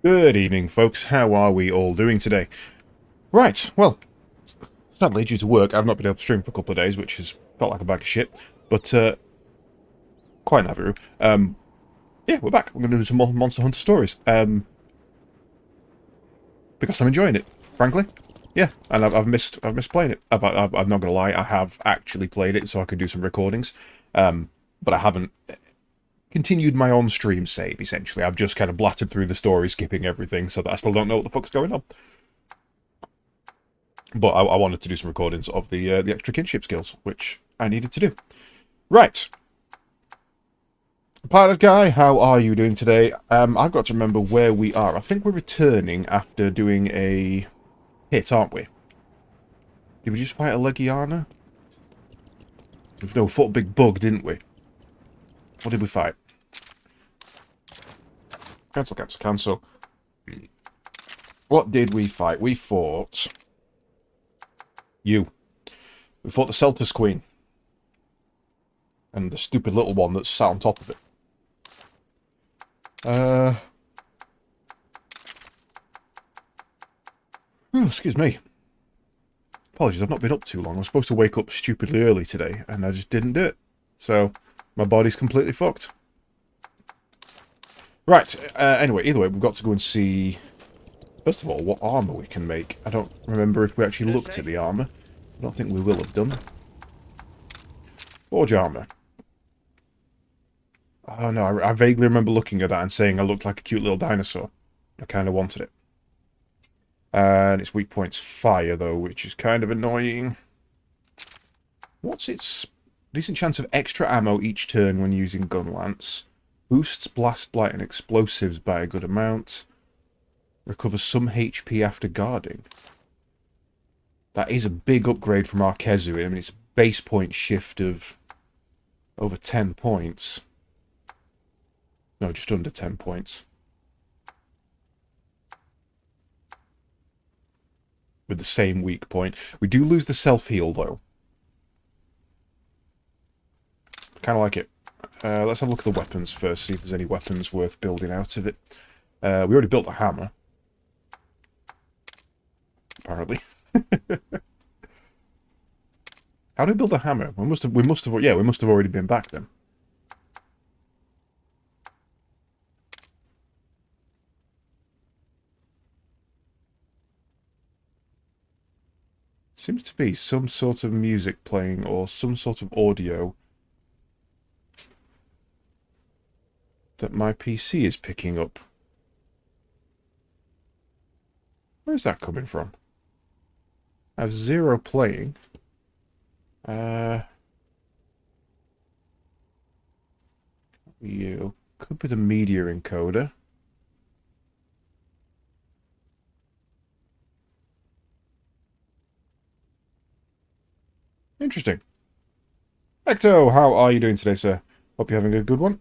Good evening, folks. How are we all doing today? Right, well, sadly, due to work, I've not been able to stream for a couple of days, which has felt like a bag of shit. But, quite Naviru. Yeah, we're back. We're going to do some more Monster Hunter stories. Because I'm enjoying it, frankly. Yeah, and I've missed playing it. I'm not going to lie, I have actually played it so I could do some recordings. But I haven't continued my on-stream save, essentially. I've just kind of blattered through the story, skipping everything, so that I still don't know what the fuck's going on. But I wanted to do some recordings of the extra kinship skills, which I needed to do. Right. Pilot guy, how are you doing today? I've got to remember where we are. I think we're returning after doing a hit, aren't we? Did we just fight a Legiana? No, we fought a big bug, didn't we? What did we fight? Cancel. What did we fight? We fought... you. We fought the Celtus Queen. And the stupid little one that sat on top of it. Oh, excuse me. Apologies, I've not been up too long. I was supposed to wake up stupidly early today, and I just didn't do it. So, my body's completely fucked. Right, anyway, either way, we've got to go and see... First of all, what armour we can make. I don't remember if we actually looked at the armour. I don't think we will have done. Forge armour. Oh no, I vaguely remember looking at that and saying I looked like a cute little dinosaur. I kind of wanted it. And its weak point's fire, though, which is kind of annoying. What's its... decent chance of extra ammo each turn when using Gun Lance. Boosts blast, blight, and explosives by a good amount. Recovers some HP after guarding. That is a big upgrade from Arkezu. I mean, it's a base point shift of over 10 points. No, just under 10 points. With the same weak point. We do lose the self-heal, though. Kind of like it. Let's have a look at the weapons first, see if there's any weapons worth building out of it. We already built a hammer. Apparently. How do we build a hammer? We must have already been back then. Seems to be some sort of music playing or some sort of audio that my PC is picking up. Where's that coming from? I have 0 playing. You could be the media encoder. Interesting. Ecto, how are you doing today, sir? Hope you're having a good one.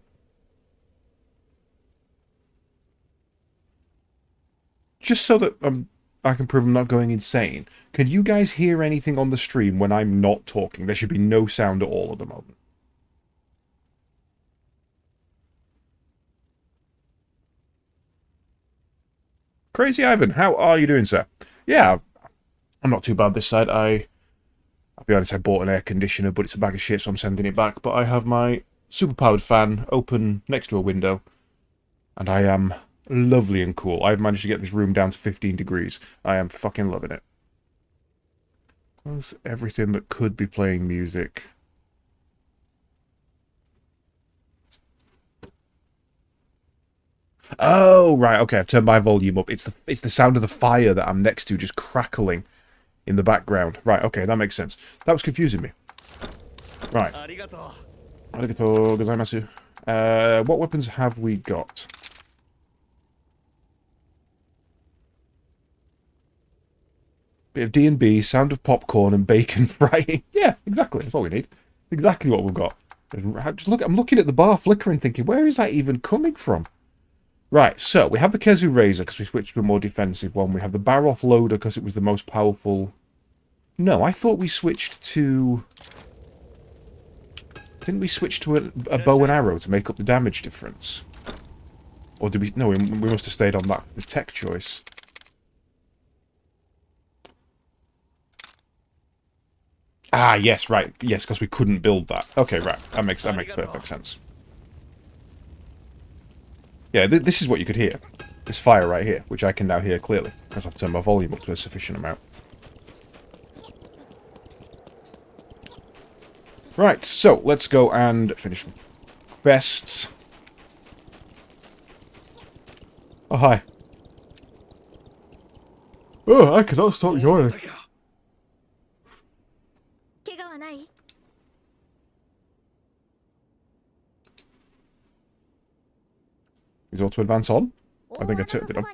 Just so that I can prove I'm not going insane, can you guys hear anything on the stream when I'm not talking? There should be no sound at all at the moment. Crazy Ivan, how are you doing, sir? Yeah, I'm not too bad this side. I'll be honest, I bought an air conditioner, but it's a bag of shit, so I'm sending it back. But I have my super-powered fan open next to a window, and I am lovely and cool. I've managed to get this room down to 15 degrees. I am fucking loving it. Close everything that could be playing music. Oh, right, okay, I've turned my volume up. It's the sound of the fire that I'm next to just crackling in the background. Right, okay, that makes sense. That was confusing me. Right. Arigato gozaimasu. What weapons have we got? Bit of D&B, sound of popcorn, and bacon frying. Yeah, exactly. That's all we need. Exactly what we've got. Just look. I'm looking at the bar flickering, thinking, where is that even coming from? Right, so we have the Kezu Razor because we switched to a more defensive one. We have the Baroth Loader because it was the most powerful. No, I thought we switched to... Didn't we switch to a bow and arrow to make up the damage difference? Or did we... No, we must have stayed on that, the tech choice. Ah, yes, right. Yes, because we couldn't build that. Okay, right. That makes perfect sense. Yeah, this is what you could hear. This fire right here, which I can now hear clearly, because I've turned my volume up to a sufficient amount. Right, so let's go and finish quests. Oh, hi. Oh, I cannot stop yawning. Is all to advance on? I think I turned it on.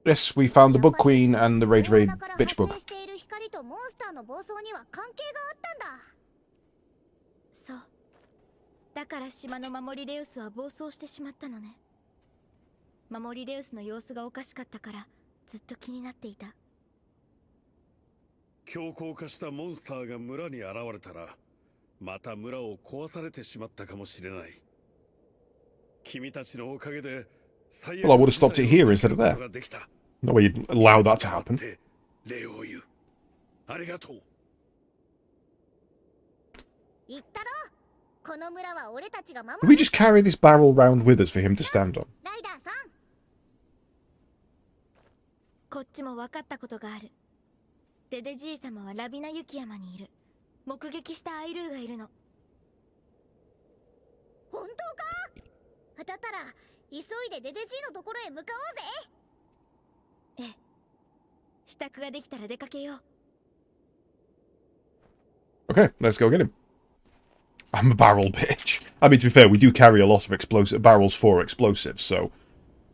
Yes, we found the Bug Queen and the Rage Raid Bitch Bug. だから島の守りレウスは暴走してしまったのね。守りレウスの様子がおかしかったからずっと気になっていた。強行化したモンスターが村に現れたら、また村を壊されてしまったかもしれない。君たちのおかげで、Well, I would have stopped it here instead of there. No way you'd allow that to happen. 礼を言う。ありがとう。言ったろ。 Can we just carry this barrel round with us for him to stand on? こっちも分かったことがある。デデじい様はラビナ雪山にいる。目撃したアイルーがいるの。本当か？だったら急いでデデじいのところへ向かおうぜ。ええ。支度ができたら出かけよう。 Okay, let's go get him. I'm a barrel bitch. I mean, to be fair, we do carry a lot of explosive barrels for explosives, so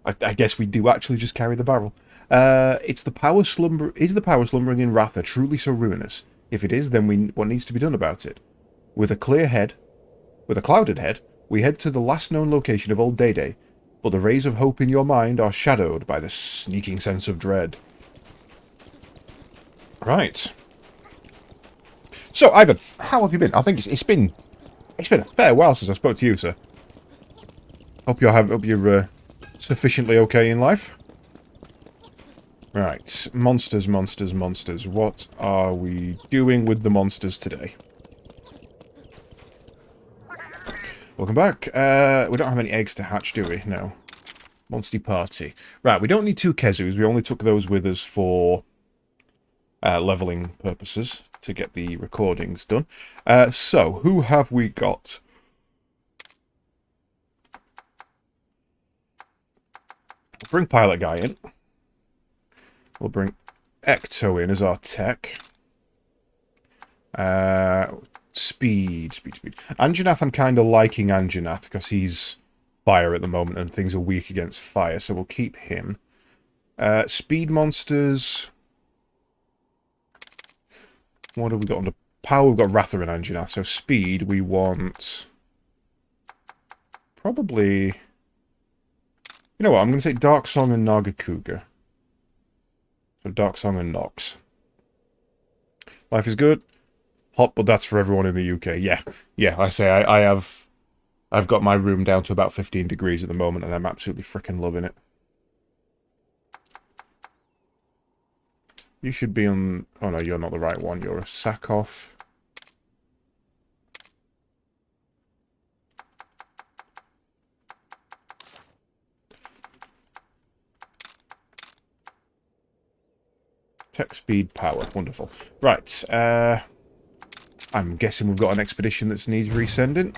I guess we do actually just carry the barrel. It's the power slumber. Is the power slumbering in Ratha truly so ruinous? If it is, then what needs to be done about it? With a clouded head, we head to the last known location of Old Day, but the rays of hope in your mind are shadowed by the sneaking sense of dread. Right. So, Ivan, how have you been? I think it's been a fair while since I spoke to you, sir. Hope you're sufficiently okay in life. Right, monsters. What are we doing with the monsters today? Welcome back. We don't have any eggs to hatch, do we? No. Monster Party. Right, we don't need 2 Kezus. We only took those with us for leveling purposes, to get the recordings done. So, who have we got? We'll bring Pilot Guy in. We'll bring Ecto in as our tech. Speed. Anjanath, I'm kind of liking Anjanath, because he's fire at the moment and things are weak against fire, so we'll keep him. Speed monsters... What have we got under power? We've got Ratha and Anjanath. So speed, we want... Probably... You know what, I'm going to take Dark Song and Nagakuga. So Dark Song and Nox. Life is good. Hot, but that's for everyone in the UK. Yeah, I say I've got my room down to about 15 degrees at the moment, and I'm absolutely freaking loving it. You should be on... Oh no, you're not the right one. You're a Sackhoff. Tech, speed, power. Wonderful. Right. I'm guessing we've got an expedition that needs resending.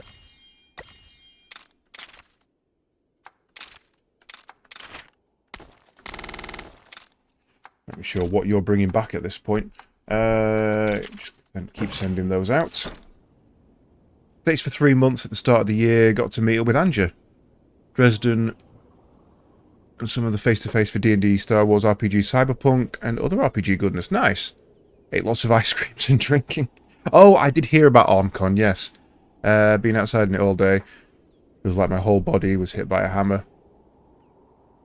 Not sure what you're bringing back at this point. Just keep sending those out. Dates for 3 months at the start of the year. Got to meet up with Anja. Dresden. And some of the face-to-face for D&D, Star Wars RPG, Cyberpunk, and other RPG goodness. Nice. Ate lots of ice creams and drinking. Oh, I did hear about OrmCon, yes. Been outside in it all day. Feels like my whole body was hit by a hammer.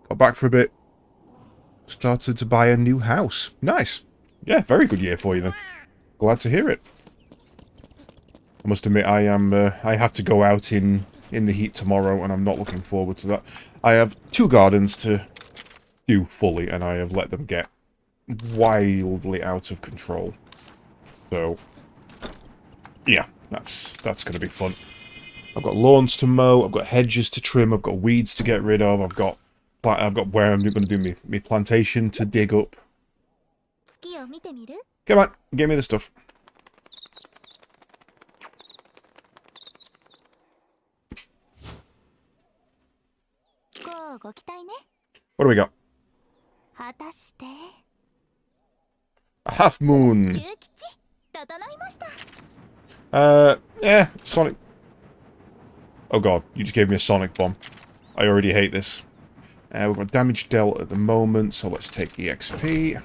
Got back for a bit. Started to buy a new house. Nice. Yeah, very good year for you then. Glad to hear it. I must admit, I have to go out in the heat tomorrow, and I'm not looking forward to that. I have 2 gardens to do fully, and I have let them get wildly out of control. So, yeah, that's going to be fun. I've got lawns to mow, I've got hedges to trim, I've got weeds to get rid of, I've got where I'm going to do my plantation to dig up. 月を見てみる？ Come on, give me the stuff. こうご期待ね。 What do we got? 果たして。 A half moon. 中吉、整いました。 Yeah, Sonic. Oh god, you just gave me a Sonic bomb. I already hate this. We've got damage dealt at the moment, so let's take EXP.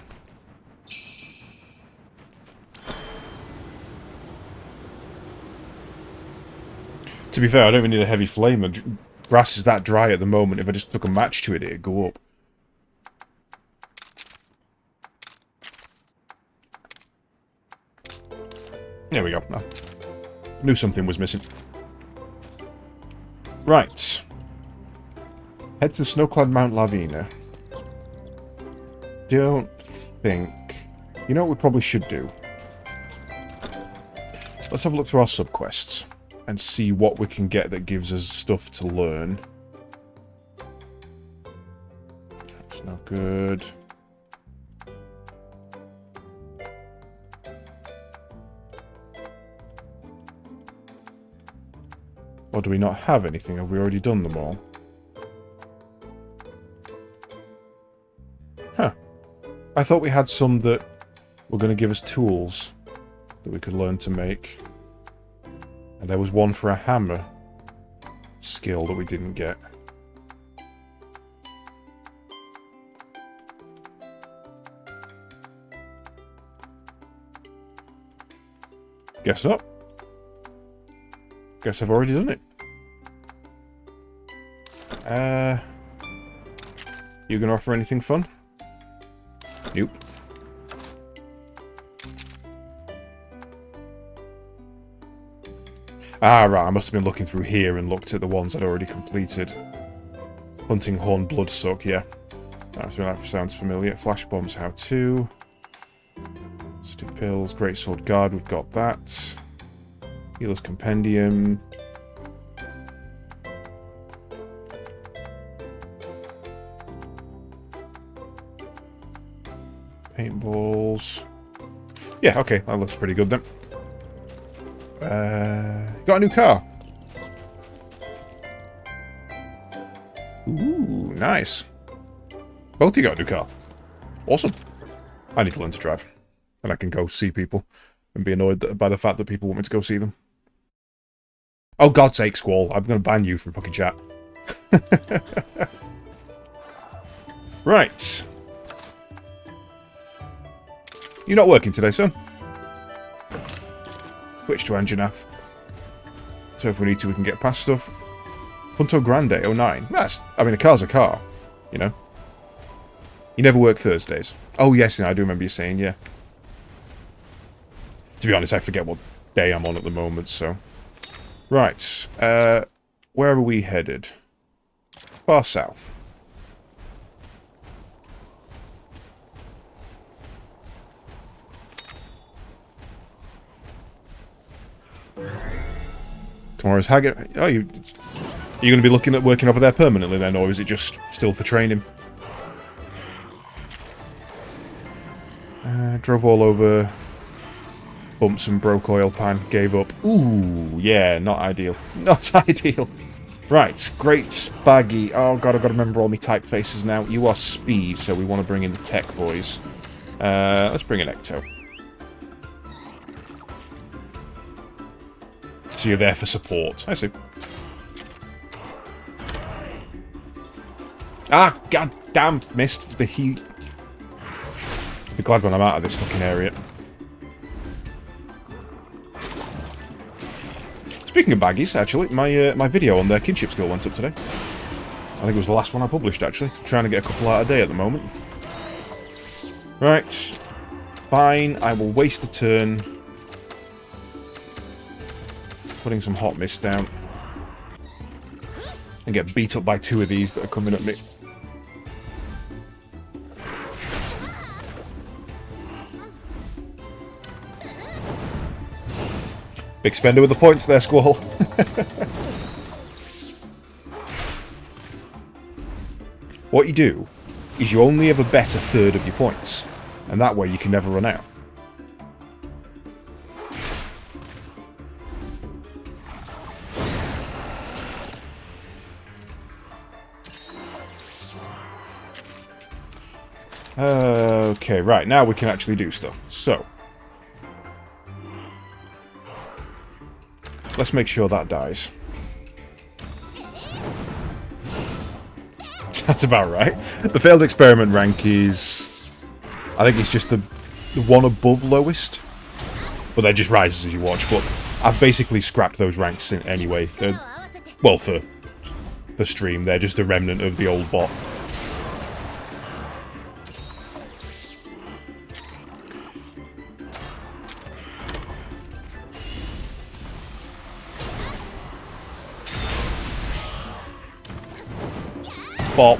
To be fair, I don't even need a heavy flamer. Grass is that dry at the moment. If I just took a match to it, it'd go up. There we go. I knew something was missing. Right. Head to Snowclad Mount Lavina. Don't think... You know what we probably should do? Let's have a look through our subquests and see what we can get that gives us stuff to learn. That's not good. Or do we not have anything? Have we already done them all? Huh. I thought we had some that were going to give us tools that we could learn to make. And there was one for a hammer skill that we didn't get. Guess not. Guess I've already done it. You gonna offer anything fun? Nope. Ah, right, I must have been looking through here and looked at the ones I'd already completed. Hunting Horn Bloodsuck, yeah. That sounds familiar. Flash Bombs, how to. Stick Pills, Great Sword Guard, we've got that. Healer's Compendium. Paintballs. Yeah, okay, that looks pretty good then. Got a new car. Ooh, nice. Both of you got a new car. Awesome. I need to learn to drive. And I can go see people and be annoyed by the fact that people want me to go see them. Oh, God's sake, Squall. I'm going to ban you from fucking chat. Right. You're not working today, son? Switch to Anjanath. So if we need to, we can get past stuff. Punto Grande, 09. That's, I mean, a car's a car, you know. You never work Thursdays. Oh, yes, I do remember you saying, yeah. To be honest, I forget what day I'm on at the moment, so... Right. Where are we headed? Far south. Tomorrow's Haggard. Oh, are you going to be looking at working over there permanently then, or is it just still for training? Drove all over, bumped some broke oil pan, gave up. Ooh, yeah, not ideal. Not ideal. Right, Great Baggy. Oh god, I've got to remember all my typefaces now. You are Speed, so we want to bring in the tech boys. Let's bring in Ecto. So you're there for support. I see. Ah, god damn, missed the heat. I'll be glad when I'm out of this fucking area. Speaking of baggies, actually, my video on their kinship skill went up today. I think it was the last one I published, actually. I'm trying to get a couple out a day at the moment. Right. Fine, I will waste a turn putting some hot mist down. And get beat up by 2 of these that are coming at me. Big spender with the points there, Squall. What you do is you only ever bet a third of your points. And that way you can never run out. Okay, right, now we can actually do stuff. So, let's make sure that dies. That's about right. The failed experiment rank is... I think it's just the one above lowest. But that just rises as you watch. But I've basically scrapped those ranks anyway. Well, for stream, they're just a remnant of the old bot. Bop.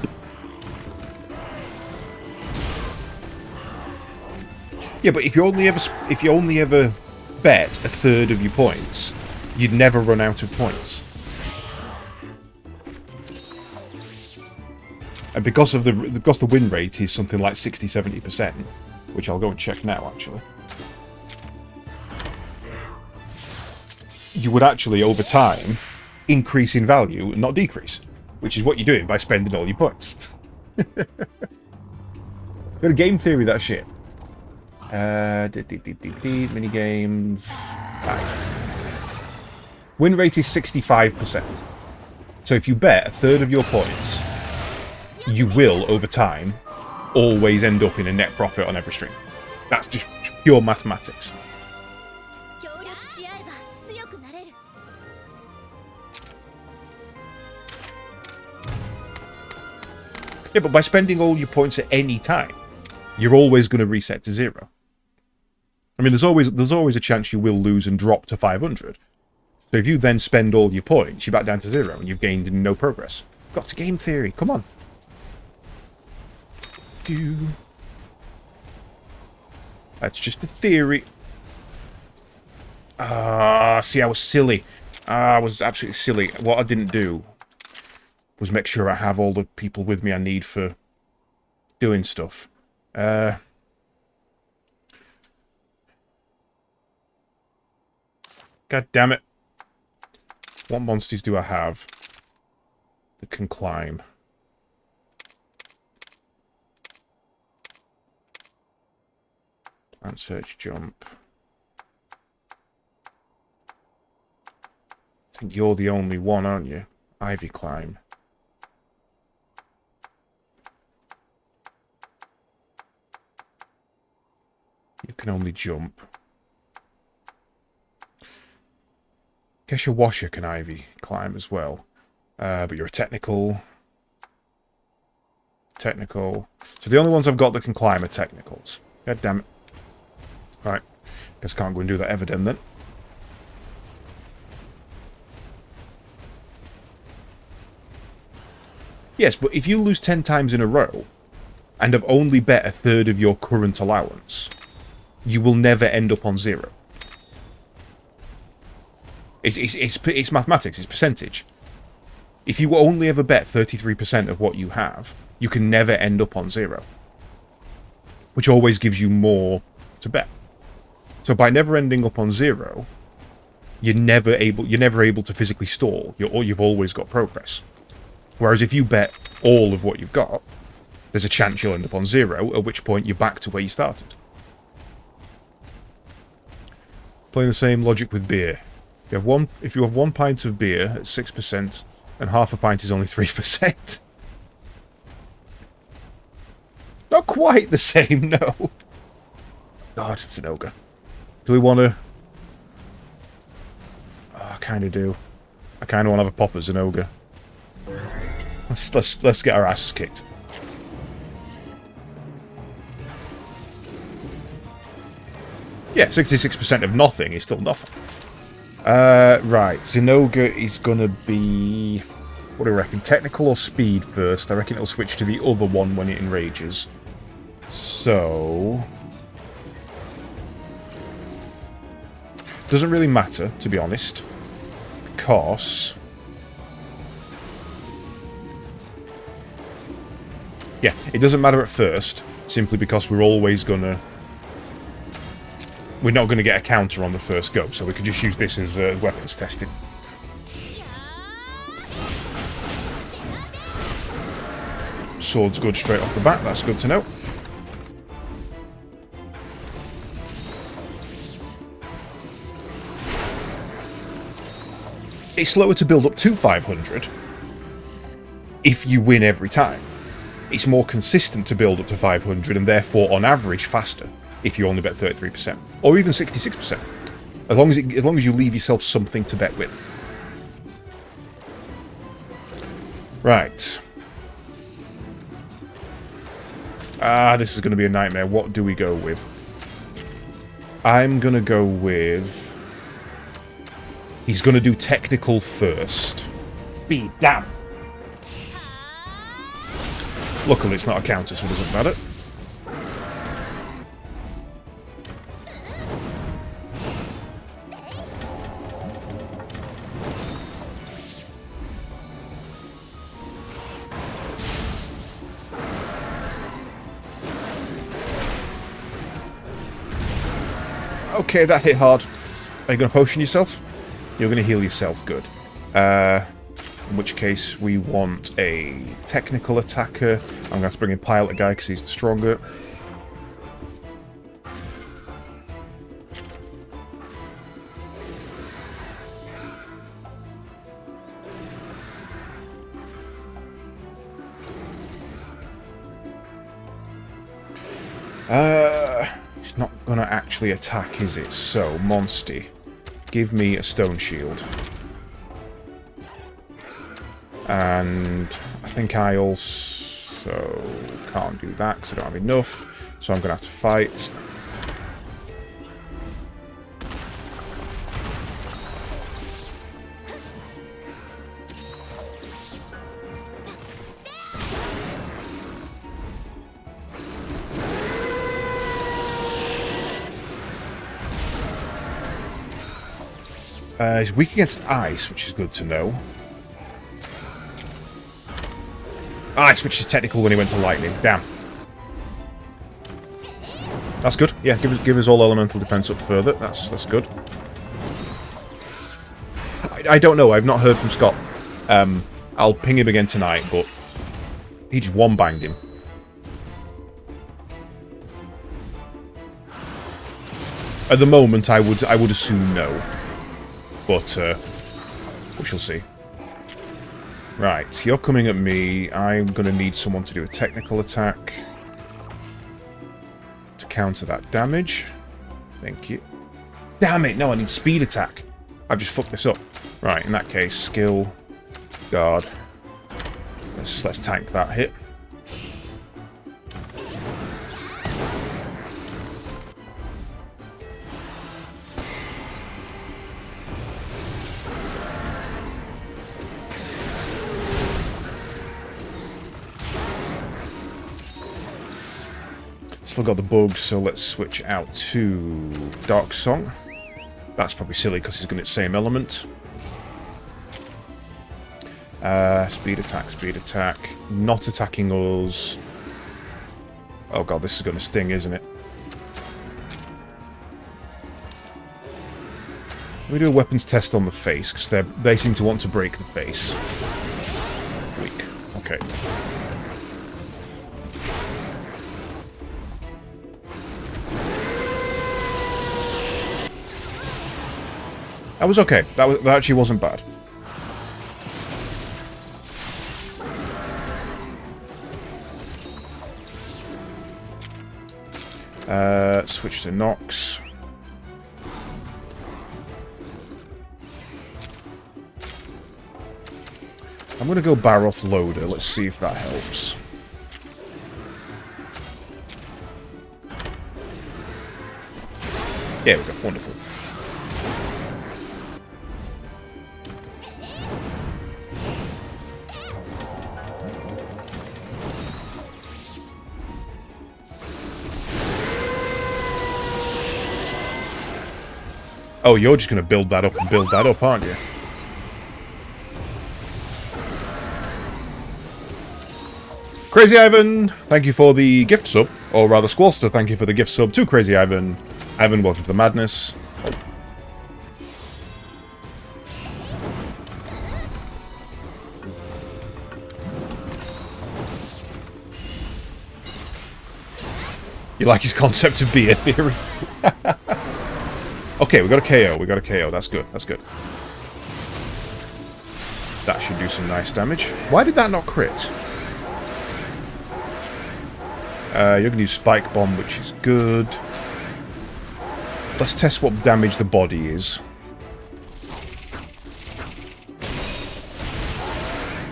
Yeah, but if you only ever bet a third of your points, you'd never run out of points. And because the win rate is something like 60-70%, which I'll go and check now actually. You would actually over time increase in value and not decrease. Which is what you're doing by spending all your points. Got a game theory, that shit. Mini games. Nice. Win rate is 65%. So if you bet a third of your points, you will, over time, always end up in a net profit on every stream. That's just pure mathematics. Yeah, but by spending all your points at any time, you're always going to reset to 0. I mean, there's always a chance you will lose and drop to 500. So if you then spend all your points, you're back down to 0 and you've gained no progress. Got to game theory. Come on. That's just a theory. See, I was silly. I was absolutely silly. What I didn't do was make sure I have all the people with me I need for doing stuff. God damn it. What monsters do I have that can climb? Plant search jump. I think you're the only one, aren't you? Ivy climb. You can only jump. Guess your washer can Ivy climb as well. But you're a technical. Technical. So the only ones I've got that can climb are technicals. God damn it. Right. Guess I can't go and do that ever then. Yes, but if you lose 10 times in a row and have only bet a third of your current allowance, you will never end up on 0. It's mathematics, it's percentage. If you only ever bet 33% of what you have, you can never end up on 0. Which always gives you more to bet. So by never ending up on 0, you're never able to physically stall. You've always got progress. Whereas if you bet all of what you've got, there's a chance you'll end up on 0, at which point you're back to where you started. Playing the same logic with beer. If you have 1 pint of beer at 6%, and half a pint is only 3%. Not quite the same, no. God, it's an ogre. Do we want to... Oh, I kind of do. I kind of want to have a pop as an ogre. Let's get our asses kicked. Yeah, 66% of nothing is still nothing. Right. Zen Ogre is going to be... What do I reckon? Technical or speed first? I reckon it'll switch to the other one when it enrages. So... Doesn't really matter, to be honest. Because... Yeah, it doesn't matter at first, simply because we're always gonna... We're not gonna get a counter on the first go, so we can just use this as weapons testing. Sword's good straight off the bat, that's good to know. It's slower to build up to 500 if you win every time. It's more consistent to build up to 500 and therefore on average faster if you only bet 33%. Or even 66%. As long as you leave yourself something to bet with. Right. This is going to be a nightmare. What do we go with? I'm going to go with... He's going to do technical first. Speed, damn. Luckily it's not a counter, so it doesn't matter. Okay, that hit hard. Are you going to potion yourself? You're going to heal yourself, good. In which case we want a technical attacker. I'm going to have to bring in pilot guy because he's the stronger. It's not going to actually attack, is it? So, Monsty, give me a stone shield. And I think I also can't do that because I don't have enough. So I'm going to have to fight. He's weak against ice, which is good to know. I switched to technical when he went to lightning. Damn. That's good. Yeah, give us all elemental defense up further. That's good. I don't know. I've not heard from Scott. I'll ping him again tonight, but he just one-banged him. At the moment, I would assume no. But, we shall see. Right, you're coming at me. I'm going to need someone to do a technical attack. To counter that damage. Thank you. Damn it! No, I need speed attack. I've just fucked this up. Right, in that case, skill, guard. Let's tank that hit. Still got the bugs, so let's switch out to Dark Song. That's probably silly because he's going to the same element. Speed attack. Not attacking us. Oh god, this is going to sting, isn't it? We do a weapons test on the face because they seem to want to break the face. Weak. Okay. That was okay. That actually wasn't bad. Switch to Nox. I'm going to go Baroth Loader. Let's see if that helps. There we go. Wonderful. Oh, you're just going to build that up and build that up, aren't you? Crazy Ivan, thank you for the gift sub. Or rather, Squallster, thank you for the gift sub to Crazy Ivan. Ivan, welcome to the madness. Oh. You like his concept of beer theory? Okay, we got a KO. We got a KO. That's good. That's good. That should do some nice damage. Why did that not crit? You're going to use Spike Bomb, which is good. Let's test what damage the body is.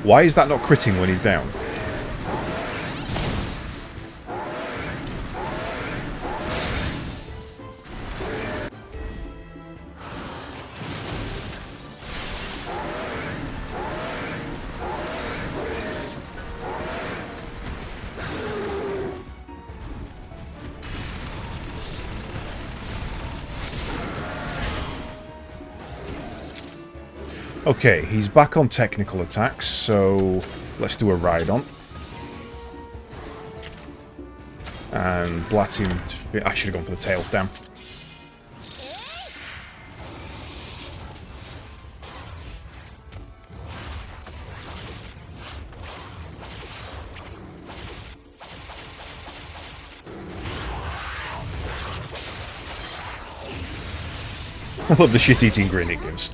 Why is that not critting when he's down? Okay, he's back on technical attacks, so let's do a ride on. And blat him to... I should have gone for the tail, damn. I love the shit-eating grin it gives.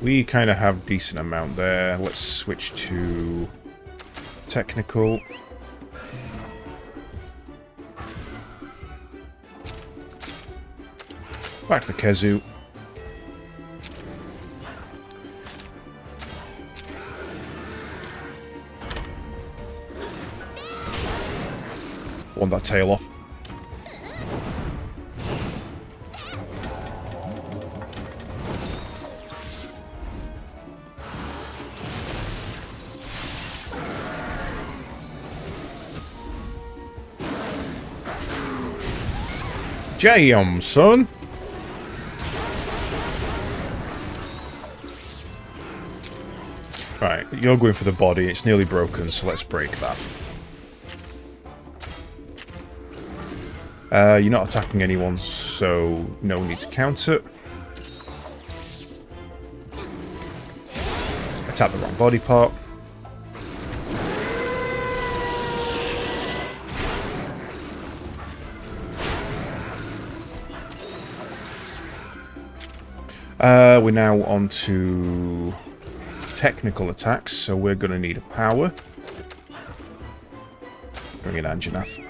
We kind of have decent amount there. Let's switch to technical. Back to the Kezu. Want that tail off. Damn, son. Right, you're going for the body. It's nearly broken, so let's break that. You're not attacking anyone, so no need to counter. Attack the wrong body part. We're now on to technical attacks, so we're going to need a power. Bring in Anjanath.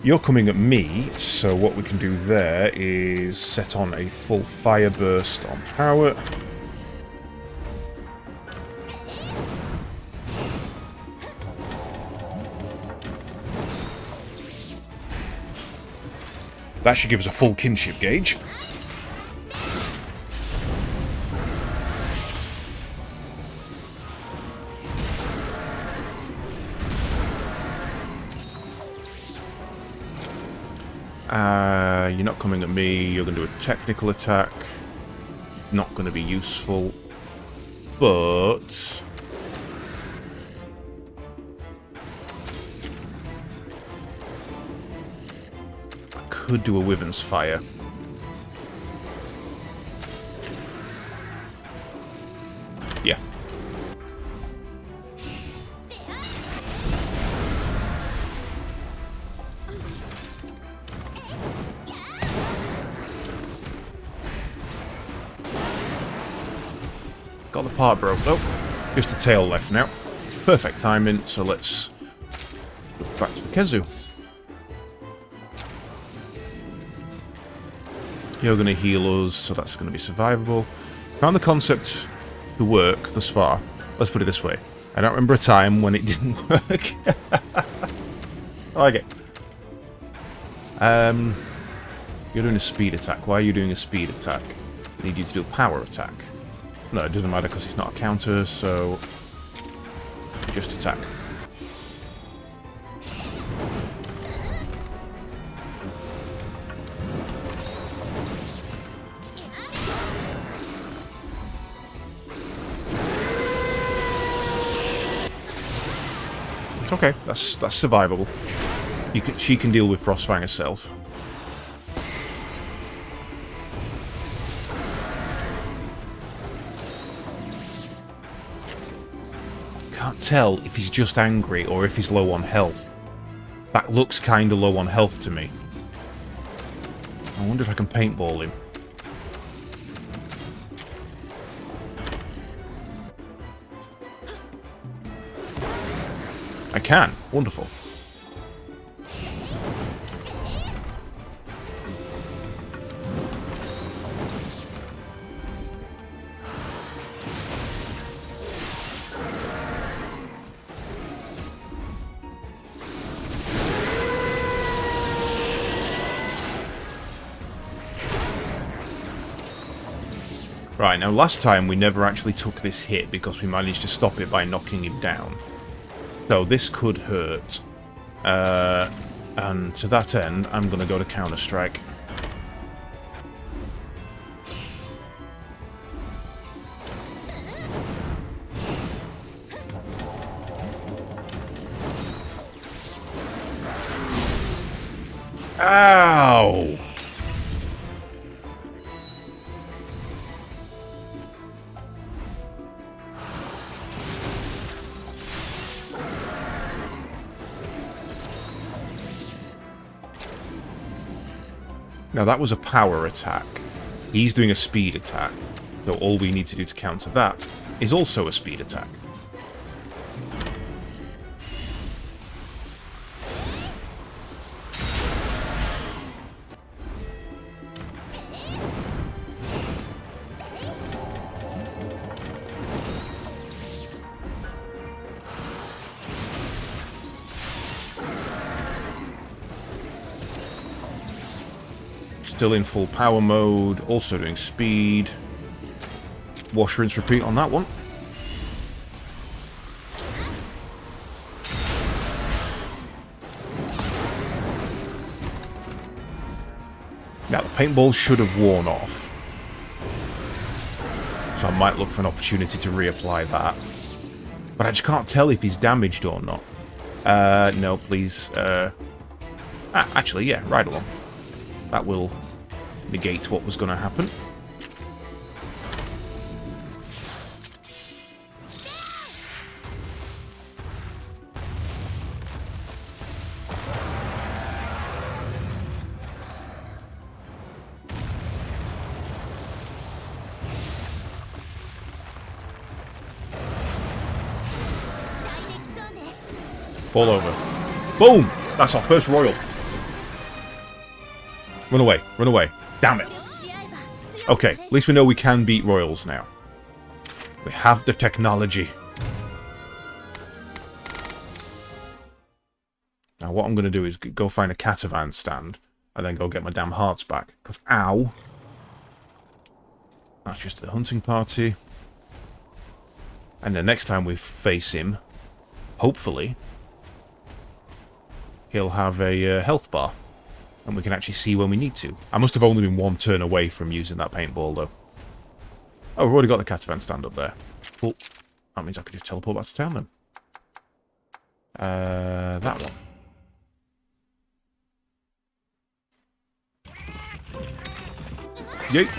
You're coming at me, so what we can do there is set on a full fire burst on power. That should give us a full kinship gauge. You're not coming at me. You're going to do a technical attack. Not going to be useful. But... could do a Wyvern's Fire. Yeah. Got the part broke though. Just the tail left now. Perfect timing, so let's look back to the Kezu. You're going to heal us, so that's going to be survivable. Found the concept to work thus far. Let's put it this way. I don't remember a time when it didn't work. I like it. You're doing a speed attack. Why are you doing a speed attack? I need you to do a power attack. No, it doesn't matter because it's not a counter, so... just attack. It's okay, that's survivable. She can deal with Frostfang herself. Can't tell if he's just angry or if he's low on health. That looks kinda low on health to me. I wonder if I can paintball him. I can. Wonderful. Right, now last time we never actually took this hit because we managed to stop it by knocking him down. So this could hurt. And to that end, I'm going to go to Counter-Strike. Ow! Now that was a power attack. He's doing a speed attack. So all we need to do to counter that is also a speed attack. Still in full power mode, also doing speed. Wash, rinse, repeat on that one. Now, the paintball should have worn off. So I might look for an opportunity to reapply that. But I just can't tell if he's damaged or not. No, please. Actually, yeah, ride along. That will negate what was going to happen. Fall over. Boom! That's our first royal. Run away. Run away. Damn it. Okay, at least we know we can beat royals now. We have the technology. Now what I'm going to do is go find a catavan stand and then go get my damn hearts back. Because, ow. That's just the hunting party. And the next time we face him, hopefully, he'll have a health bar. And we can actually see when we need to. I must have only been one turn away from using that paintball, though. Oh, we've already got the catavan stand up there. Cool. That means I can just teleport back to town, then. That one. Yeet.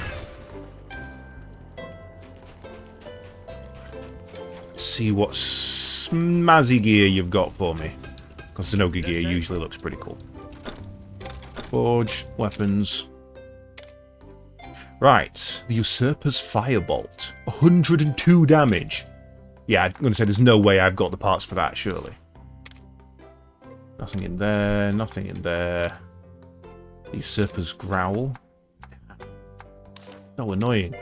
See what smazzy gear you've got for me. Because Zen Ogre gear usually looks pretty cool. Forge, weapons. Right, the Usurper's Firebolt. 102 damage. Yeah, I'm going to say there's no way I've got the parts for that, surely. Nothing in there, nothing in there. The Usurper's Growl. So annoying.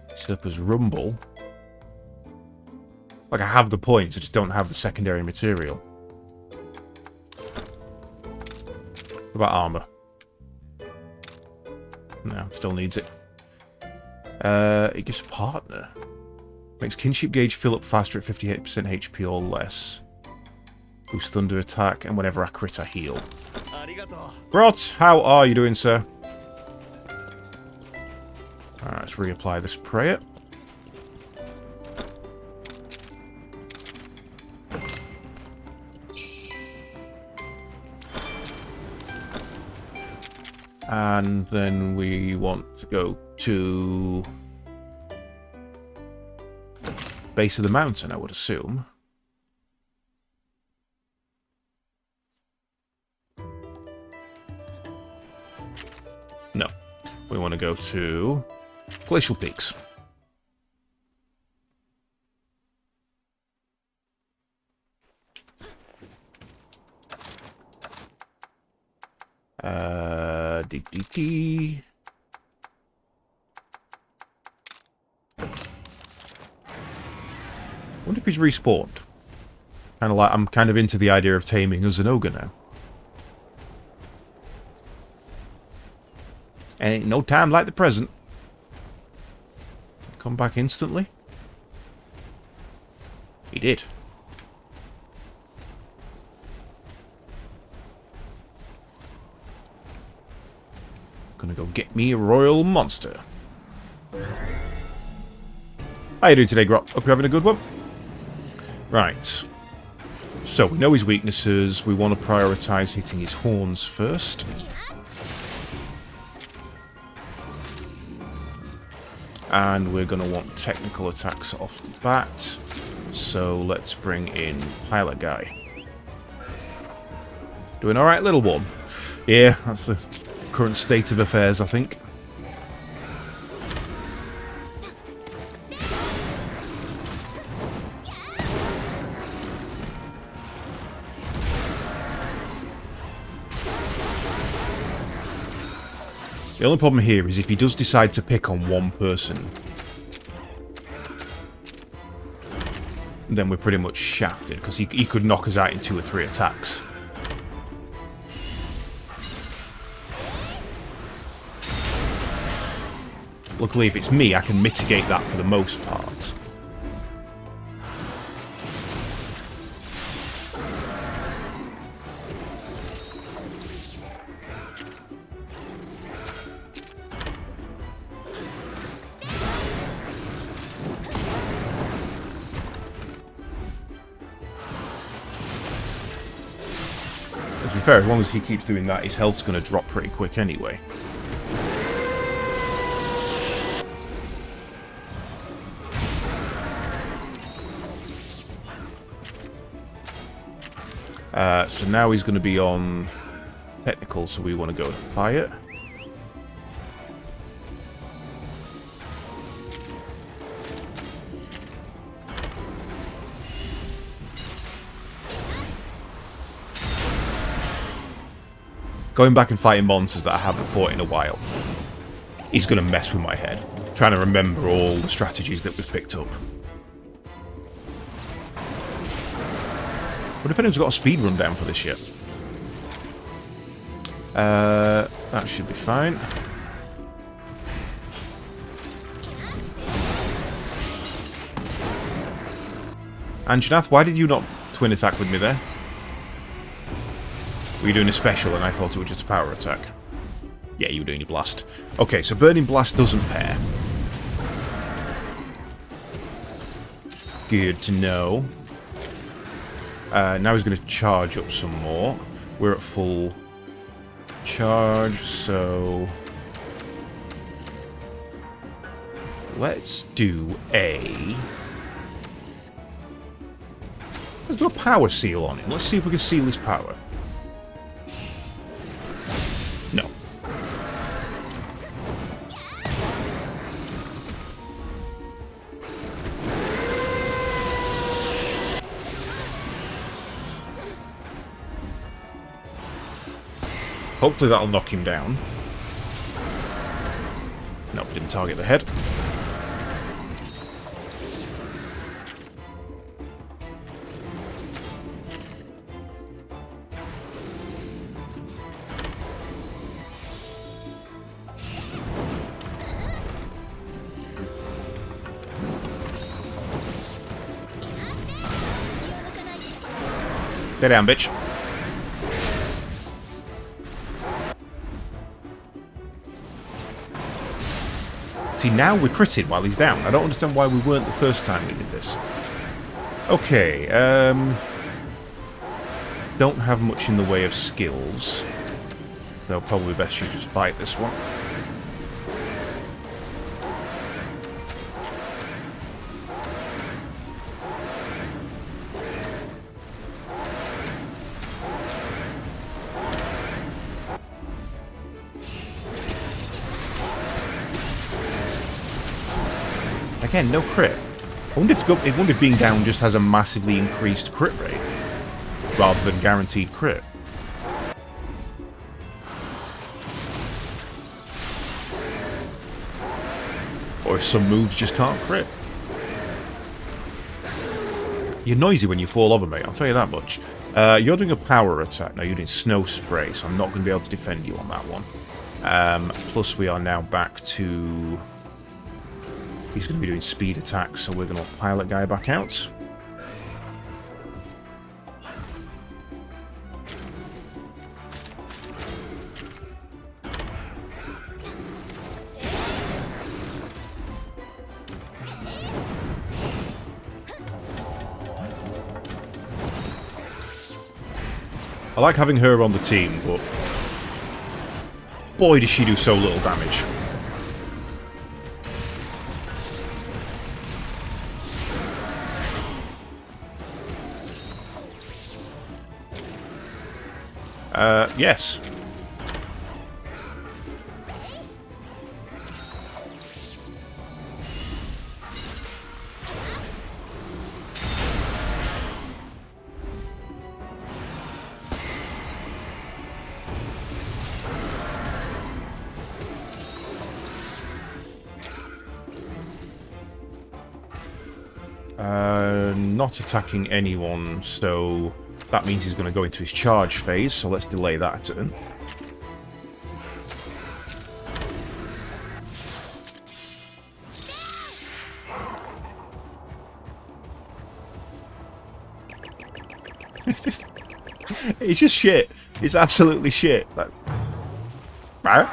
Usurper's Rumble. Like, I have the points, I just don't have the secondary material. What about armor? No, still needs it. It gives partner. Makes kinship gauge fill up faster at 58% HP or less. Boost thunder attack, and whenever I crit, I heal. Grot, how are you doing, sir? Alright, let's reapply this prayer. And then we want to go to base of the mountain, I would assume. No. We want to go to Glacial Peaks. DDT. Wonder if he's respawned. Kind of like I'm kind of into the idea of taming a Zen Ogre now. And ain't no time like the present. Come back instantly. He did. Gonna go get me a royal monster. How you doing today, Grot? Hope you're having a good one. Right. So, we know his weaknesses. We want to prioritise hitting his horns first. And we're going to want technical attacks off the bat. So, let's bring in Pilot Guy. Doing alright, little one? Yeah, that's the current state of affairs, I think. The only problem here is if he does decide to pick on one person, then we're pretty much shafted, because he could knock us out in 2 or 3 attacks. Luckily, if it's me, I can mitigate that for the most part. To be fair, as long as he keeps doing that, his health's going to drop pretty quick anyway. So now he's going to be on technical, so we want to go to fire. Going back and fighting monsters that I haven't fought in a while is going to mess with my head, trying to remember all the strategies that we've picked up. What if anyone's got a speed rundown for this yet? That should be fine. Anjanath, why did you not twin attack with me there? Were you doing a special and I thought it was just a power attack? Yeah, you were doing your blast. Okay, so Burning Blast doesn't pair. Good to know. Now he's going to charge up some more. We're at full charge, so let's do a... Let's do a power seal on him. Let's see if we can seal his power. No. Hopefully that'll knock him down. Nope, didn't target the head. Get down, bitch. See, now we're critted while he's down. I don't understand why we weren't the first time we did this. Okay, don't have much in the way of skills. So probably best you just bite this one. Again, no crit. I wonder if being down just has a massively increased crit rate, rather than guaranteed crit. Or if some moves just can't crit. You're noisy when you fall over, mate, I'll tell you that much. You're doing a power attack. Now, you're doing snow spray, so I'm not going to be able to defend you on that one. Plus, we are now back to... He's going to be doing speed attacks, so we're going to pilot guy back out. I like having her on the team, but boy does she do so little damage. Yes. Not attacking anyone, so that means he's going to go into his charge phase, so let's delay that a turn. It's just shit. It's absolutely shit. Like, right?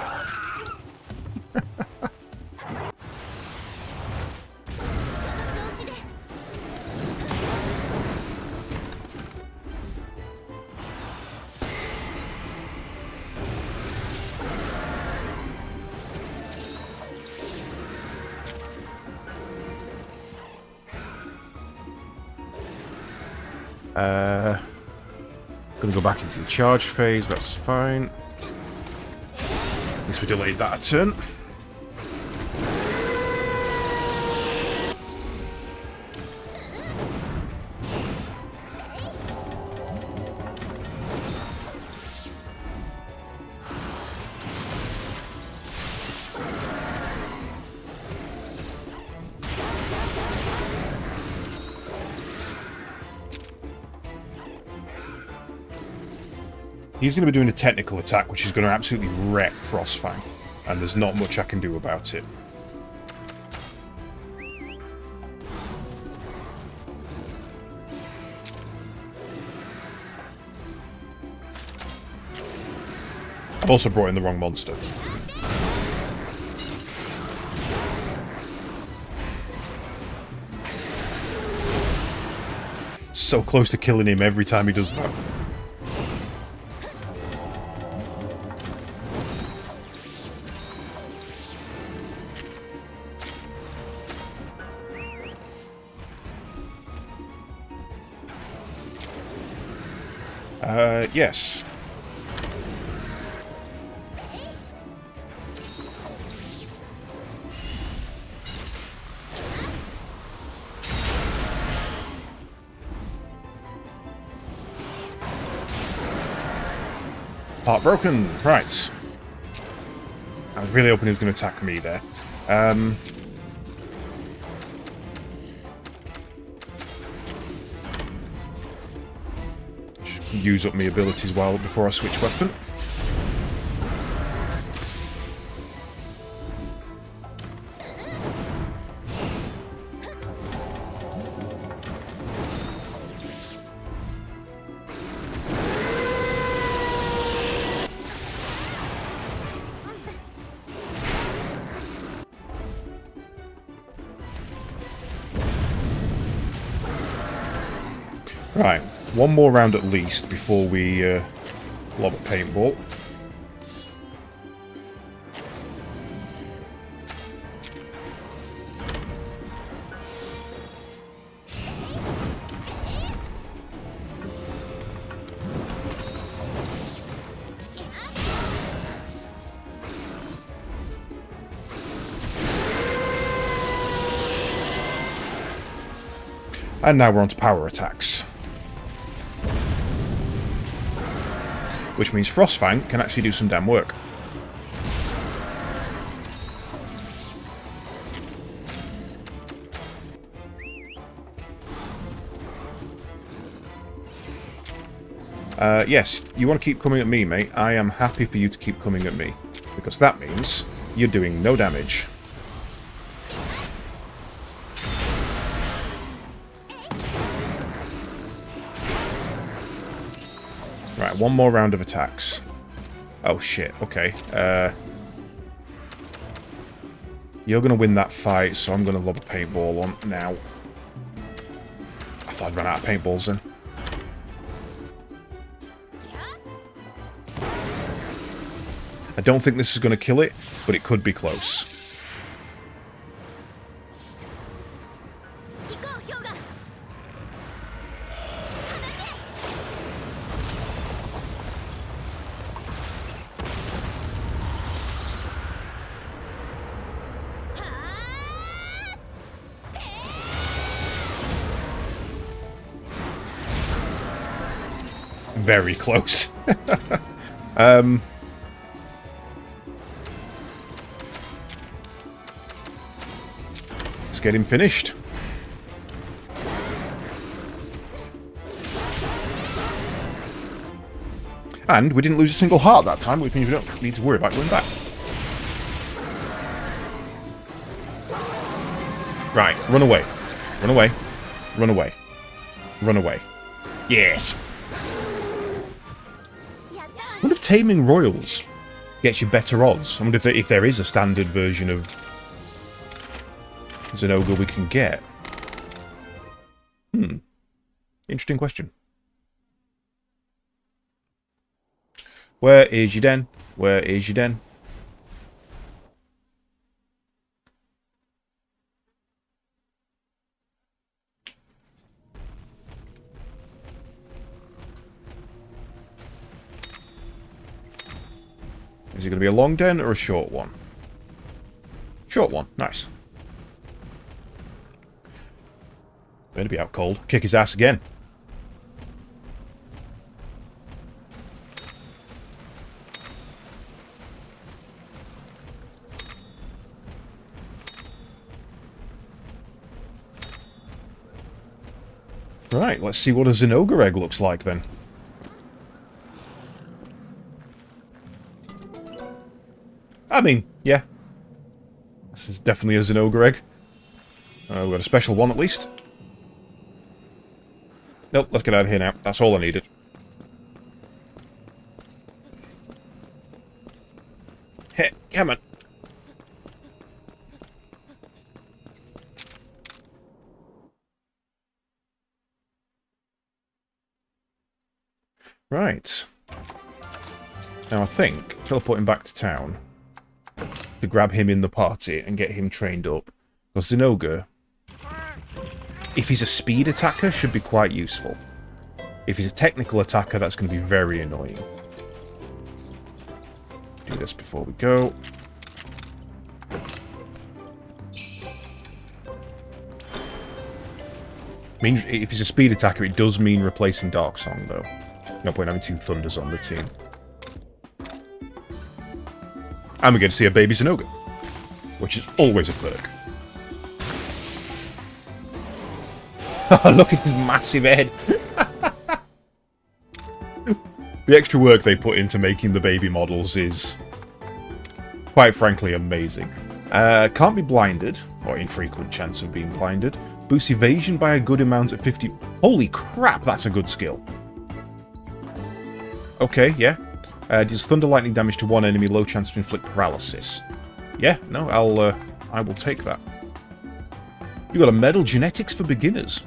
Gonna go back into the charge phase, that's fine. At least we delayed that a turn. He's going to be doing a technical attack, which is going to absolutely wreck Frostfang, and there's not much I can do about it. I've also brought in the wrong monster. So close to killing him every time he does that. Yes. Heartbroken. Right. I was really hoping he was going to attack me there. Use up my abilities before I switch weapon. Right, one more round at least before we lob a paintball. And now we're on to power attacks. Which means Frostfang can actually do some damn work. Yes, you want to keep coming at me, mate. I am happy for you to keep coming at me. Because that means you're doing no damage. Right, one more round of attacks. Oh shit, okay. You're going to win that fight, so I'm going to lob a paintball on now. I thought I'd run out of paintballs then. I don't think this is going to kill it, but it could be close. Very close. Let's get him finished. And we didn't lose a single heart that time, which means we don't need to worry about going back. Right, run away. Run away. Run away. Run away. Yes! I wonder if taming royals gets you better odds. I wonder if there is a standard version of Zen Ogre we can get. Interesting question. Where is your den? Where is your den? Is it going to be a long den or a short one? Short one. Nice. Better be out cold. Kick his ass again. Right, let's see what a Zen Ogre Egg looks like then. I mean, yeah. This is definitely a Zen Ogre Egg. We've got a special one at least. Nope, let's get out of here now. That's all I needed. Hey, come on. Right. Now I think teleporting back to town to grab him in the party and get him trained up. Because Zen Ogre, if he's a speed attacker, should be quite useful. If he's a technical attacker, that's going to be very annoying. Do this before we go. If he's a speed attacker, it does mean replacing Dark Song, though. No point having two Thunders on the team. And we get to see a baby Zen Ogre, which is always a perk. Look at his massive head. The extra work they put into making the baby models is, quite frankly, amazing. Can't be blinded, or infrequent chance of being blinded. Boosts evasion by a good amount at 50... Holy crap, that's a good skill. Okay, yeah. Deals thunder lightning damage to one enemy, low chance to inflict paralysis. Yeah, no, I will take that. You got a medal genetics for beginners.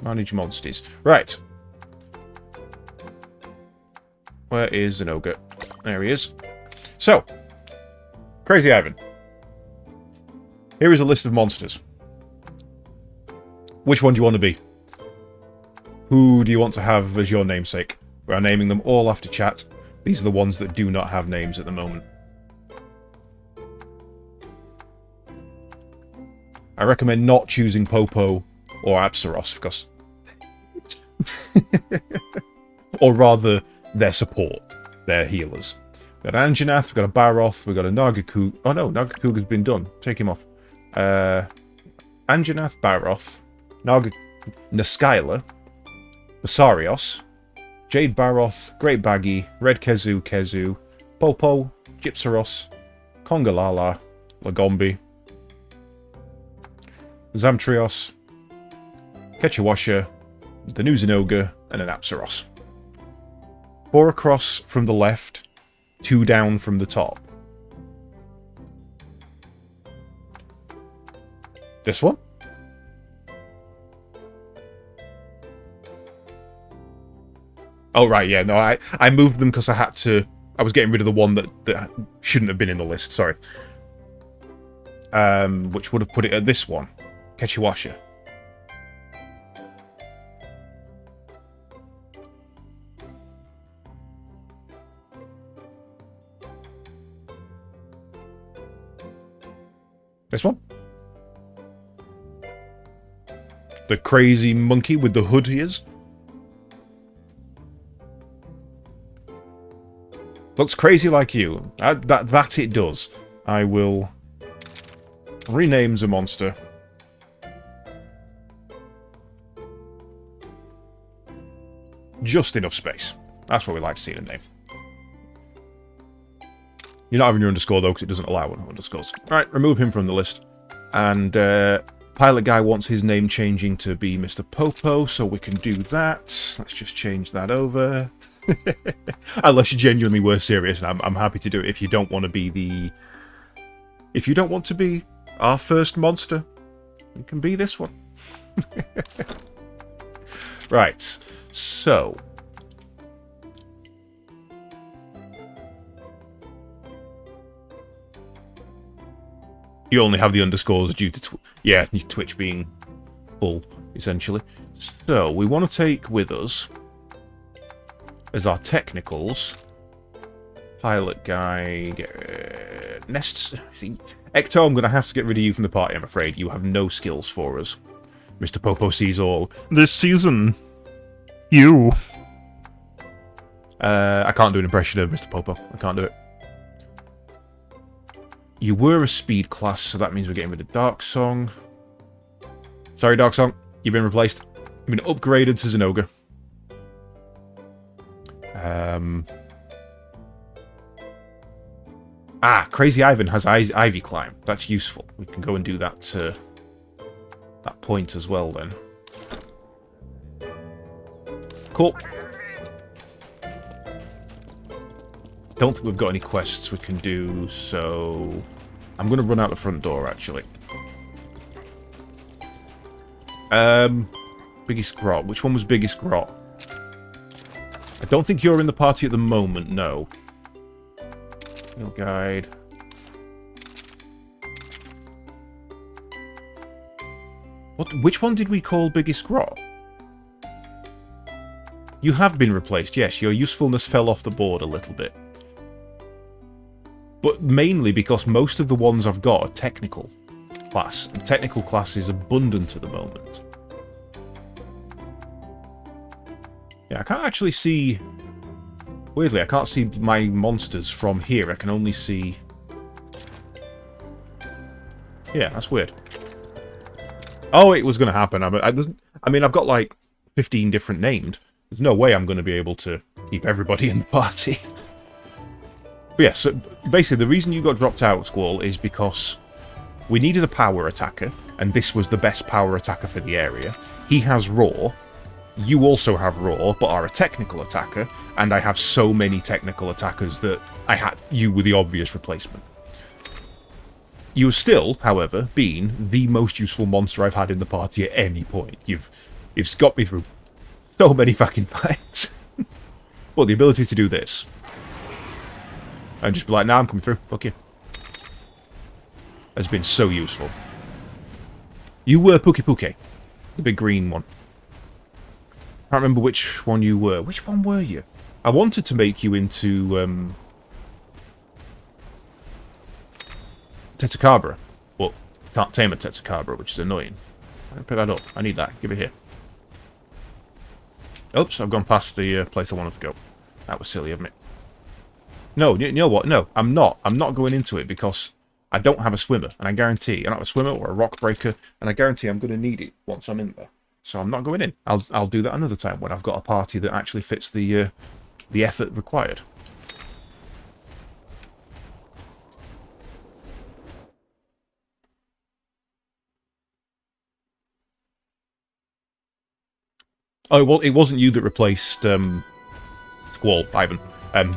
Manage monsters. Right. Where is Zen Ogre? There he is. So, Crazy Ivan. Here is a list of monsters. Which one do you want to be? Who do you want to have as your namesake? We are naming them all after chat. These are the ones that do not have names at the moment. I recommend not choosing Popo or Apsaros because... or rather, their support. Their healers. We've got Anjanath, we've got a Baroth, we've got a Nagakug... Oh no, Nagakug has been done. Take him off. Anjanath, Baroth, Naskyla, Basarios, Jade Baroth, Great Baggy, Red Kezu, Popo, Gypsaros, Kongalala, Lagombi, Zamtrios, Ketchawasha, the new Zen Ogre, and an Apsaros. 4 across from the left, 2 down from the top. This one? Oh, right, yeah, no, I moved them because I had to... I was getting rid of the one that shouldn't have been in the list, sorry. Which would have put it at this one. Ketchawasha. This one? The crazy monkey with the hood he is? Looks crazy like you. That it does. I will rename the monster. Just enough space. That's what we like to see in a name. You're not having your underscore though, because it doesn't allow underscores. Alright, remove him from the list. And Pilot Guy wants his name changing to be Mr. Popo, so we can do that. Let's just change that over. Unless you genuinely were serious, and I'm happy to do it. If you don't want to be the... If you don't want to be our first monster, you can be this one. Right, so... You only have the underscores due to Twitch being full, essentially. So, we want to take with us, as our technicals, Pilot Guy, Nests... Ecto, I'm going to have to get rid of you from the party, I'm afraid. You have no skills for us. Mr. Popo sees all. This season, you... I can't do an impression of Mr. Popo. I can't do it. You were a speed class, so that means we're getting rid of Dark Song. Sorry, Dark Song. You've been replaced. You've been upgraded to Zen Ogre. Crazy Ivan has Ivy Climb. That's useful. We can go and do that that point as well, then. Cool. Don't think we've got any quests we can do, so... I'm going to run out the front door, actually. Biggest Grot. Which one was Biggest Grot? I don't think you're in the party at the moment, no. Field Guide. Which one did we call Biggest Grot? You have been replaced, yes. Your usefulness fell off the board a little bit. But mainly because most of the ones I've got are technical class. And technical class is abundant at the moment. Yeah, I can't actually see... Weirdly, I can't see my monsters from here. I can only see... Yeah, that's weird. Oh, it was going to happen. I mean, I've got like 15 different named. There's no way I'm going to be able to keep everybody in the party. But yeah, so basically the reason you got dropped out, Squall, is because we needed a power attacker, and this was the best power attacker for the area. He has Raw. You also have Raw, but are a technical attacker, and I have so many technical attackers that you were the obvious replacement. You have still, however, been the most useful monster I've had in the party at any point. You've It's got me through so many fucking fights. But the ability to do this. And just be like, nah, I'm coming through. Fuck you. Has been so useful. You were Pookie Pookie. The big green one. I can't remember which one you were. Which one were you? I wanted to make you into Tetsucabra, but can't tame a Tetsucabra, which is annoying. I can pick that up. I need that. Give it here. Oops, I've gone past the place I wanted to go. That was silly of me. No, you know what? No, I'm not. I'm not going into it because I don't have a swimmer, and I guarantee I don't have a swimmer or a rock breaker, and I guarantee I'm going to need it once I'm in there. So I'm not going in. I'll do that another time when I've got a party that actually fits the effort required. Oh, well, it wasn't you that replaced Squall, Ivan.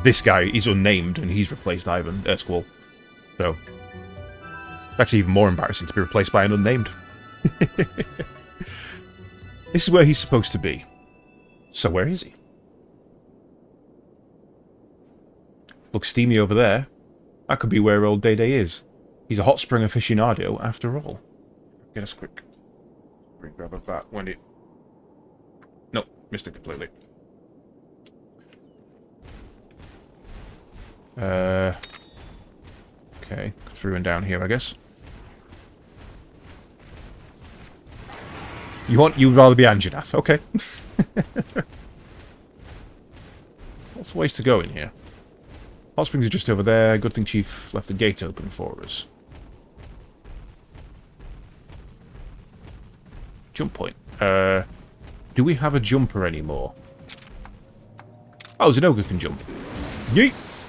This guy is unnamed, and he's replaced Ivan, Squall. So, it's actually even more embarrassing to be replaced by an unnamed. This is where he's supposed to be. So where is he? Looks steamy over there. That could be where old Day Day is. He's a hot spring aficionado, after all. Get us quick. Grab of that when it... Nope, missed it completely. Okay, through and down here, I guess. You'd rather be Anjanath, okay. Lots of ways to go in here. Hot springs are just over there. Good thing Chief left the gate open for us. Jump point. Do we have a jumper anymore? Oh, Zen Ogre can jump. Yeet!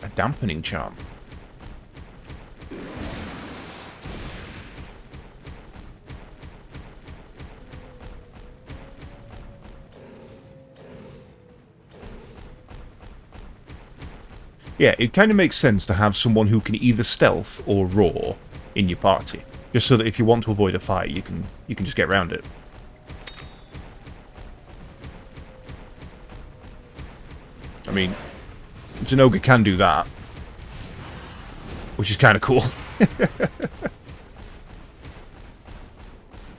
A dampening charm. Yeah, it kind of makes sense to have someone who can either stealth or roar in your party. Just so that if you want to avoid a fight, you can just get around it. I mean, Zen Ogre can do that. Which is kind of cool.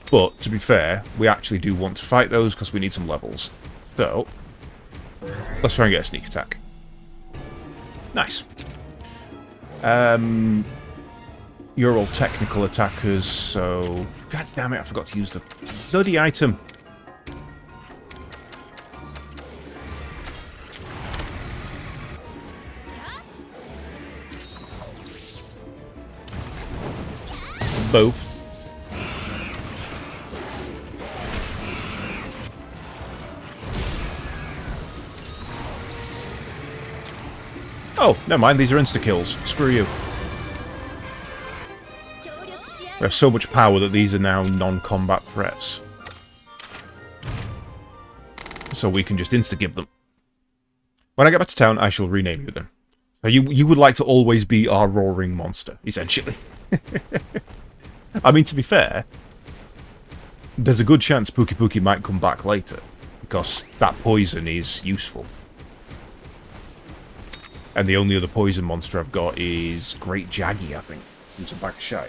But, to be fair, we actually do want to fight those because we need some levels. So, let's try and get a sneak attack. Nice. You're all technical attackers, so... God damn it, I forgot to use the bloody item. Both. Oh, never mind, these are insta-kills. Screw you. We have so much power that these are now non-combat threats. So we can just insta-give them. When I get back to town, I shall rename you then. So you would like to always be our roaring monster, essentially. I mean, to be fair, there's a good chance Pookie Pookie might come back later, because that poison is useful. And the only other poison monster I've got is Great Jaggy, I think, who's a back shy.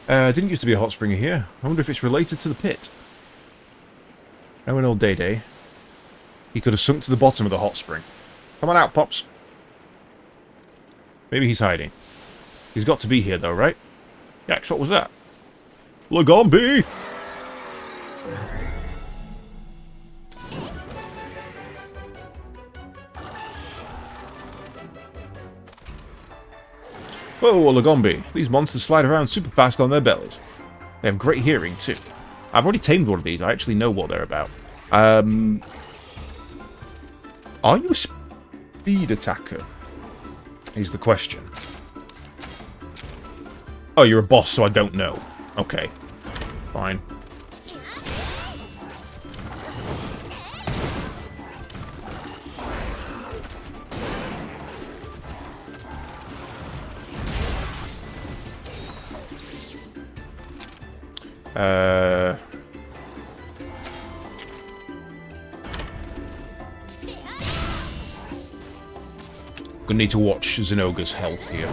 Didn't used to be a hot springer here. I wonder if it's related to the pit. Now in old Day Day, he could have sunk to the bottom of the hot spring. Come on out, Pops. Maybe he's hiding. He's got to be here, though, right? Yax, what was that? Lagombi! Whoa, Lagombi. These monsters slide around super fast on their bellies. They have great hearing, too. I've already tamed one of these. I actually know what they're about. Are you a speed attacker? Is the question. Oh, you're a boss, so I don't know. Okay. Fine. Gonna need to watch Zen Ogre's health here.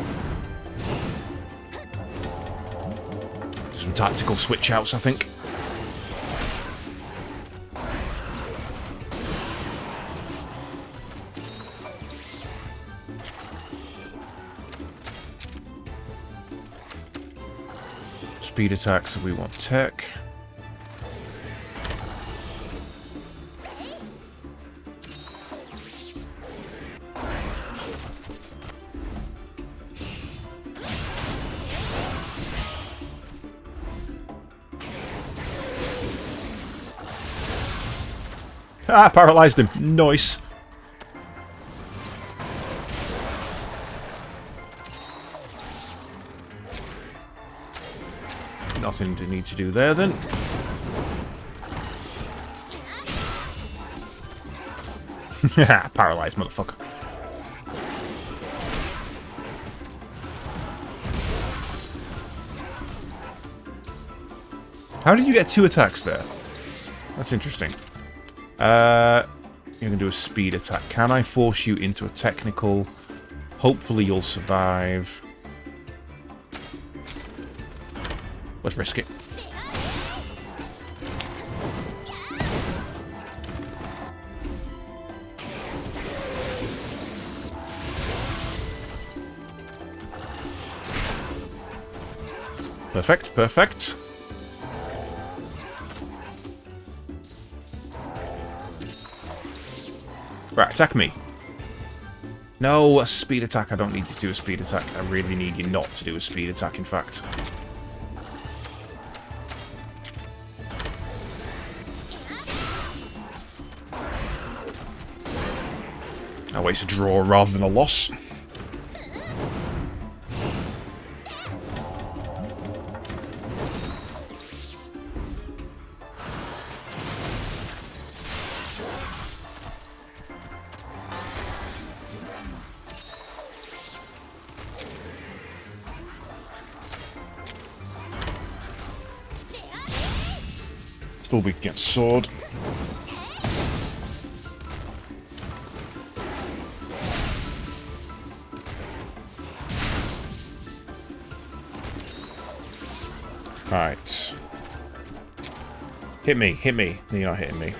Some tactical switch outs, I think. Speed attacks, so we want tech. Ah, paralyzed him. Nice. Nothing to need to do there then. Paralyzed, motherfucker. How did you get 2 attacks there? That's interesting. You're going to do a speed attack. Can I force you into a technical? Hopefully you'll survive. Let's risk it. Perfect, perfect. Right, attack me. No, a speed attack. I don't need you to do a speed attack. I really need you not to do a speed attack, in fact. That way it's a draw rather than a loss. Still weak against sword. Right. Hit me, hit me. No, you're not hitting me.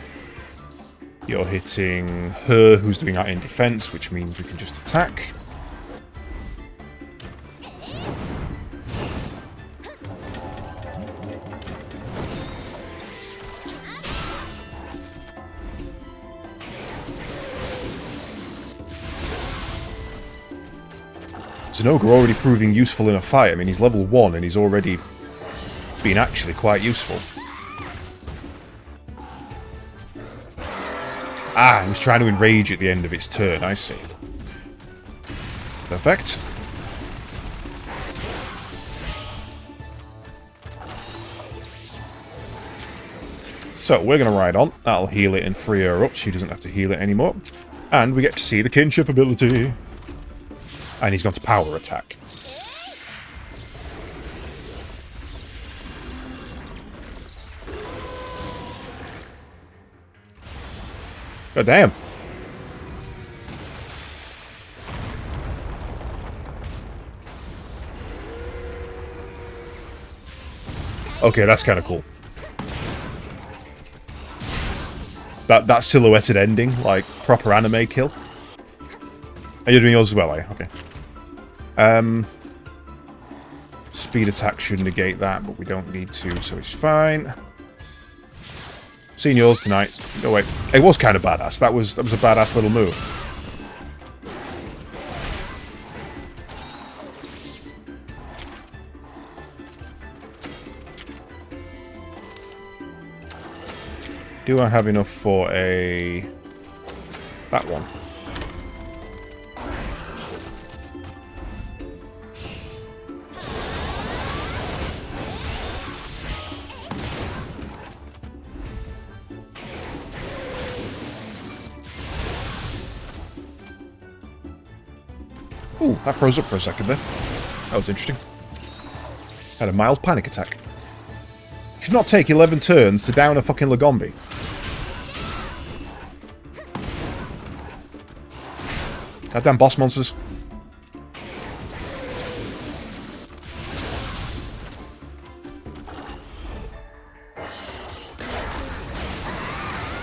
You're hitting her, who's doing that in defense, which means we can just attack. Zen Ogre already proving useful in a fight. I mean, he's level 1 and he's already been actually quite useful. Ah, he was trying to enrage at the end of its turn, I see. Perfect. So, we're going to ride on. That'll heal it and free her up. She doesn't have to heal it anymore. And we get to see the kinship ability. And he's gone to power attack. God damn. Okay, that's kind of cool. That silhouetted ending, like proper anime kill. Are you doing yours as well, are you? Okay. Speed attack should negate that, but we don't need to, so it's fine. Seen yours tonight. Go away. It was kind of badass. That was a badass little move. Do I have enough for a... that one? Ooh, that froze up for a second there. That was interesting. Had a mild panic attack. should not take 11 turns to down a fucking Lagombi. Goddamn boss monsters.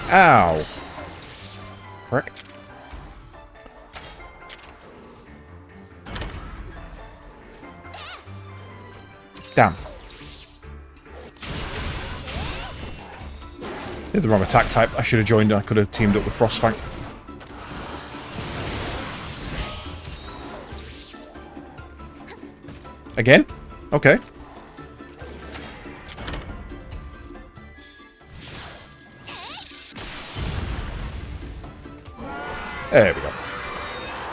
Ow. Frick. Damn. Did the wrong attack type. I should have joined. I could have teamed up with Frostfang. Again? Okay. There we go.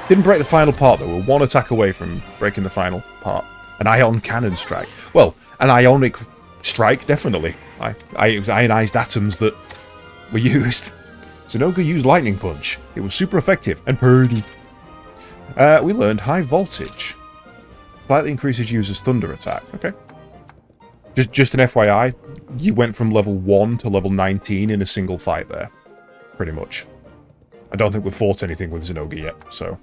Didn't break the final part, though. We're one attack away from breaking the final part. An ion cannon strike. Well, an ionic strike, definitely. It was ionized atoms that were used. Zen Ogre used lightning punch. It was super effective and pretty. We learned high voltage. Slightly increases user's thunder attack. Okay. Just an FYI, you went from level 1 to level 19 in a single fight there. Pretty much. I don't think we've fought anything with Zen Ogre yet, so...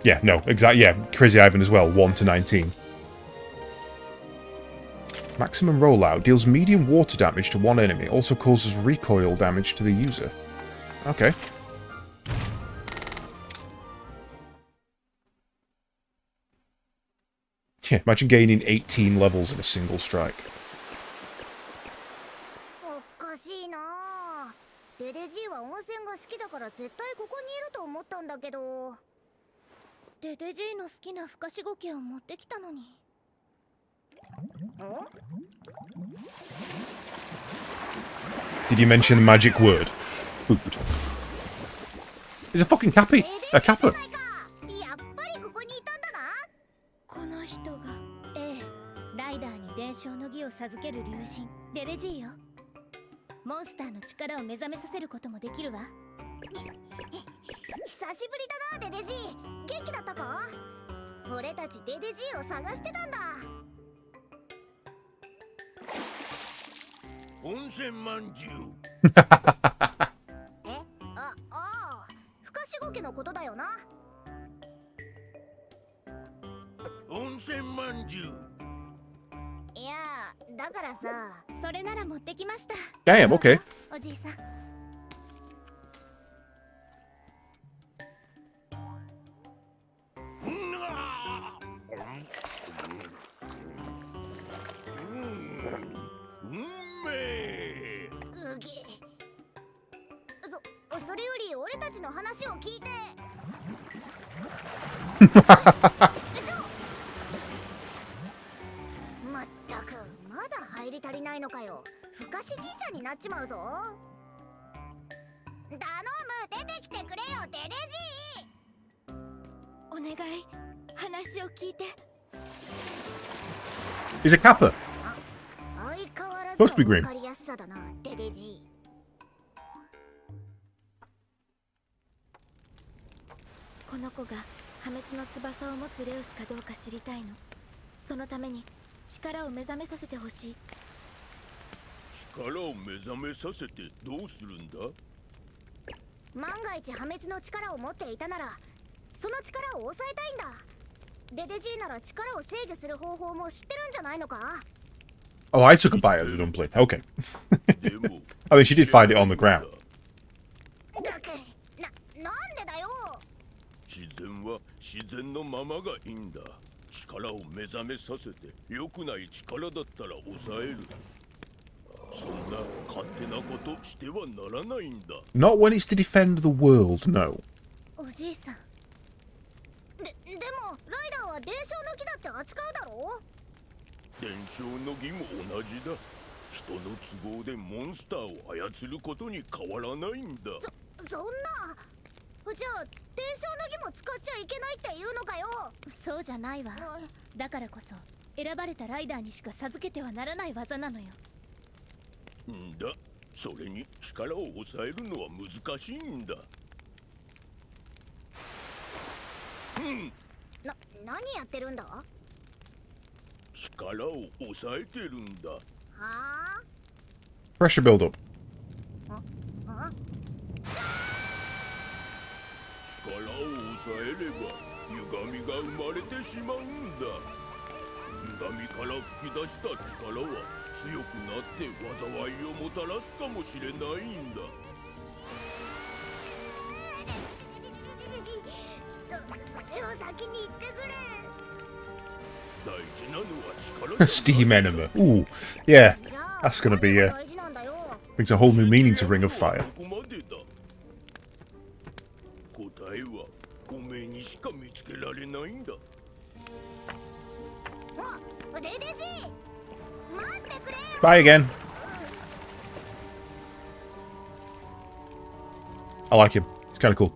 Yeah, no, exactly. Yeah, Crazy Ivan as well, 1 to 19. Maximum rollout deals medium water damage to one enemy, also causes recoil damage to the user. Okay. Yeah, imagine gaining 18 levels in a single strike. おかしいなあ。デデジーは温泉が好きだから絶対ここにいると思ったんだけど。デデジーの好きなふかしごけを持ってきたのに。Did you mention the magic word? Food. It's a fucking cappy. A kappa. やっぱりここにいたんだな。この人が、ええ、ライダーに伝承の儀を授ける竜神デデジーよ。モンスターの力を目覚めさせることもできるわ。久しぶりだな、デデジー。元気だったか？俺たちデデジーを探してたんだ。温泉まんじゅう。え、ああ、ふかしごけのことだよな。温泉まんじゅう。いや、だからさ、それなら持ってきました。Damn, okay. おじいさん。それより俺たちの話を聞いて。まったくまだ入り足りないのかよ。ふかしじいちゃんになっちまうぞ。頼む、出てきてくれよ、デデジー。お願い、話を聞いて。He's a kappa. 相変わらず Supposed to be green. わかりやすさだな、デデジー。この子が破滅の翼を持つレウスかどうか知りたいの。そのために力を目覚めさせてほしい。力を目覚めさせてどうするんだ？万が一破滅の力を持っていたなら、その力を抑えたいんだ。デデジーなら力を制御する方法も知ってるんじゃないのか？ Oh, I took a bite of the dumpling. Okay. I mean, she did find it on the ground. なんでだよ。自然は自然のままがいいんだ。力を目覚めさせて良くない力だったら抑える。そんな勝手なことしてはならないんだ。Not when it's to defend the world, no. おじいさん。でもライダーは伝承の儀だって扱うだろう？伝承の儀も同じだ。人の都合でモンスターを操ることに変わらないんだ。そんな。じゃあ伝承の儀も使っちゃいけないって言うのかよ。そうじゃないわ。だからこそ選ばれたライダーにしか授けてはならない技なのよ。んだ、それに力を抑えるのは難しいんだ。何やってるんだ？力を抑えてるんだ。はあ Pressure build-up. あ力を抑えれば歪みが生まれてしまうんだ。歪みから吹き出した力は強くなって災いをもたらすかもしれないんだ。それを先に言ってくれ。大事なのは力だ。 Steam enema. Ooh, yeah. じゃあ That's gonna be, 何が大事なんだよ。 brings a whole new meaning to Ring of Fire. ここまでだ。答えはおめえにしか見つけられないんだ。お、デデジ待ってくれ。 Bye again. I like him. He's kind of cool.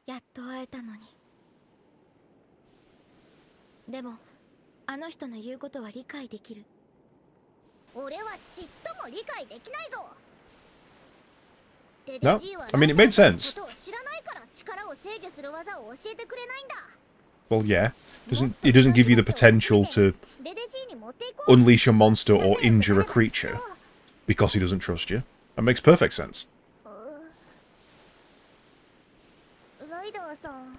やっと会えたのに。でもあの人の言うことは理解できる。俺はちっとも理解できないぞ。 No, I mean, it made sense. ことを知らないから力を制御する技を教えてくれないんだ。 Well, yeah. It doesn't give you the potential to デデジに持っていこう。 unleash a monster or injure a creature because he doesn't trust you. That makes perfect sense. ライダーさん、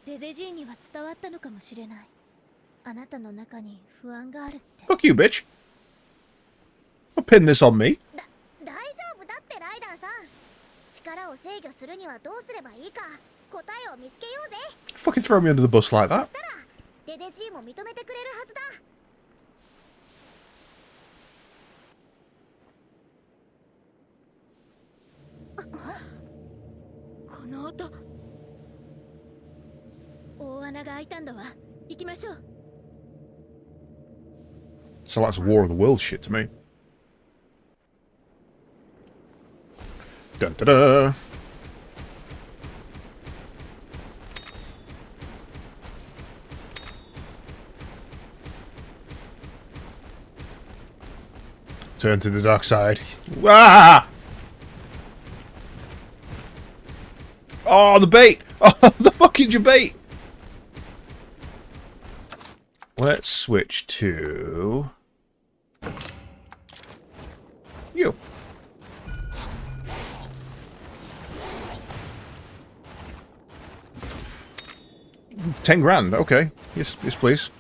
デデジには伝わったのかもしれない。あなたの中に不安があるって。 Fuck you, bitch. Don't pin this on me. 大丈夫だってライダーさん。力を制御するにはどうすればいいか答えを見つけようぜ。 Fucking throw me under the bus like そ that. したらデデジも認めてくれるはずだ。この音。大穴が開いたんだわ。行きましょう。 So that's War of the Worlds shit to me. Dun da da. Turn to the dark side. Ah! Oh, the bait! Oh, the fucking bait! Let's switch to you. $10,000, okay. Yes, yes, please.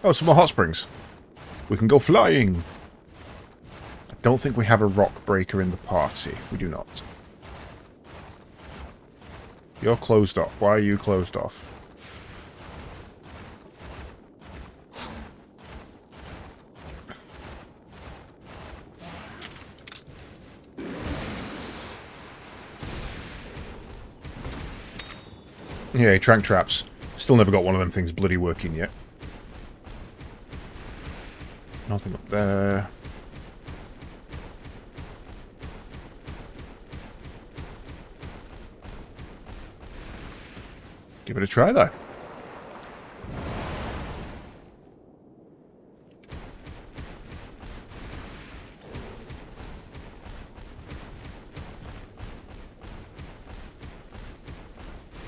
Oh, some more hot springs. We can go flying. I don't think we have a rock breaker in the party. We do not. You're closed off. Why are you closed off? Yeah, trank traps. Still never got one of them things bloody working yet. Nothing up there. Give it a try, though.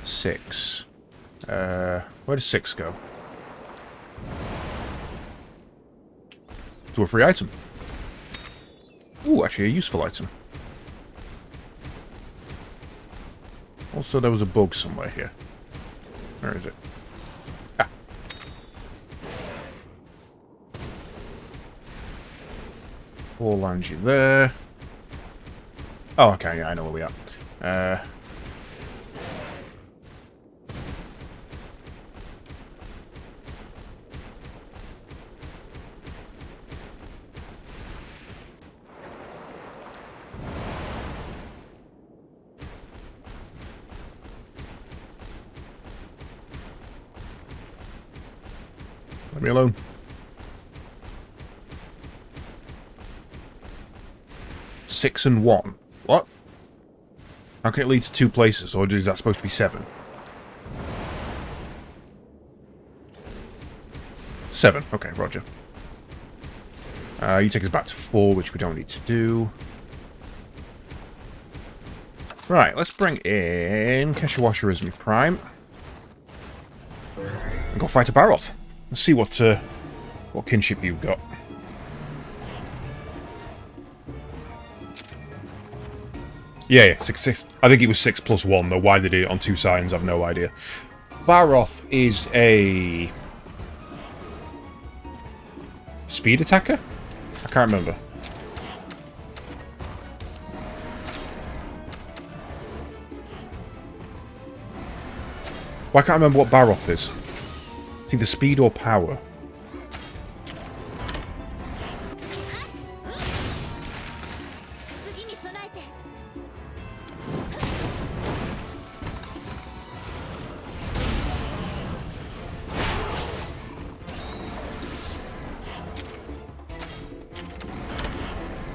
Six. Where does 6 go? To a free item. Ooh, actually a useful item. Also, there was a bug somewhere here. Where is it? Ah. We'll land you there. Oh, okay, yeah, I know where we are. Let me alone. Six and 1. What? How can it lead to 2 places, or is that supposed to be 7? 7. Okay, roger. You take us back to 4, which we don't need to do. Right, let's bring in Keshawasha as my prime. And go fight a Baroth. Let's see what kinship you've got. Yeah, 6. I think it was 6 plus 1, though. Why they did it on 2 signs, I've no idea. Baroth is a speed attacker? I can't remember. Well, I can't remember what Baroth is. It's either speed or power.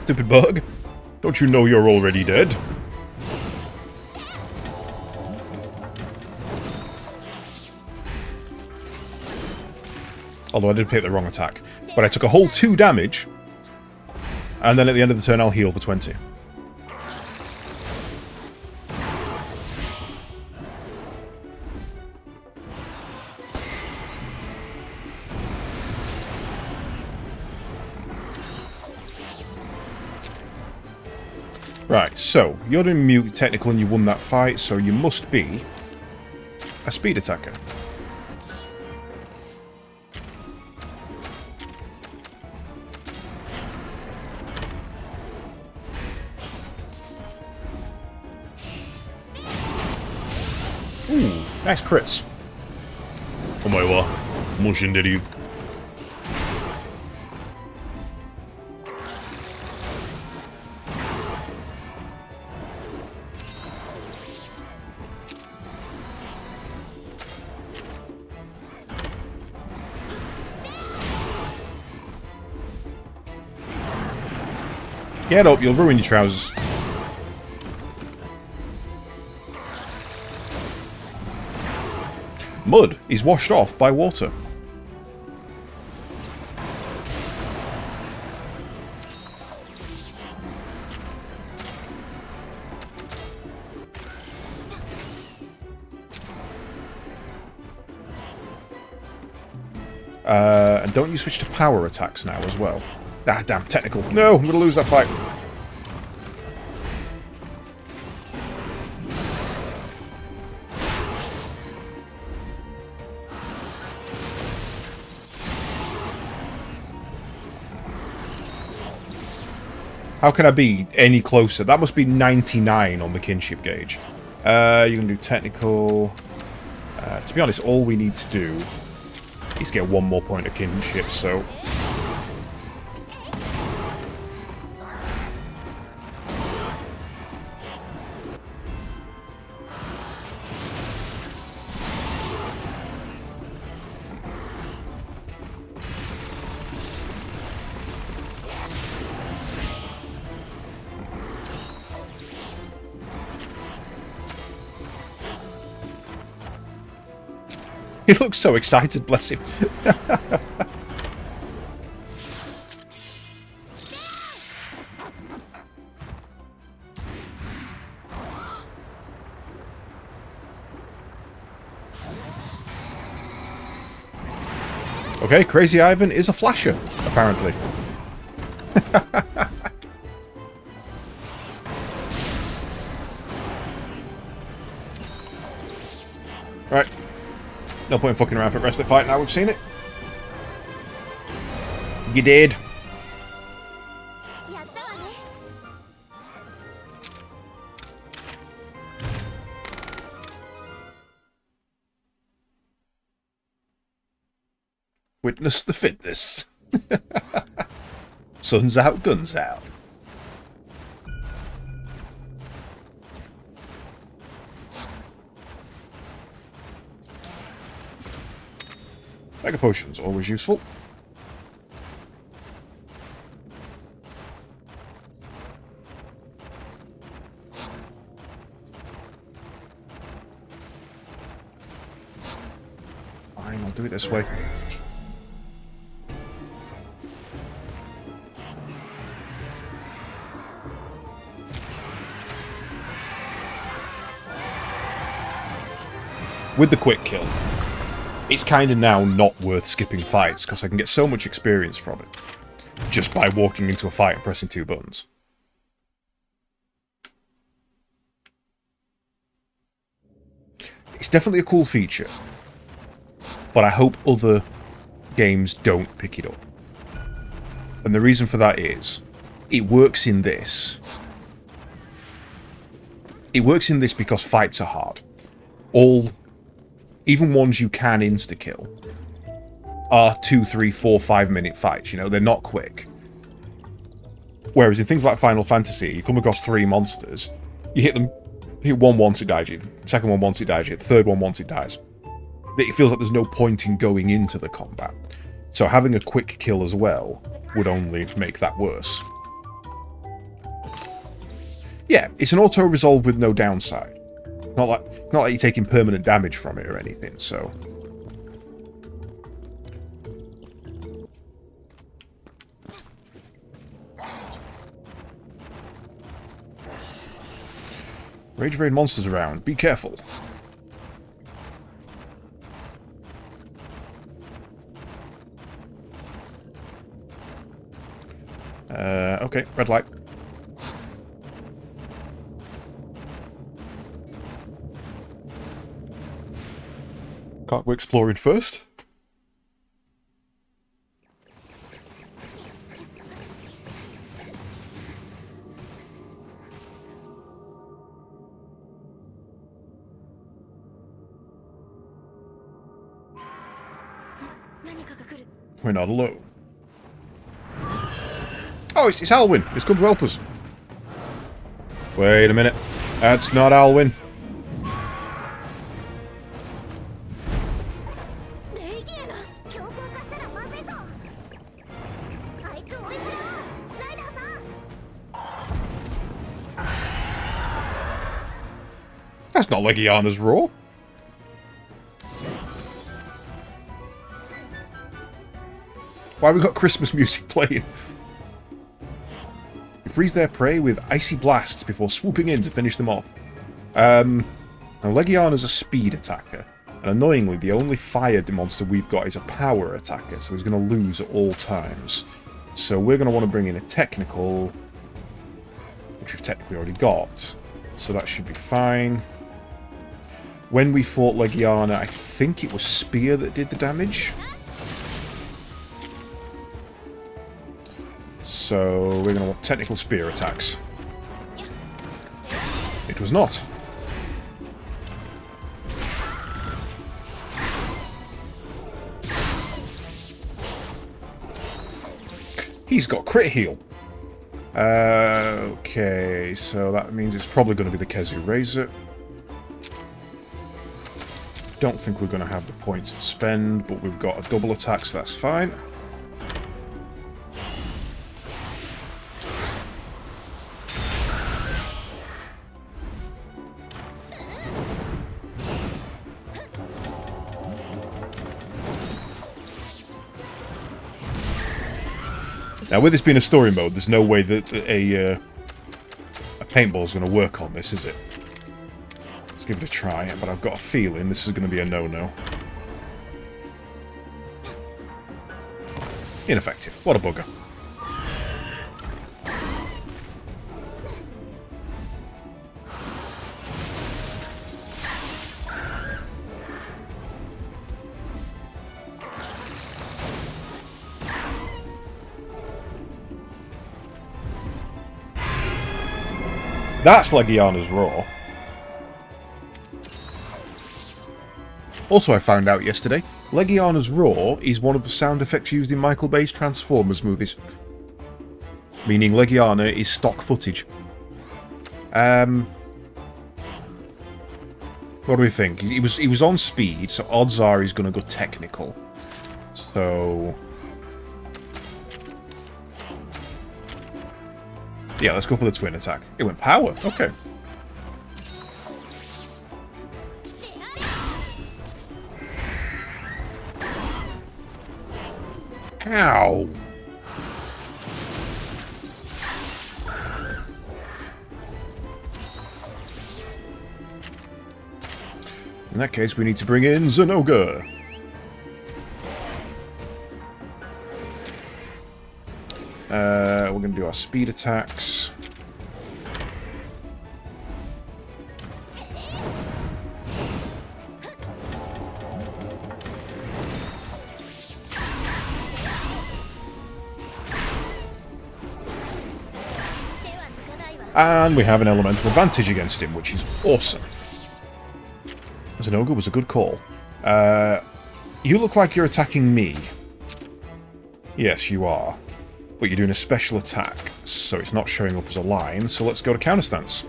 Stupid bug. Don't you know you're already dead? Although I did pick the wrong attack. But I took a whole 2 damage. And then at the end of the turn I'll heal for 20. Right, so, you're in mute technical and you won that fight, so you must be a speed attacker. Ooh, nice crits. Omae wa mou shinderu. Get up, you'll ruin your trousers. Mud is washed off by water. And don't you switch to power attacks now as well? Ah, damn, technical. No, I'm going to lose that fight. How can I be any closer? That must be 99 on the kinship gauge. You can do technical. To be honest, all we need to do is get 1 more point of kinship, so... He looks so excited, bless him. Okay, Crazy Ivan is a flasher, apparently. Right. No point in fucking around for the rest of the fight now, we've seen it. You did. Witness the fitness. Sun's out, guns out. Mega potions, always useful. Fine, I'll do it this way. with the quick kill, it's kind of now not worth skipping fights, because I can get so much experience from it, just by walking into a fight and pressing 2 buttons. It's definitely a cool feature, but I hope other games don't pick it up. And the reason for that is, it works in this. It works in this because fights are hard. Even ones you can insta-kill, are 2, 3, 4, 5 minute fights, you know, they're not quick. Whereas in things like Final Fantasy, you come across 3 monsters, you hit them, hit one once it dies you, second one once it dies you, third one once it dies. It feels like there's no point in going into the combat. So having a quick kill as well would only make that worse. Yeah, it's an auto-resolve with no downside. Not like you're taking permanent damage from it or anything, so... Rage Raid monsters around. Be careful. Okay, red light. Can't we explore it first? We're not alone. Oh, it's Alwyn. It's come to help us. Wait a minute. That's not Alwyn. That's not Legiana's roar. Why have we got Christmas music playing? You freeze their prey with icy blasts before swooping in to finish them off. Now Legiana's a speed attacker, and annoyingly the only fire monster we've got is a power attacker, so he's going to lose at all times. So we're going to want to bring in a technical, which we've technically already got, so that should be fine. When we fought Legiana, I think it was Spear that did the damage. So we're going to want technical spear attacks. It was not. He's got crit heal. Okay, so that means it's probably going to be the Kezu Razor. Don't think we're going to have the points to spend, but we've got a double attack, so that's fine. Now, with this being a story mode, there's no way that a paintball is going to work on this, is it? Let's give it a try, but I've got a feeling this is going to be a no-no. Ineffective. What a bugger. That's Legiana's roar. Also, I found out yesterday, Legiana's roar is one of the sound effects used in Michael Bay's Transformers movies. Meaning Legiana is stock footage. What do we think? He was on speed, so odds are he's going to go technical. So... yeah, let's go for the twin attack. It went power. Okay. Ow. In that case, we need to bring in Zen Ogre. We're going to do our speed attacks. And we have an elemental advantage against him, which is awesome. Zen Ogre was a good call. You look like you're attacking me. Yes, you are. But you're doing a special attack, so it's not showing up as a line, so let's go to counter stance.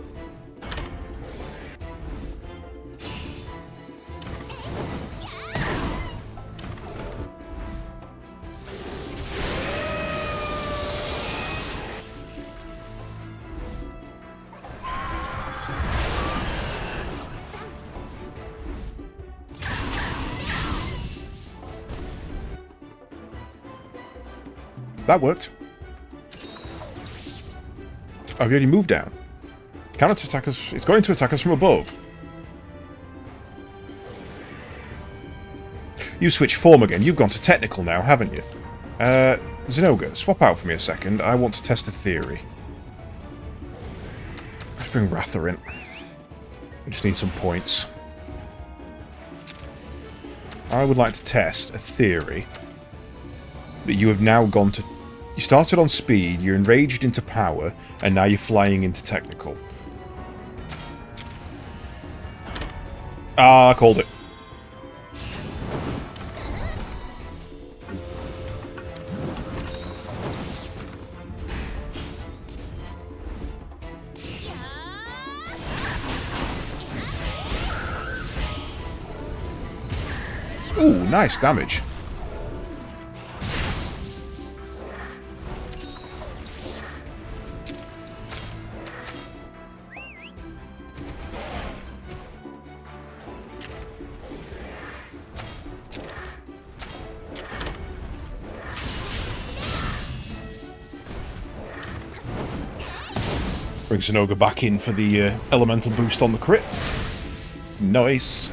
That worked. Oh, have you already moved down? Counter attack us. It's going to attack us from above. You switched form again. You've gone to technical now, haven't you? Zen Ogre, swap out for me a second. I want to test a theory. Let's bring Rather in. We just need some points. I would like to test a theory that you have now gone to... You started on speed, you're enraged into power, and now you're flying into technical. Ah, I called it. Ooh, nice damage. Bring Zen Ogre back in for the elemental boost on the crit. Nice.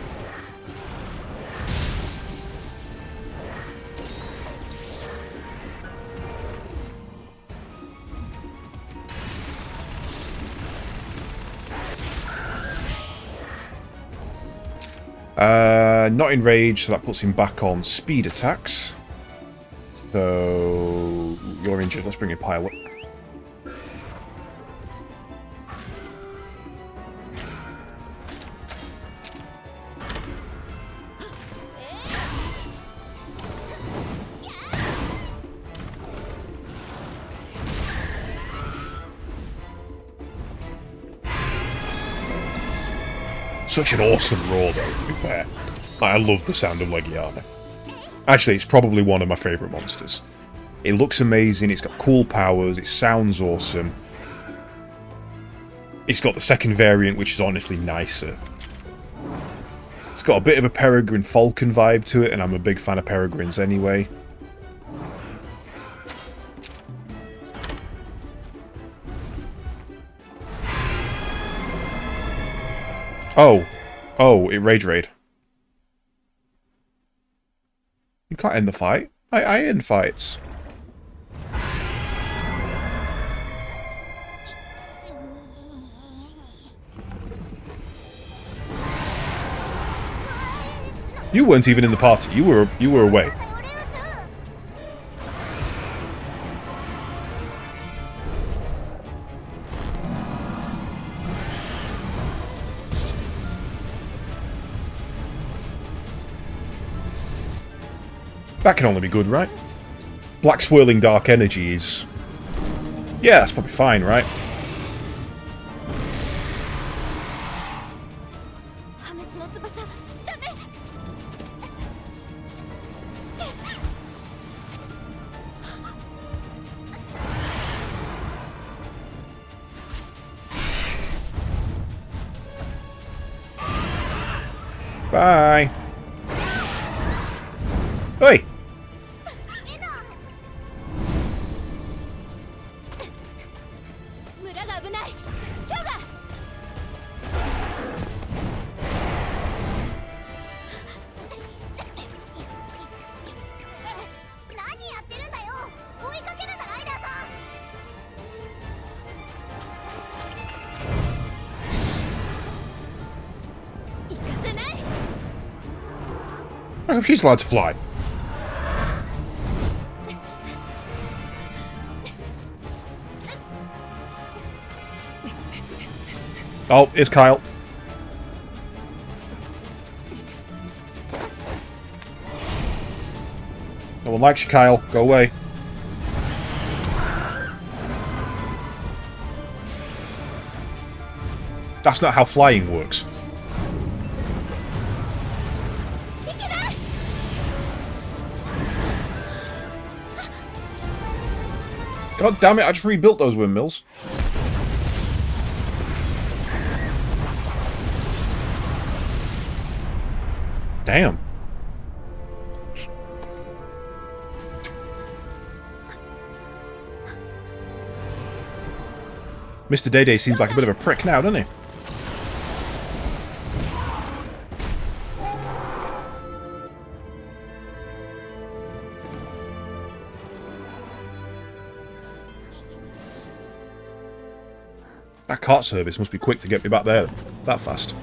Not enraged, so that puts him back on speed attacks. So you're injured. Let's bring in Pilot. Such an awesome roar, though, to be fair. I love the sound of Legiana. Actually, it's probably one of my favourite monsters. It looks amazing, it's got cool powers, it sounds awesome. It's got the second variant, which is honestly nicer. It's got a bit of a Peregrine Falcon vibe to it, and I'm a big fan of Peregrines anyway. Oh, it Rage Raid. You can't end the fight. I end fights. You weren't even in the party. You were away. That can only be good, right? Black swirling dark energy is... Yeah, that's probably fine, right? Bye. Oi! How come she's allowed to fly? Oh, here's Kyle. No one likes you, Kyle. Go away. That's not how flying works. God damn it, I just rebuilt those windmills. Damn. Mr. Day seems like a bit of a prick now, doesn't he? That cart service must be quick to get me back there that fast.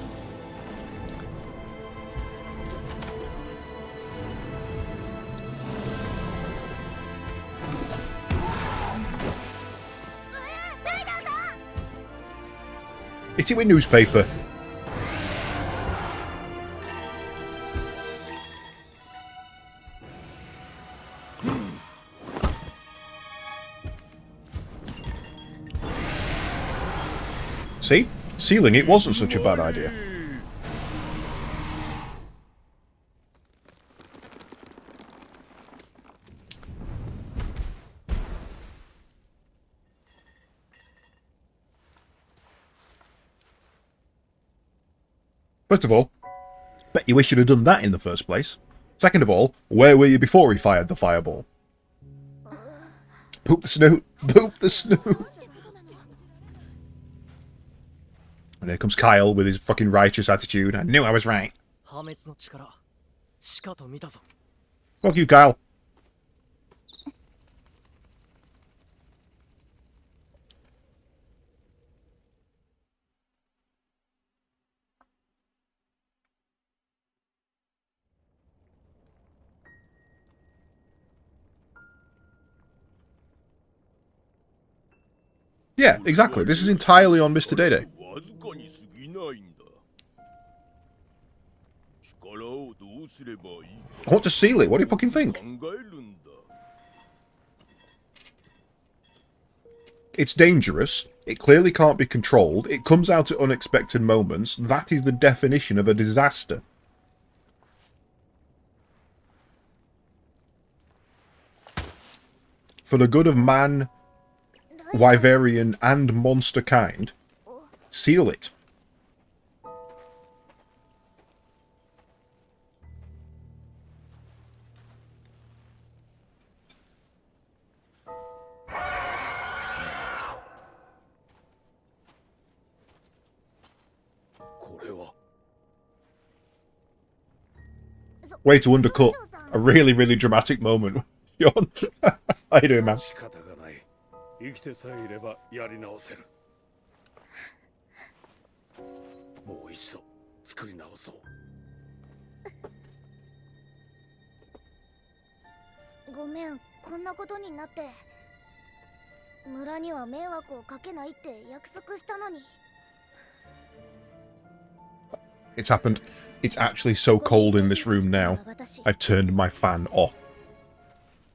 Hit it with newspaper. See? Sealing it wasn't such a bad idea. First of all, bet you wish you'd have done that in the first place. Second of all, where were you before he fired the fireball? Poop the snoot! Poop the snoot! And here comes Kyle with his fucking righteous attitude. I knew I was right. Fuck you, Kyle. Yeah, exactly. This is entirely on Mr. Day. I want to seal it. What do you fucking think? It's dangerous. It clearly can't be controlled. It comes out at unexpected moments. That is the definition of a disaster. For the good of man, Wyverian, and monster kind, seal it. Way to undercut a really, really dramatic moment. Yawn. How you doing, man? 生きてさえいればやり直せる。もう一度作り直そう。ごめん、こんなことになって。村には迷惑をかけないって約束したのに。It's happened. It's actually so cold in this room now. I've turned my fan off.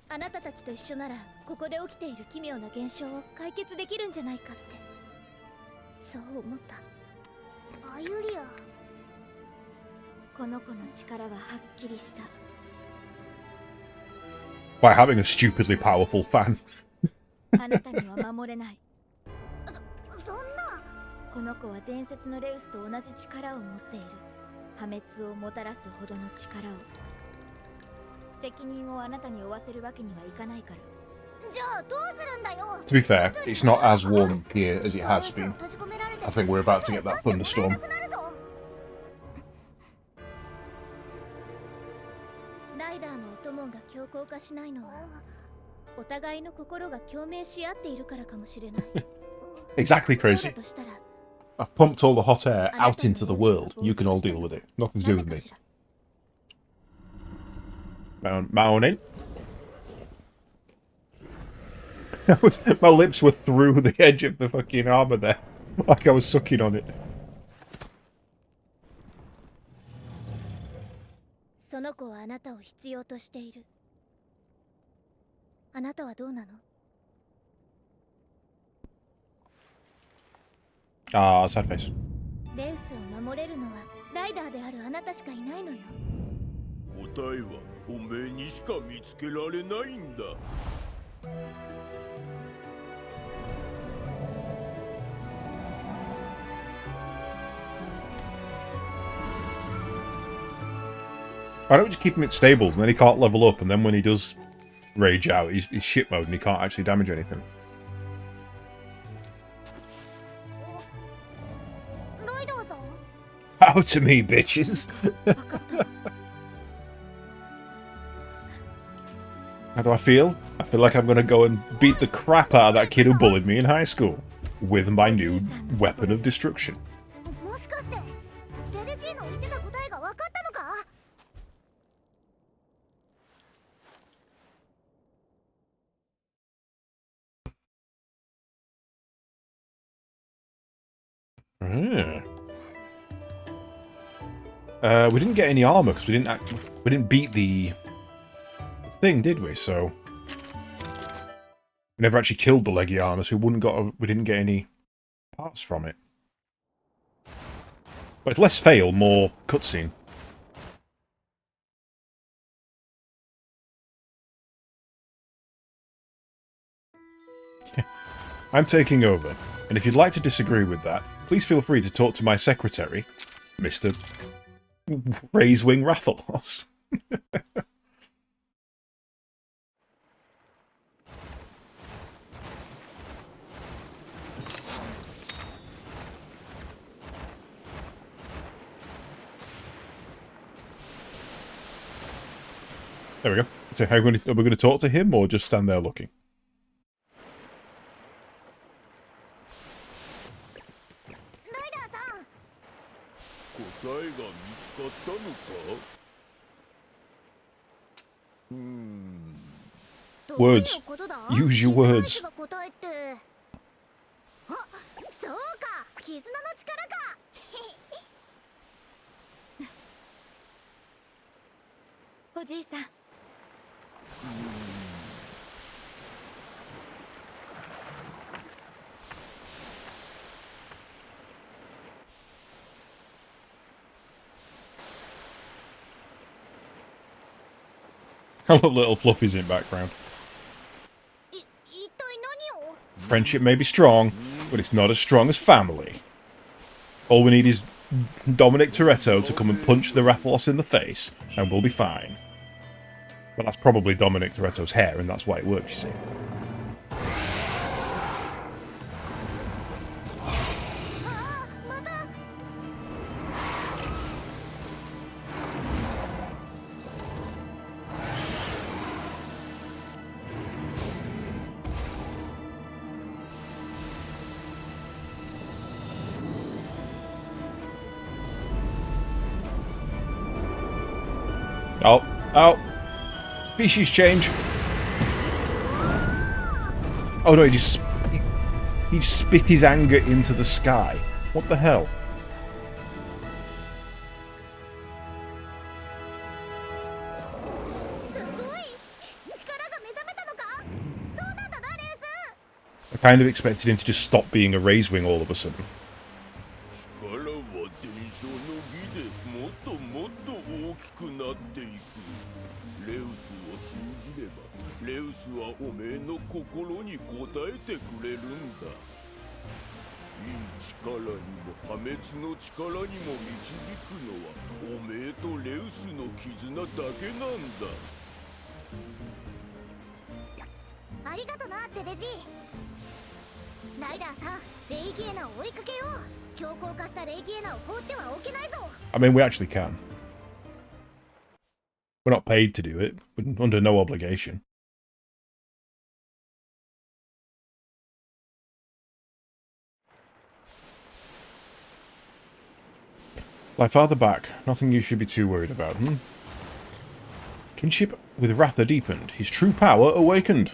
あなたたちと一緒ならここで起きている奇妙な現象を解決できるんじゃないかってそう思った。アユリア、この子の力ははっきりした。 By having a stupidly powerful fan. あなたには守れない。そんな。この子は伝説のレウスと同じ力を持っている。破滅をもたらすほどの力を。責任をあなたに負わせるわけにはいかないから。じゃあどうするんだよ。 To be fair, it's not as warm here as it has been. I think we're about to get that thunderstorm. ライダーのお供が強硬化しないのはお互いの心が共鳴し合っているからかもしれない。 Exactly, crazy. I've pumped all the hot air out into the world. You can all deal with it. Nothing to do with me. Mounting. My lips were through the edge of the fucking armor there. Like I was sucking on it. その子はあなたを必要としている。あなたはどうなの？ Ah, sad face. レウスを守れるのはライダーであるあなたしかいないのよ。答えはおめえにしか見つけられないんだ。Why don't we just keep him at stables and then he can't level up, and then when he does rage out, he's shit mode and he can't actually damage anything. ライダーさん？ How to me, bitches! 分かった。 How do I feel? I feel like I'm gonna go and beat the crap out of that kid who bullied me in high school with my new weapon of destruction. もしかしてデレジーの言ってた答えが分かったのか？ We didn't get any armor because we didn't beat the thing, did we? So we never actually killed the leggy armor, so we didn't get any parts from it. But it's less fail, more cutscene. I'm taking over, and if you'd like to disagree with that, please feel free to talk to my secretary, Mr. Raisewing Rathalos. There we go. So are we going to talk to him or just stand there looking? 答えが見つかったのか？ Words. Use your words. あ、そうか、絆の力か。おじいさん。 I love little fluffies in background. Friendship may be strong, but it's not as strong as family. All we need is Dominic Toretto to come and punch the Rathalos in the face, and we'll be fine. But that's probably Dominic Toretto's hair, and that's why it works, you see. Oh, oh. Species change. Oh no, he just spit his anger into the sky. What the hell? I kind of expected him to just stop being a Raisewing all of a sudden. 力は伝承の儀でもっともっと大きくなっていく。レウスを信じれば、レウスはおめえの心に応えてくれるんだ。いい力にも破滅の力にも導くのはおめえとレウスの絆だけなんだ。ありがとな、デデジ。ライダーさん、レイギエナを追いかけよう。強硬化したレイギエナを放ってはおけないぞ。 I mean, we actually can. We're not paid to do it. We're under no obligation. Lie farther back. Nothing you should be too worried about, hmm? Kinship with Ratha deepened. His true power awakened.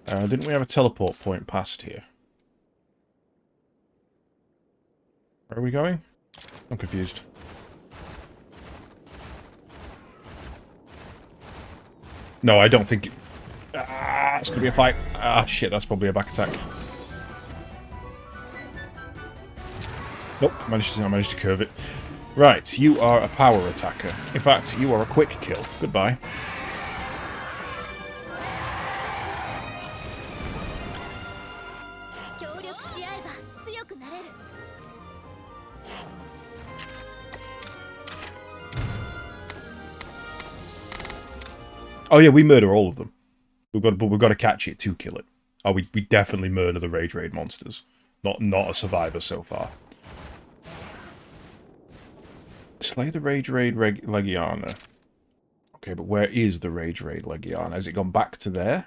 Didn't we have a teleport point past here? Where are we going? I'm confused. No, I don't think it... it's gonna be a fight. Shit, that's probably a back attack. Nope, I managed to curve it. Right, you are a power attacker. In fact, you are a quick kill. Goodbye. Oh yeah, we murder all of them. But we've got to catch it to kill it. Oh, we definitely murder the Rage Raid monsters. Not a survivor so far. Slay the Rage Raid Legiana. Okay, but where is the Rage Raid Legiana? Has it gone back to there?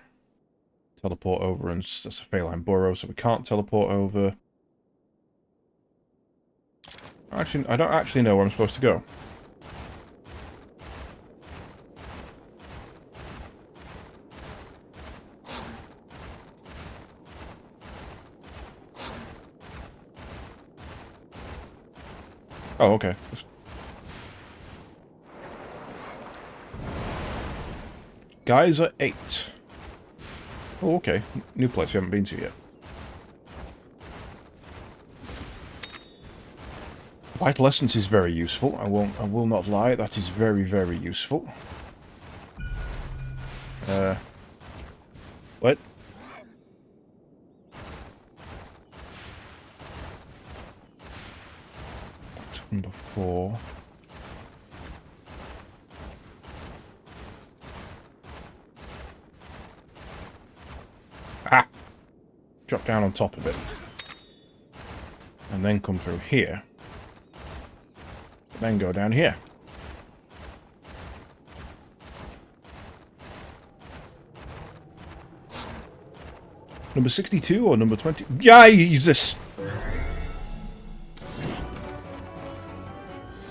Teleport over, and that's a Feline Burrow, so we can't teleport over. Actually, I don't actually know where I'm supposed to go. Oh, okay. Geyser 8. Oh, okay. New place we haven't been to yet. Vital Essence is very useful. I will not lie. That is very, very useful. What? Number 4. Ah! Drop down on top of it. And then come through here. Then go down here. Number 62 or number 20? Jesus!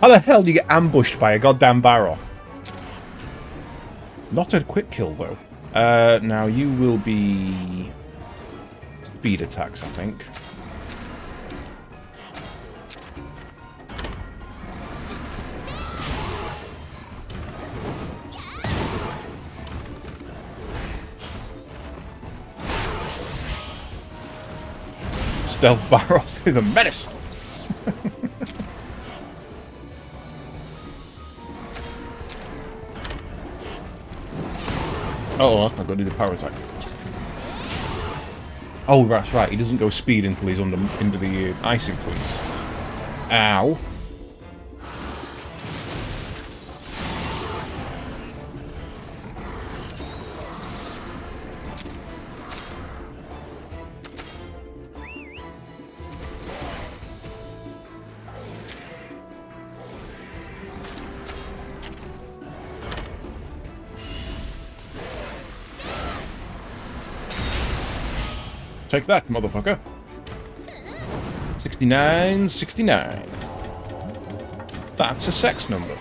How the hell do you get ambushed by a goddamn barrel? Not a quick kill, though. Now you will be... speed attacks, I think. Stealth barrels through the menace! Oh, I've got to do the power attack. Oh, that's right. He doesn't go speed until he's into the ice influence. Ow. Take that, motherfucker. 69, 69. That's a sex number.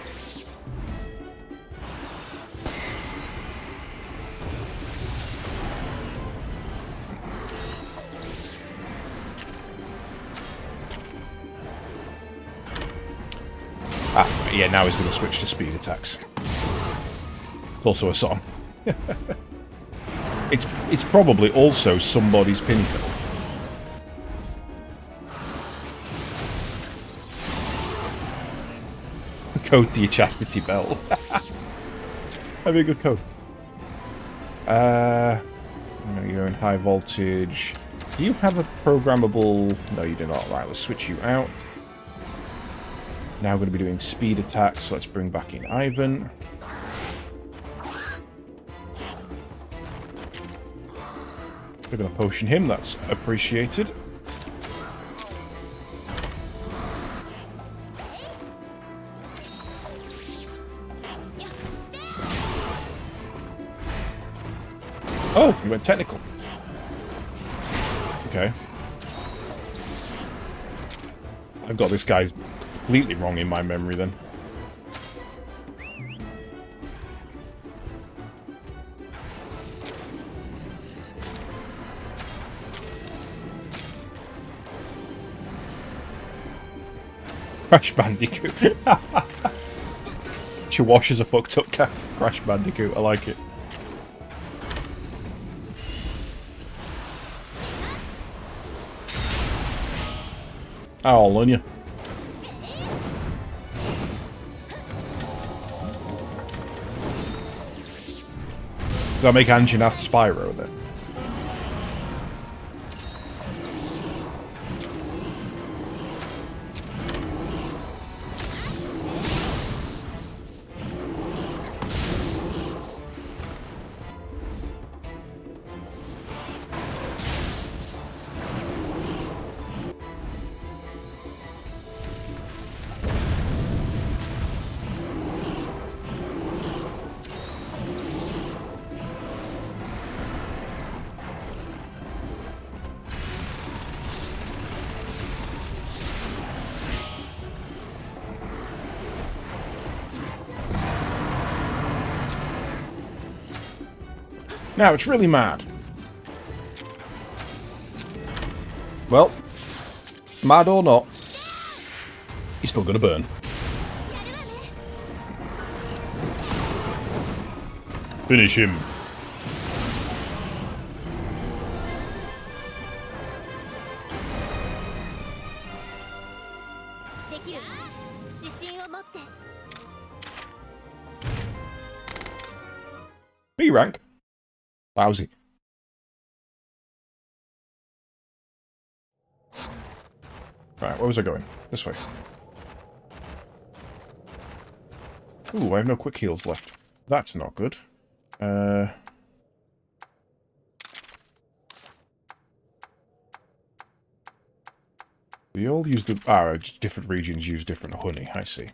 Ah, yeah, now he's going to switch to speed attacks. It's also a song. It's probably also somebody's pinnacle. Code to your chastity belt. That'd be a good code. I'm going to go in high voltage. Do you have a programmable... No, you do not. Right, let's switch you out. Now we're going to be doing speed attacks, so let's bring back in Ivan. We're going to potion him, that's appreciated. Oh, you went technical. Okay. I've got this guy completely wrong in my memory then. Crash Bandicoot. Chihuahua's a fucked up cat. Crash Bandicoot, I like it. I'll learn you. Does that make Anjanath Spyro then? Now, it's really mad. Well, mad or not, he's still gonna burn. Finish him. B rank. Lousy. Right, where was I going? This way. Ooh, I have no quick heals left. That's not good. We all use the... Ah, different regions use different honey, I see.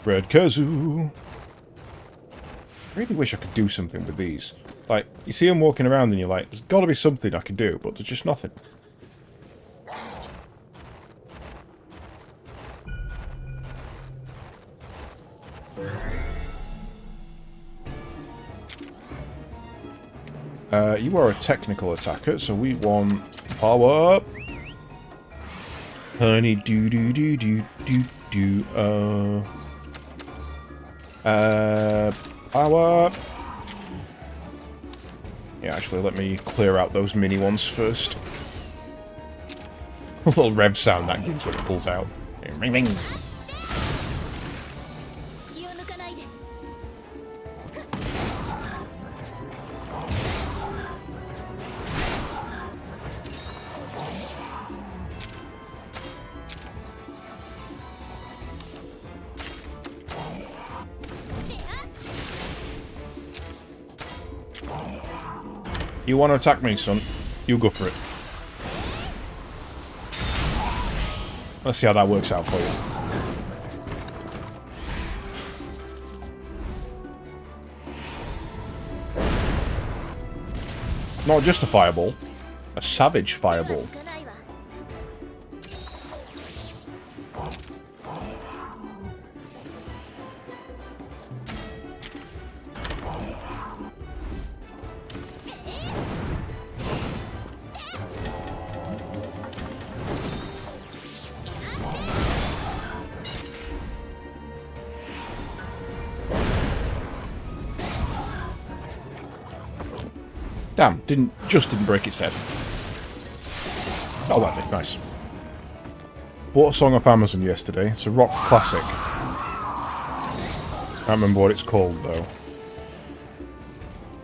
Red Kazoo. I really wish I could do something with these. Like, you see them walking around and you're like, there's got to be something I can do, but there's just nothing. You are a technical attacker, so we want power up. Honey, do do do do do do. Power. Yeah, actually, let me clear out those mini ones first. A little rev sound that gives when it pulls out. Ring, ring. You want to attack me, son? You go for it. Let's see how that works out for you. Not just a fireball. A savage fireball. Damn, didn't break its head. Oh, that did. Nice. Bought a song off Amazon yesterday. It's a rock classic. Can't remember what it's called, though.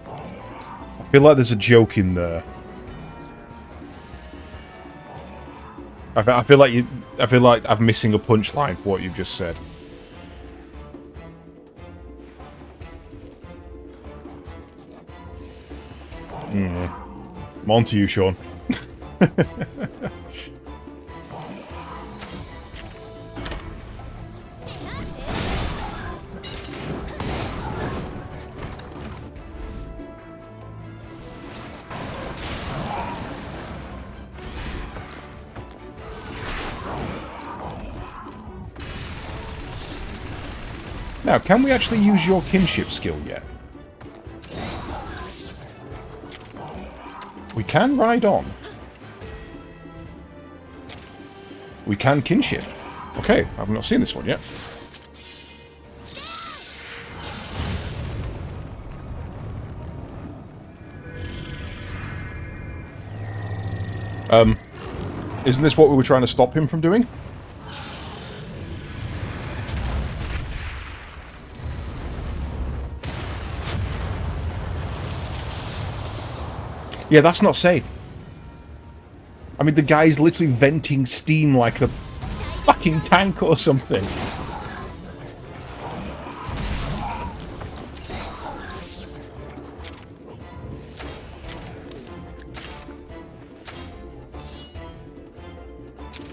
I feel like there's a joke in there. I feel like I'm missing a punchline for what you've just said. I'm on to you, Sean. Now, can we actually use your kinship skill yet? We can ride on. We can kinship. Okay, I've not seen this one yet. Isn't this what we were trying to stop him from doing? Yeah, that's not safe. I mean, the guy's literally venting steam like a fucking tank or something.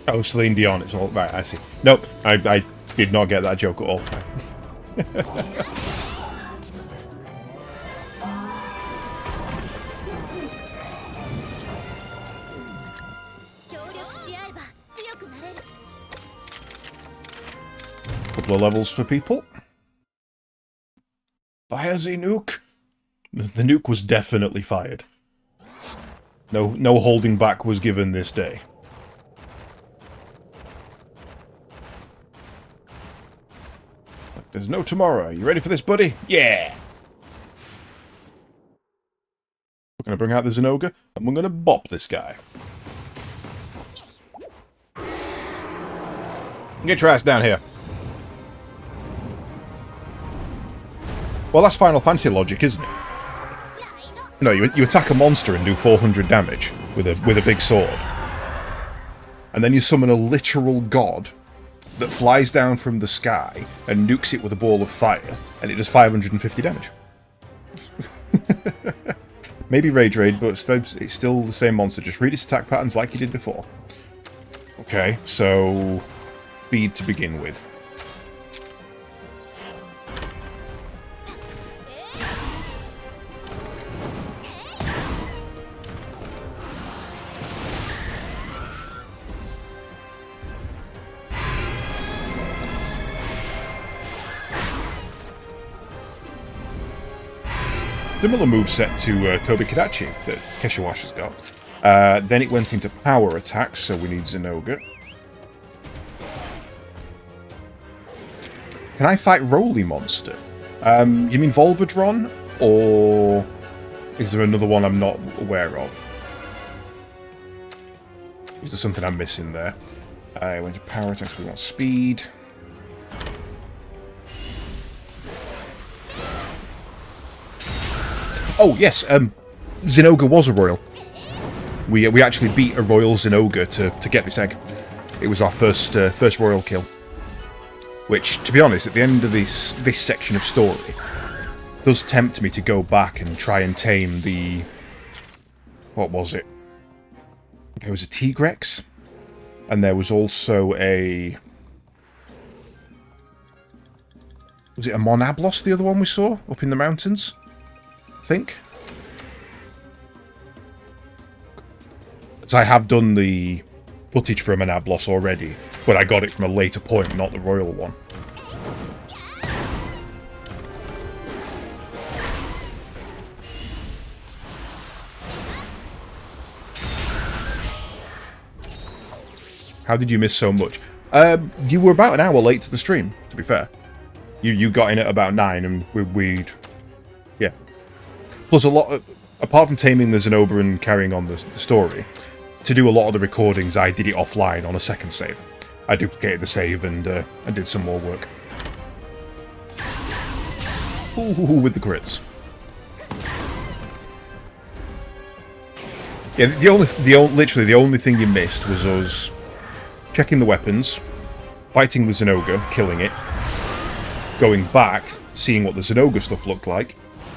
Oh, Celine Dion, it's all... Right, I see. Nope, I did not get that joke at all. Couple of levels for people. Fire the nuke. The nuke was definitely fired. No holding back was given this day. There's no tomorrow. You ready for this, buddy? Yeah! We're going to bring out the Zen Ogre, and we're going to bop this guy. Get your ass down here. Well, that's Final Fantasy logic, isn't it? No, you attack a monster and do 400 damage with a big sword. And then you summon a literal god that flies down from the sky and nukes it with a ball of fire, and it does 550 damage. Maybe Rage Raid, but it's still the same monster. Just read its attack patterns like you did before. Okay, so... speed to begin with. Similar moveset to Tobi Kadachi that Keshawash has got. Then it went into power attacks, so we need Zen Ogre. Can I fight Roly Monster? You mean Volvadron? Or is there another one I'm not aware of? Is there something I'm missing there? I went to power attacks, we want speed. Oh, yes, Zen Ogre was a royal. We actually beat a royal Zen Ogre to get this egg. It was our first royal kill. Which, to be honest, at the end of this section of story, does tempt me to go back and try and tame the... what was it? There was a Tigrex, and there was also a... was it a Monablos, the other one we saw, up in the mountains? I think. So I have done the footage from an Ablos already, but I got it from a later point, not the royal one. How did you miss so much? You were about an hour late to the stream, to be fair. You got in at about 9, and we'd... yeah. Plus, a lot of, apart from taming the Zen Ogre and carrying on the story, to do a lot of the recordings, I did it offline on a second save. I duplicated the save and I did some more work. Ooh, with the crits. Yeah, literally the only thing you missed was us checking the weapons, fighting the Zen Ogre, killing it, going back, seeing what the Zen Ogre stuff looked like,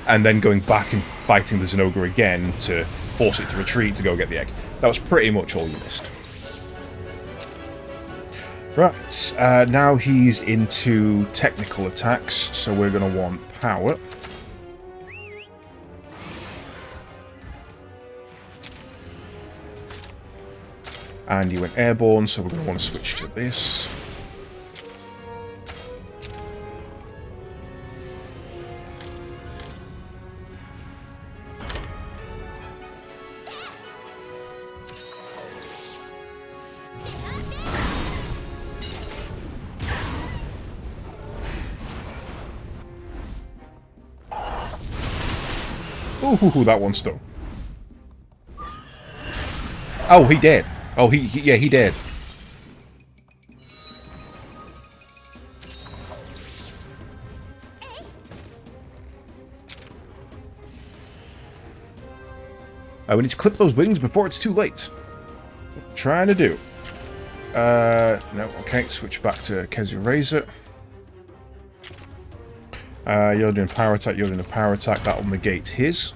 and then going back and fighting the Zen Ogre again to force it to retreat to go get the egg. That was pretty much all you missed. Right, now he's into technical attacks, so we're going to want power. And he went airborne, so we're going to want to switch to this. Ooh, that one stung. Oh, he did. Oh, yeah, he did. We need to clip those wings before it's too late. Trying to do. No, okay, switch back to Kezu Razor. You're doing power attack, you're doing a power attack, that'll negate his.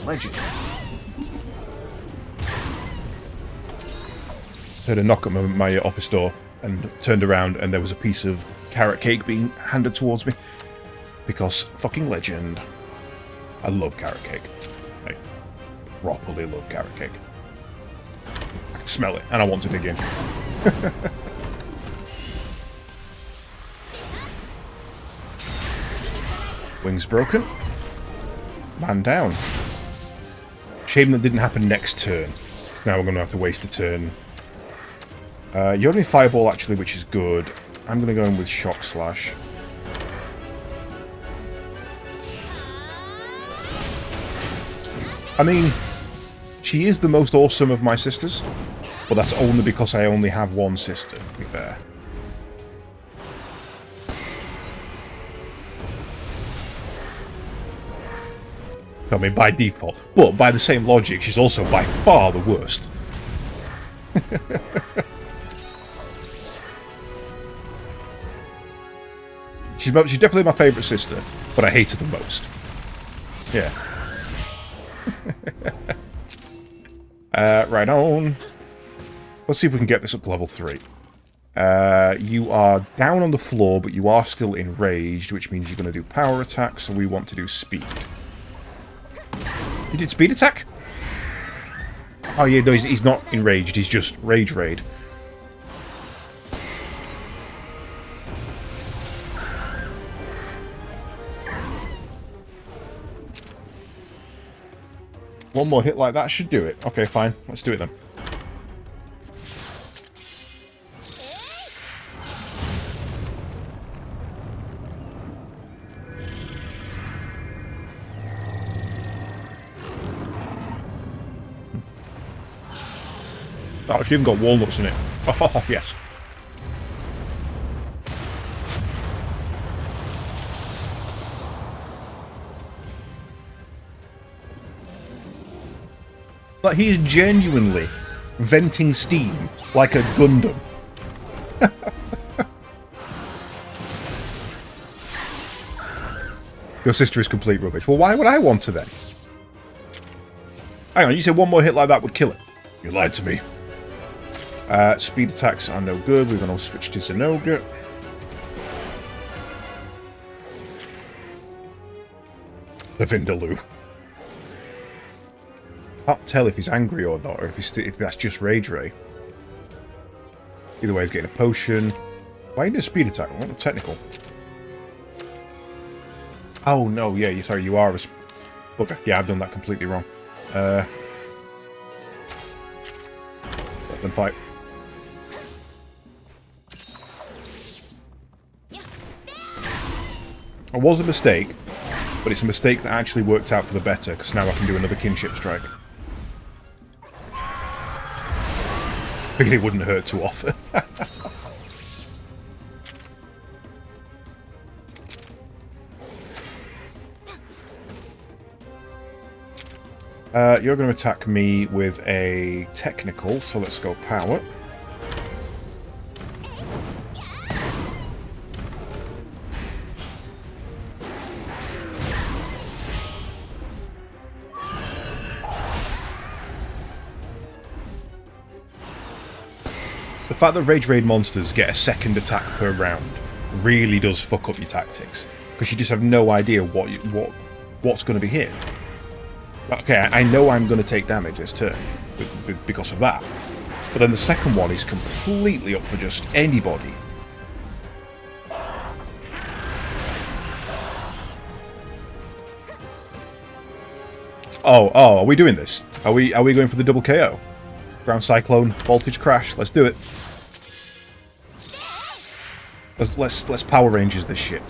Legend. Heard a knock at my office door and turned around and there was a piece of carrot cake being handed towards me. Because fucking legend. I love carrot cake. I properly love carrot cake. I can smell it and I want to dig in. Wings broken. Man down. Shame that didn't happen next turn. Now we're going to have to waste a turn. You're only Fireball actually, which is good. I'm going to go in with Shock Slash. I mean, she is the most awesome of my sisters, but that's only because I only have one sister, to be fair. I mean, by default. But by the same logic, she's also by far the worst. She's definitely my favourite sister, but I hate her the most. Yeah. Right on. Let's see if we can get this up to level 3. You are down on the floor, but you are still enraged, which means you're going to do power attack, so we want to do speed. You did speed attack? Oh yeah, no, he's not enraged, he's just rage raid. One more hit like that should do it. Okay, fine. Let's do it then. Oh, it's even got walnuts in it. Oh, yes. But he is genuinely venting steam like a Gundam. Your sister is complete rubbish. Well, why would I want to then? Hang on, you said one more hit like that would kill it. You lied to me. Speed attacks are no good. We're going to switch to Zen Ogre. The Vindaloo. Can't tell if he's angry or not, or if that's just Rage Ray. Either way, he's getting a potion. Why are you doing a speed attack? I want a technical. Oh, no, yeah, sorry, you are a... Okay, yeah, I've done that completely wrong. Let them fight. It was a mistake, but it's a mistake that actually worked out for the better, because now I can do another kinship strike. Figured it wouldn't hurt too often. You're going to attack me with a technical, so let's go power. The fact that Rage Raid monsters get a second attack per round really does fuck up your tactics, because you just have no idea what's going to be hit. Okay, I know I'm going to take damage this turn because of that, but then the second one is completely up for just anybody. Oh, are we doing this? Are we going for the double KO? Ground Cyclone, Voltage Crash, let's do it. Let's Power Rangers this shit.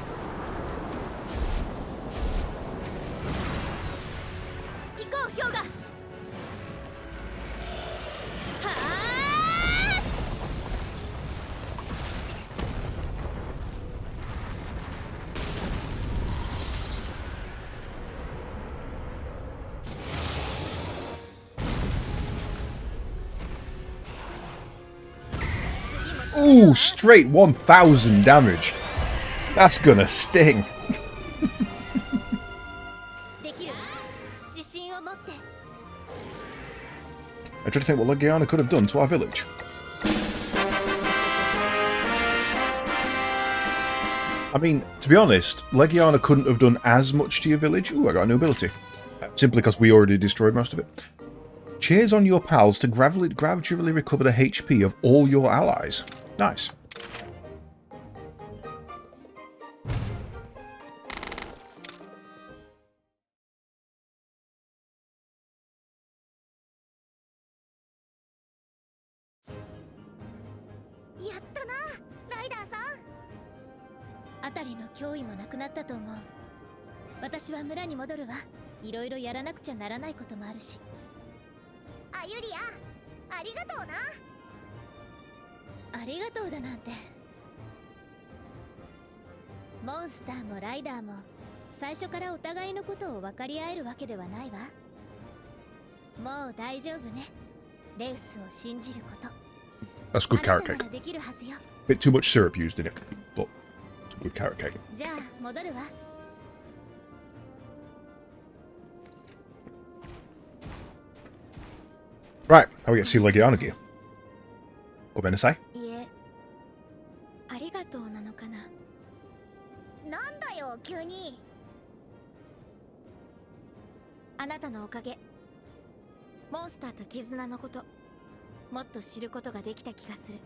Ooh, straight 1000 damage. That's gonna sting. できる自信を持って I try to think what Legiana could have done to our village. I mean, to be honest, Legiana couldn't have done as much to your village. Ooh, I got a new ability. Simply because we already destroyed most of it. Cheers on your pals to gradually recover the HP of all your allies. Nice. Yatta na, Rider さん。辺りの脅威もなくなったと思う。私は村に戻るわ。いろいろやらなくちゃならないこともあるし。あ、ユリア、ありがとうな。ありがとうだなんて。モンスターもライダーも最初からお互いのことを分かり合えるわけではないわ。もう大丈夫ね。レウスを信じること。That's good carrot cake. Bit too much syrup used in it, but it's a good carrot cake. じゃあ戻るわ。Right, how we get to see Legiana gear? Go Benasai? いえ、ありがとうなのかな。なんだよ急に。あなたのおかげ。モンスターと絆のこと、もっと知ることができた気がする。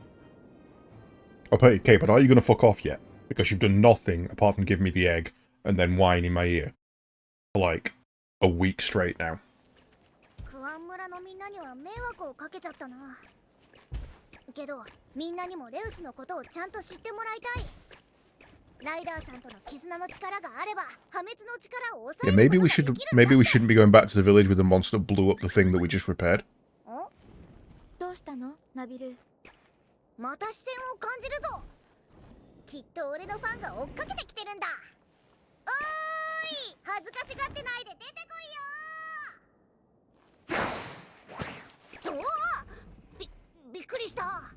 Okay, but are you going to fuck off yet? Because you've done nothing apart from give me the egg and then whine in my ear for like a week straight now. クワン村のみんなには迷惑をかけちゃったな。けどみんなにもレウスのことをちゃんと知ってもらいたい。ライダーさんとの絆の力があれば破滅の力を抑え Yeah, る maybe こと we ができる maybe we shouldn't be going back to the village with the monster that blew up the thing that we just repaired. どうしたのナビル。また視線を感じるぞ。きっと俺のファンが追っかけてきてるんだ。おーい、恥ずかしがってないで出てこいよ。おお、びっくりした。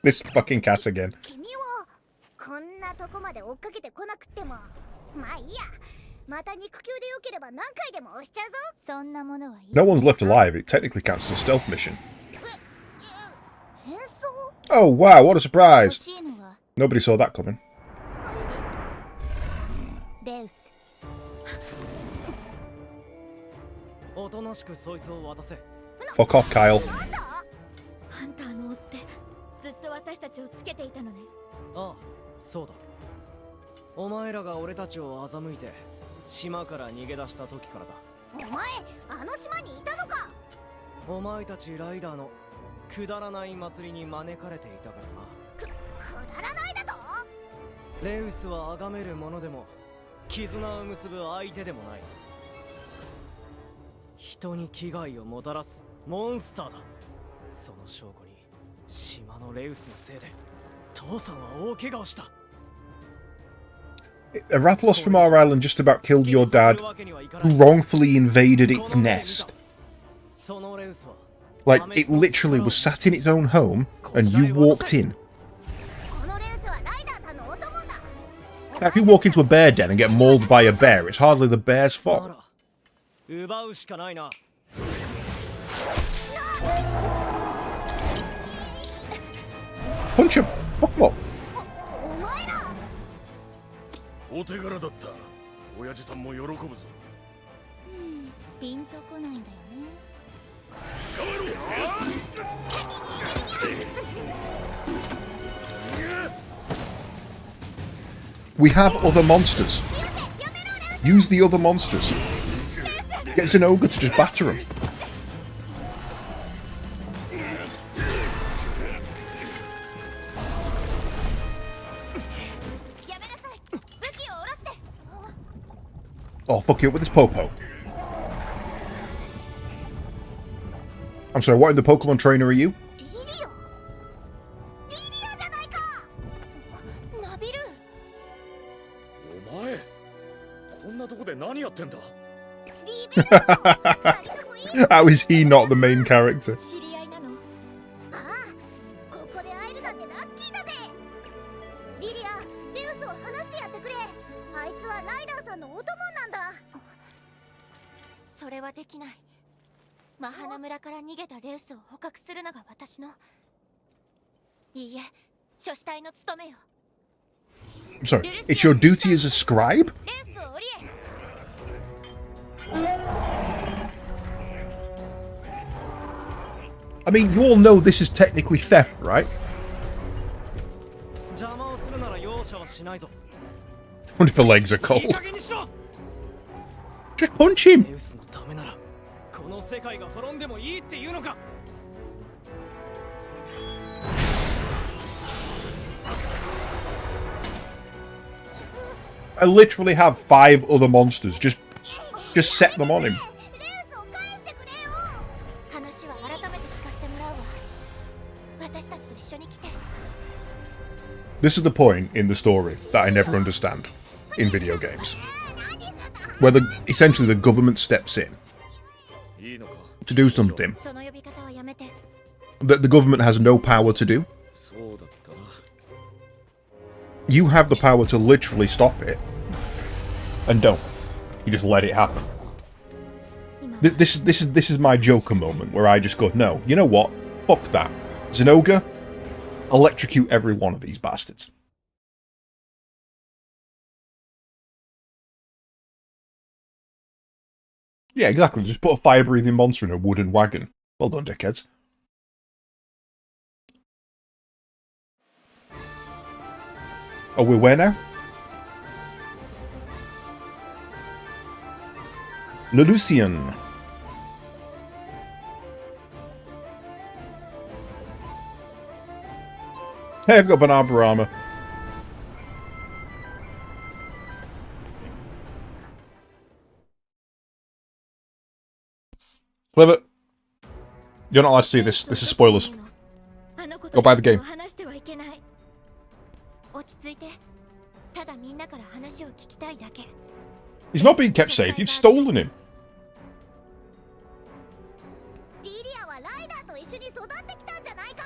This fucking cat again. 君はこんなとこまで追っかけてこなくってもまあいいや。また肉球でよければ何回でも押しちゃうぞ。そんなものはいい。 No one's left alive. It technically counts as a stealth mission. 変装 Oh wow, what a 欲 surprise! しいのは Nobody saw that coming. レウス。おとなしくそいつを渡せ。 Fuck off, Kyle. なんだハンターの追ってずっと私たちをつけていたのね。ああ、そうだ。お前らが俺たちを欺いて島から逃げ出した時からだ。お前あの島にいたのか。お前たちライダーのくだらない祭りに招かれていたからな。くだらないだと。レウスは崇める者でも絆を結ぶ相手でもない。人に危害をもたらすモンスターだ。その証拠に島のレウスのせいで父さんは大怪我をした。 A Rathalos from our island just about killed your dad, who wrongfully invaded its nest. Like, it literally was sat in its own home, and you walked in. このレウスはライダーさんのお供だ。 Now, if you walk into a bear den and get mauled by a bear, it's hardly the bear's fault. 奪うしかないな。 Punch him! Fuck him up! お前ら。お手柄だった。親父さんも喜ぶぞ。ピンとこないんだよね。捕まえろ。 We have other monsters. Use the other monsters. Get Zen Ogre to just batter him. やめなさい。武器を下ろして。 Oh, fuck you up with this popo. I'm sorry, what in the Pokemon trainer are you? リリア。リリアじゃないか。ナビル。お前、こんなとこで何やってんだ。リビル。二人ともいい How is he not the main character? 知り合いなの？ああ、ここで会えるなんてラッキーだぜ。リリア、レウスを話してやってくれ。あいつはライダーさんのお供なんだ。それはできない。マハナ村から逃げたレウスを捕獲するのが私の。いいえ、諸子隊の務めよ。Sorry, it's your duty as a scribe? レウスを降りえ。I mean, you all know this is technically theft, right? 邪魔をするなら容赦はしないぞ。 What if the legs are いい cold? 加減にしろ。 Just punch him! レウスのためならこの世界が滅んでもいいっていうのか。 I literally have 5 other monsters. Just set them on him. レウスを返してくれよ。話は改めて聞かせてもらうわ。私たちと一緒に来て。 This is the point in the story that I never understand in video games. Where essentially the government steps in いいのか。 to do something その呼び方はやめて。 that the government has no power to do. そうだったな。 You have the power to literally stop it. And don't. You just let it happen. This is my Joker moment where I just go, no, you know what? Fuck that. Zen Ogre, electrocute every one of these bastards. Yeah, exactly. Just put a fire-breathing monster in a wooden wagon. Well done, dickheads. Oh, we're where now? Ellucian. Hey, I've got banana armor. Clever. You're not allowed to see this. This is spoilers. Go buy the game. 話してはいけない。落ち着いて。ただみんなから話を聞きたいだけ。 He's not being kept safe. You've stolen him. リリアはライダーと一緒に育ってきたんじゃないか。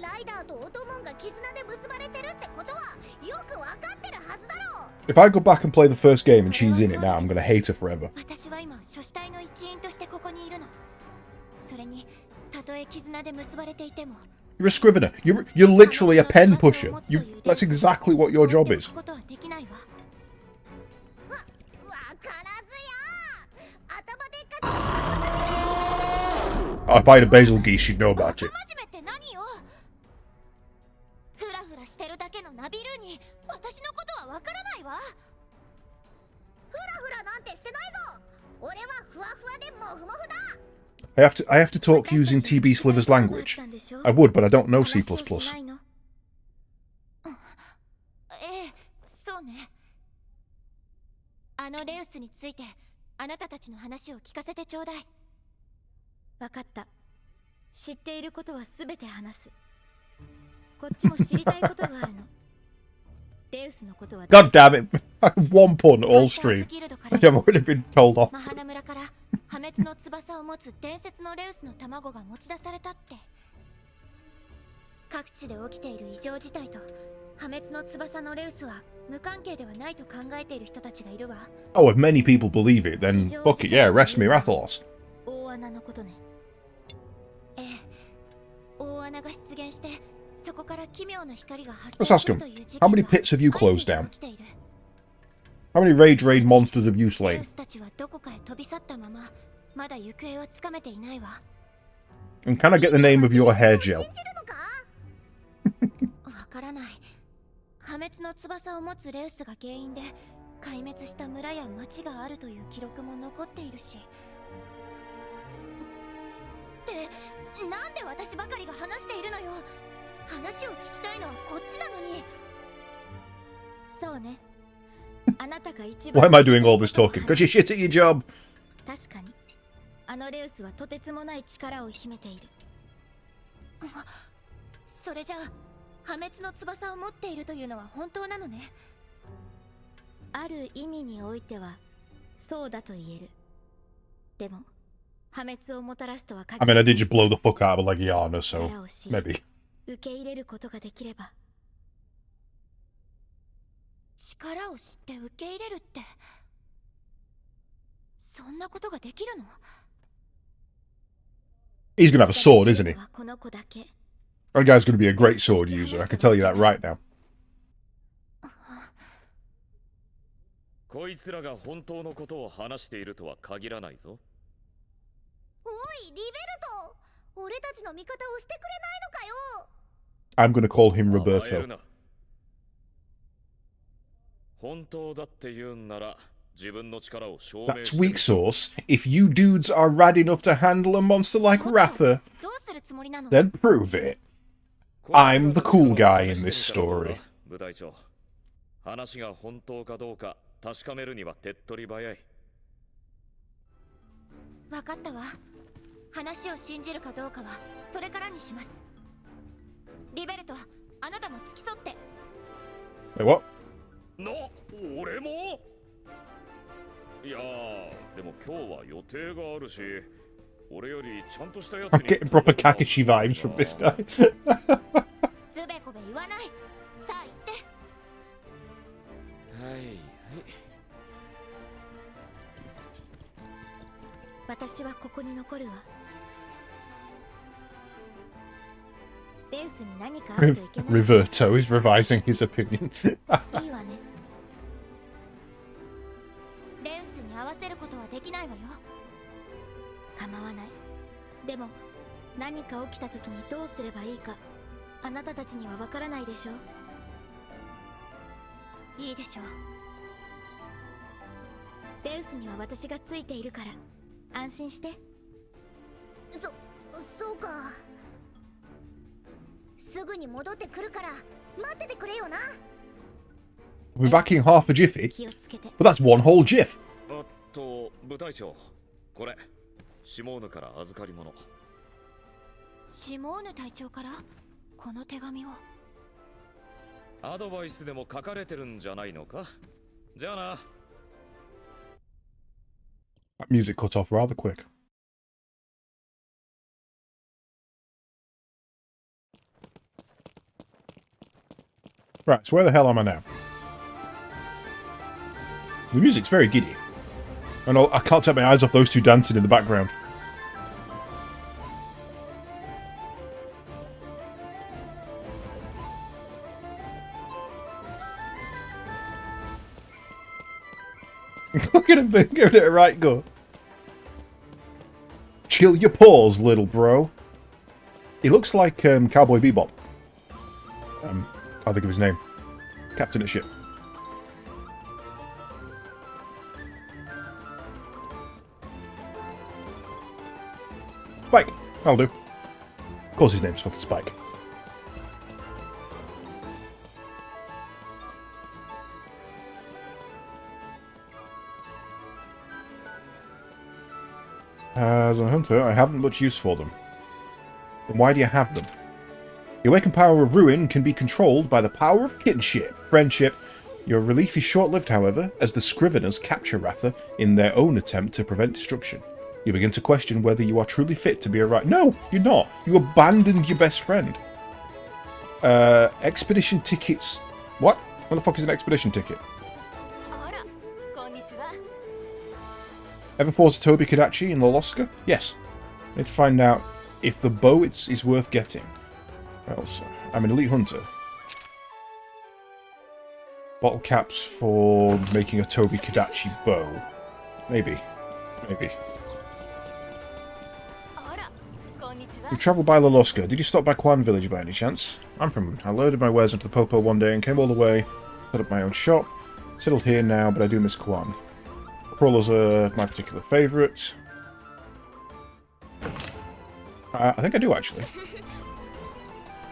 ライダーとオトモンが絆で結ばれてるってことはよくわかってるはずだろう。 If I go back and play the first game and she's in it now, I'm gonna hate her forever. 私は今諸子隊の一員としてここにいるの。それにたとえ絆で結ばれていても。 You're a scrivener. You're literally a pen pusher. That's exactly what your job is. Oh, if I had a basil geese, she'd know about it. フラフラしてるだけのナビルーに私のことはわからないわ。フラフラなんてしてないぞ。俺はふわふわでモフモフだ。 I have to talk using TB Sliver's language. I would, but I don't know C++. ええ、そうね。あのレウスについてあなたたちの話を聞かせてちょうだい。わかった。知っていることはすべて話す。こっちも知りたいことがあるの。レウスのことは。 God damn it! One pun all stream. I've already been told off. マハナ村から破滅の翼を持つ伝説のレウスの卵が持ち出されたって。各地で起きている異常事態と破滅の翼のレウスは無関係ではないと考えている人たちがいるわ。 Oh, if many people believe it, then fuck it, yeah, arrest me, Rathalos. 大穴のことね。ええ、大穴が出現してそこから奇妙な光が発生 Let's す ask る him. という事 How 件 many が pits have you 相 closed 次いで down? 起きている。 How many Rage Raid monsters have you レ slain? ウスたちはどこかへ飛び去ったまままだ行方はつかめていないわ。 And can I get the name of your hair gel? わからない。破滅の翼を持つレウスが原因で壊滅した村や町があるという記録も残っているし。ってなんで私ばかりが話しているのよ。話を聞きたいのはこっちなのに。そうね。あなたが一番 Why am I doing all this talking? Because you're shit at your job. 確かにあのレウスはとてつもない力を秘めている。それじゃあ破滅の翼を持っているというのは本当なのね。ある意味においてはそうだと言える。でも破滅をもたらすとは I 限 mean, ら I ない did just blow the fuck out of a Legiana, so 力を知り maybe. 受け入れることができれば力を知って受け入れるってそんなことができるの He's gonna have a sword, isn't he? この子だけ That guy's gonna be a great sword user, I can tell you that right now. こいつらが本当のことを話しているとは限らないぞ。おいリベルト俺たちの味方をしてくれないのかよ I'm gonna call him 甘え Roberto. るな。本当だって言うんなら自分の力を証明 That's してみ weak sauce. If you dudes are rad enough to handle a monster like Ratha, どうするつもりなの then prove it. I'm the cool guy in this story. 部隊長、話が本当かどうか確かめるには手っ取り早い。分かったわ話を信じるかどうかはそれからにしますリベルトあなたも付き添って Wait, what? 俺もいやー、でも今日は予定があるし、俺よりちゃんとしたやつ I'm に getting proper Kakashi vibes from this guy. つべこべ言わないさあ行ってはいはい。私はここに残るわレウスに何かあるといけない Roberto is revising his opinion. いいわねレウスに合わせることはできないわよ構わないでも何か起きた時にどうすればいいかあなたたちにはわからないでしょいいでしょうレウスには私がついているから安心してそうかすぐに戻ってくるから待っててくれよな We'll be back in half a jiffy, 気をつけて but that's one whole jiff. あと、部隊長、これ、シモーヌから預かり物。シモーヌ隊長からこの手紙をアドバイスでも書かれてるんじゃないのか。じゃあな。That music cut off rather quick. Right, so where the hell am I now? The music's very giddy. And I can't take my eyes off those two dancing in the background. Look at him giving it a right go. Chill your paws, little bro. He looks like Cowboy Bebop. Can't think of his name. Captain at ship. Spike. That'll do. Of course his name's fucking Spike. As a hunter, I haven't much use for them. Then why do you have them? The awakened power of ruin can be controlled by the power of kinship, friendship. Your relief is short-lived, however, as the Scriveners capture Ratha in their own attempt to prevent destruction. You begin to question whether you are truly fit to be a right. No, you're not. You abandoned your best friend. Expedition tickets. What? What the fuck is an expedition ticket? Ever pause Toby Kadachi in Loloska? Yes. Need to find out if the bow is worth getting. Also, I'm an elite hunter. Bottle caps for making a Toby Kadachi bow. Maybe. Maybe. You travelled by Loloska. Did you stop by Kwan village by any chance? I'm from... I loaded my wares onto the Popo one day and came all the way, set up my own shop. Settled here now, but I do miss Kwan. Crawlers are my particular favourite. I think I do, actually.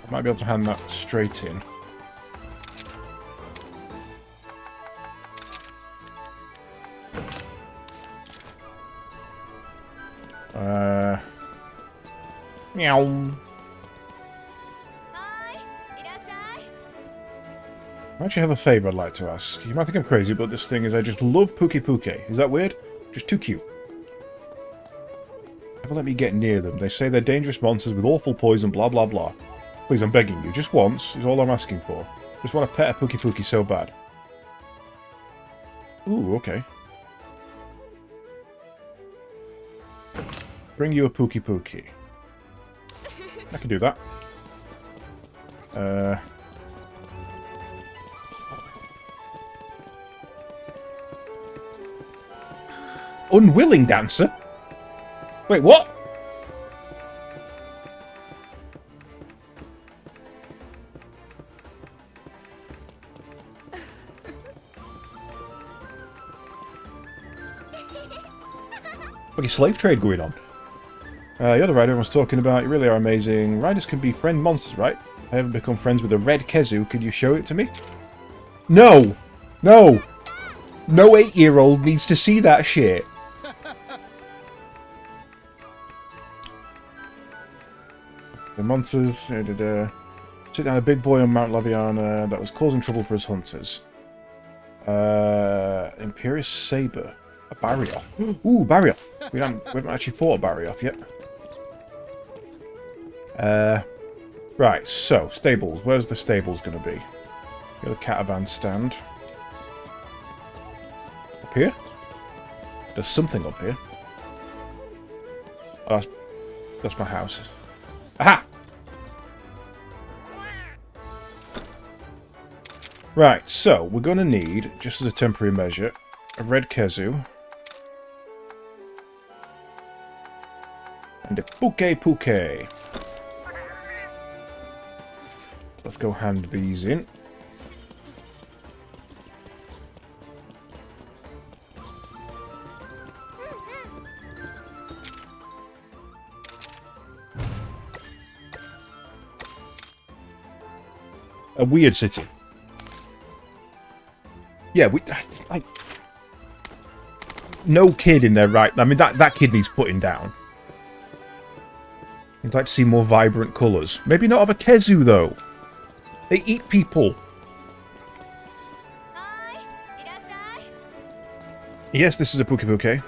I might be able to hand that straight in. Meow. I actually have a favour I'd like to ask. You might think I'm crazy, but this thing is I just love Puke Puke. Is that weird? Just too cute. Never let me get near them. They say they're dangerous monsters with awful poison, blah blah blah. Please, I'm begging you. Just once is all I'm asking for. Just want to pet a Pookie Pookie so bad. Ooh, okay. Bring you a Pookie Pookie. I can do that. Unwilling dancer? Wait, what? Like a slave trade going on. You're the rider everyone's talking about. You really are amazing. Riders can be friend monsters, right? I haven't become friends with a red Kezu. Could you show it to me? No! No! No 8-year-old needs to see that shit. The monsters... Took down a big boy on Mount Laviana that was causing trouble for his hunters. Imperious Saber. A Barrioth. Ooh, Barrioth. We haven't actually fought a Barrioth yet. Right, so, stables. Where's the stables going to be? Got a caravan stand. Up here? There's something up here. Oh, that's my house. Aha! Right, so, we're going to need, just as a temporary measure, a red Kezu. And a Pookie. Let's go hand these in. A weird city. Yeah, like no kid in there, right? I mean, that kid needs putting down. I'd like to see more vibrant colours. Maybe not of a Kezu, though. They eat people. Yes, this is a Pookie Pookie.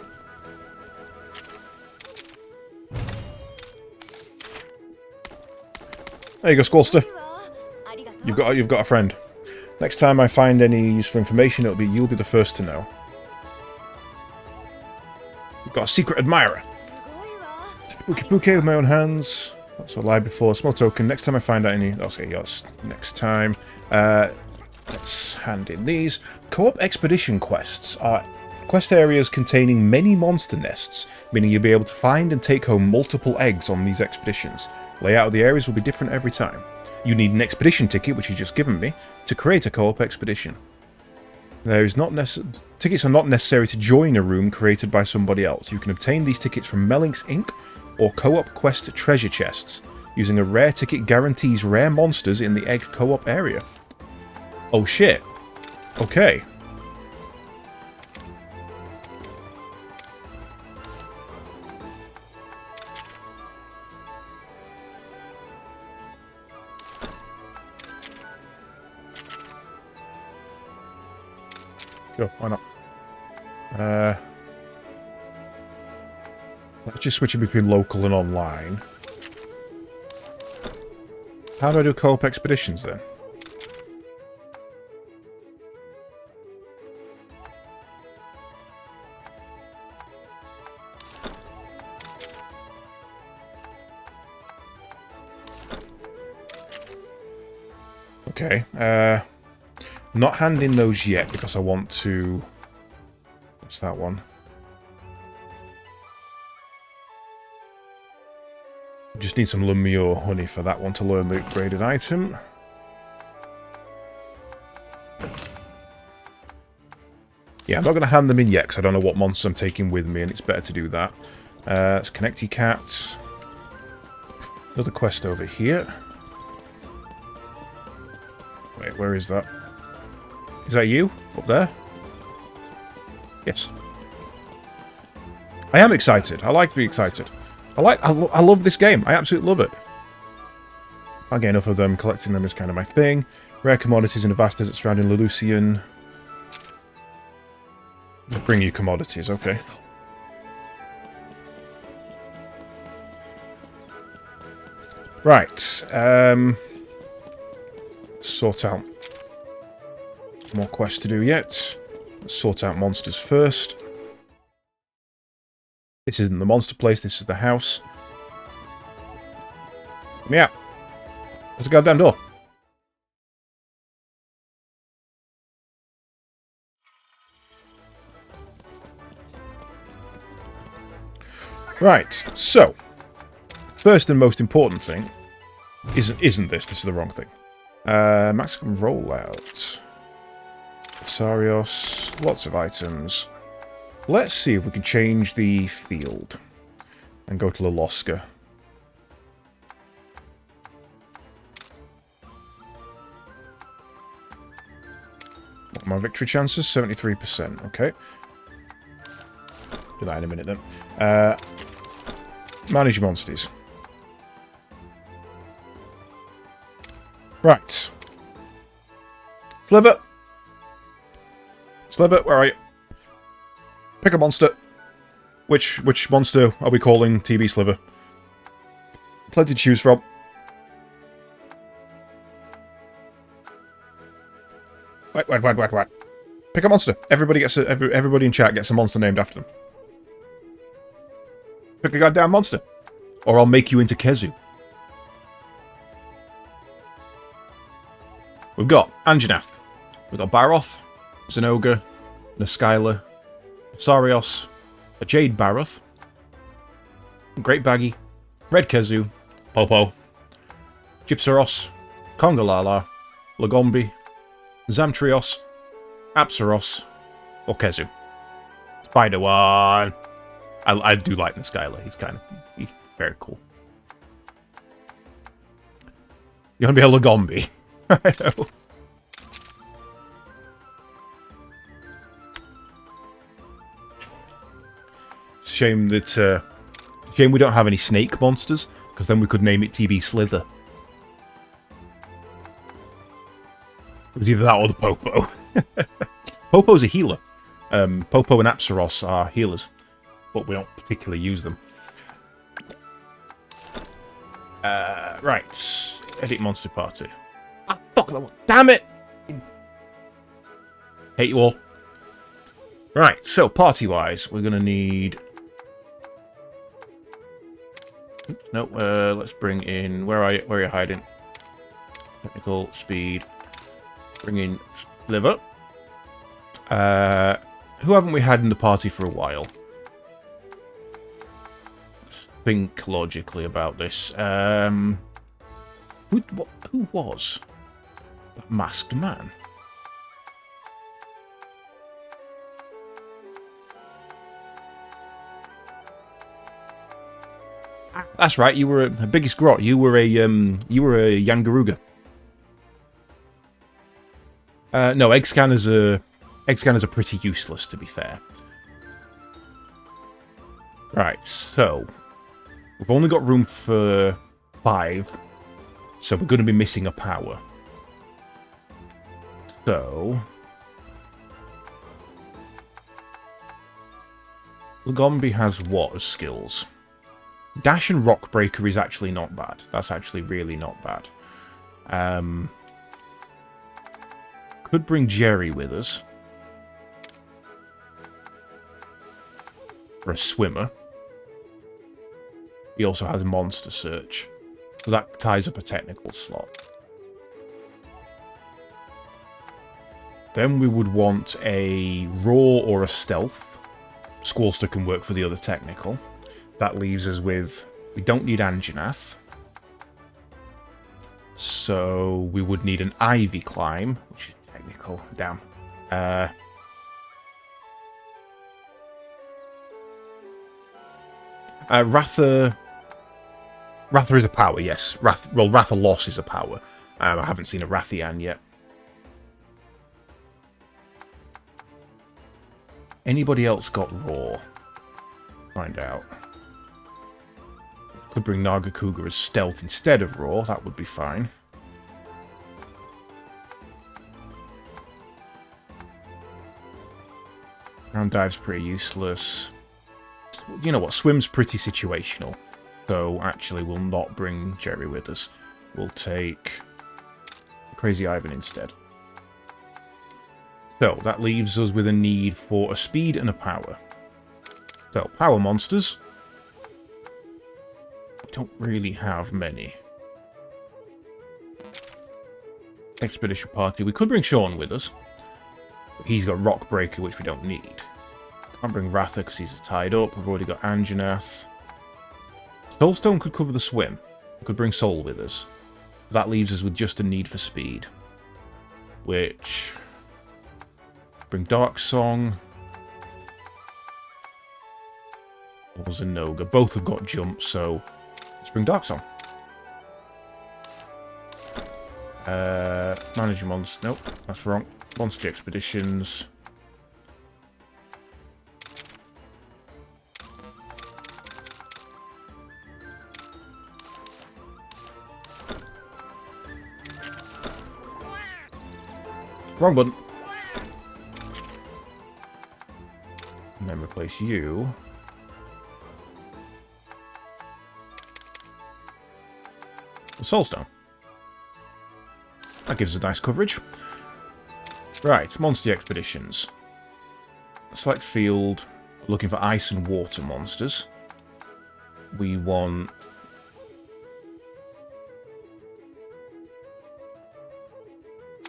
There you go, Squallster. You've got a friend. Next time I find any useful information, you'll be the first to know. You've got a secret admirer. Pookie Pookie with my own hands. That's what I lied before. Small token. Next time I find out any... Okay, yes. Next time. Let's hand in these. Co-op expedition quests are quest areas containing many monster nests, meaning you'll be able to find and take home multiple eggs on these expeditions. Layout of the areas will be different every time. You need an expedition ticket, which you've just given me, to create a co-op expedition. Tickets are not necessary to join a room created by somebody else. You can obtain these tickets from Melinx Inc. or co-op quest treasure chests. Using a rare ticket guarantees rare monsters in the egg co-op area. Oh shit. Okay. Sure, why not? Let's just switch it between local and online. How do I do co-op expeditions then? Okay, not handing those yet because I want to... What's that one? Just need some Lumio honey for that one to learn the upgraded item. Yeah, I'm not going to hand them in yet because I don't know what monsters I'm taking with me and it's better to do that. Let's connect your cats. Another quest over here. Wait, where is that? Is that you? Up there? Yes. I am excited. I like to be excited. I love this game. I absolutely love it. Can't get enough of them. Collecting them is kind of my thing. Rare commodities in the vast desert surrounding Ellucian. Just bring you commodities, okay. Right. Sort out more quests to do yet. Let's sort out monsters first. This isn't the monster place, this is the house. Yeah. There's a goddamn door. Right, so first and most important thing isn't this is the wrong thing. Maximum rollout. Sarios, lots of items. Let's see if we can change the field and go to Loloska. What are my victory chances? 73%. Okay. Do that in a minute then. Manage monsters. Right. Sliver! Sliver, where are you? Pick a monster. Which monster are we calling TB Sliver? Plenty to choose from. Wait. Pick a monster. Everybody in chat gets a monster named after them. Pick a goddamn monster. Or I'll make you into Kezu. We've got Anjanath. We've got Baroth, Zen Ogre, Naskyla, Sarios, a Jade Baroth, Great Baggy, Red Kezu, Popo, Gypsaros, Kongalala, Lagombi, Zamtrios, Apsaros, or Kezu. Spider one. I do like Naskyla. He's very cool. You want to be a Lagombi? I know. Shame that shame we don't have any snake monsters, because then we could name it TB Slither. It was either that or the Popo. Popo's a healer. Popo and Apsaros are healers, but we don't particularly use them. Right. Edit monster party. Ah, fuck that one. Damn it! Hate you all. Right, so party-wise, we're gonna need... No, let's bring in... Where are you hiding? Technical, speed. Bring in Sliver. Who haven't we had in the party for a while? Let's think logically about this. Who was that masked man? That's right. You were a biggest grot. You were a Yangaruga. No, egg scanners are pretty useless, to be fair. Right, so we've only got room for 5, so we're going to be missing a power. So Lagombi has what as skills? Dash and Rock Breaker is actually not bad. That's actually really not bad. Could bring Jerry with us. For a swimmer. He also has Monster Search. So that ties up a technical slot. Then we would want a Raw or a Stealth. Squallster can work for the other technical. That leaves us with... We don't need Anjanath. So we would need an Ivy Climb, which is technical. Damn. Ratha is a power, yes. Ratha Loss is a power. I haven't seen a Rathian yet. Anybody else got Raw? Find out. Could bring Nagakuga as Stealth instead of Raw. That would be fine. Ground Dive's pretty useless. You know what? Swim's pretty situational. So, actually, we'll not bring Jerry with us. We'll take Crazy Ivan instead. So, that leaves us with a need for a speed and a power. So, power monsters. We don't really have many. Expedition party. We could bring Sean with us. He's got Rock Breaker, which we don't need. Can't bring Ratha because he's tied up. We've already got Anjanath. Soulstone could cover the swim. We could bring Soul with us. That leaves us with just a need for speed. Which... Bring Dark Song. Or Zen Ogre. Both have got jump, so... Let's bring Dark Song. Manager monster. Nope, that's wrong. Monster expeditions. Wrong button. And then replace you. with Soulstone. That gives us nice coverage. Right, monster expeditions. Select field. Looking for ice and water monsters. We want...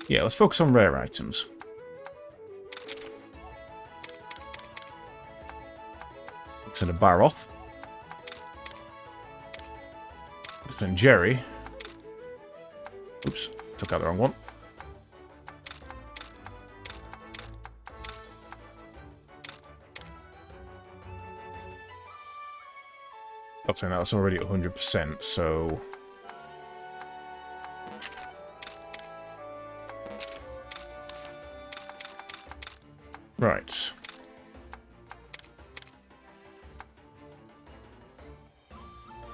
yeah, let's focus on rare items. Looks at a Baroth. Looks at Jerry. Oops, took out the wrong one. So now it's already at 100%, so... right.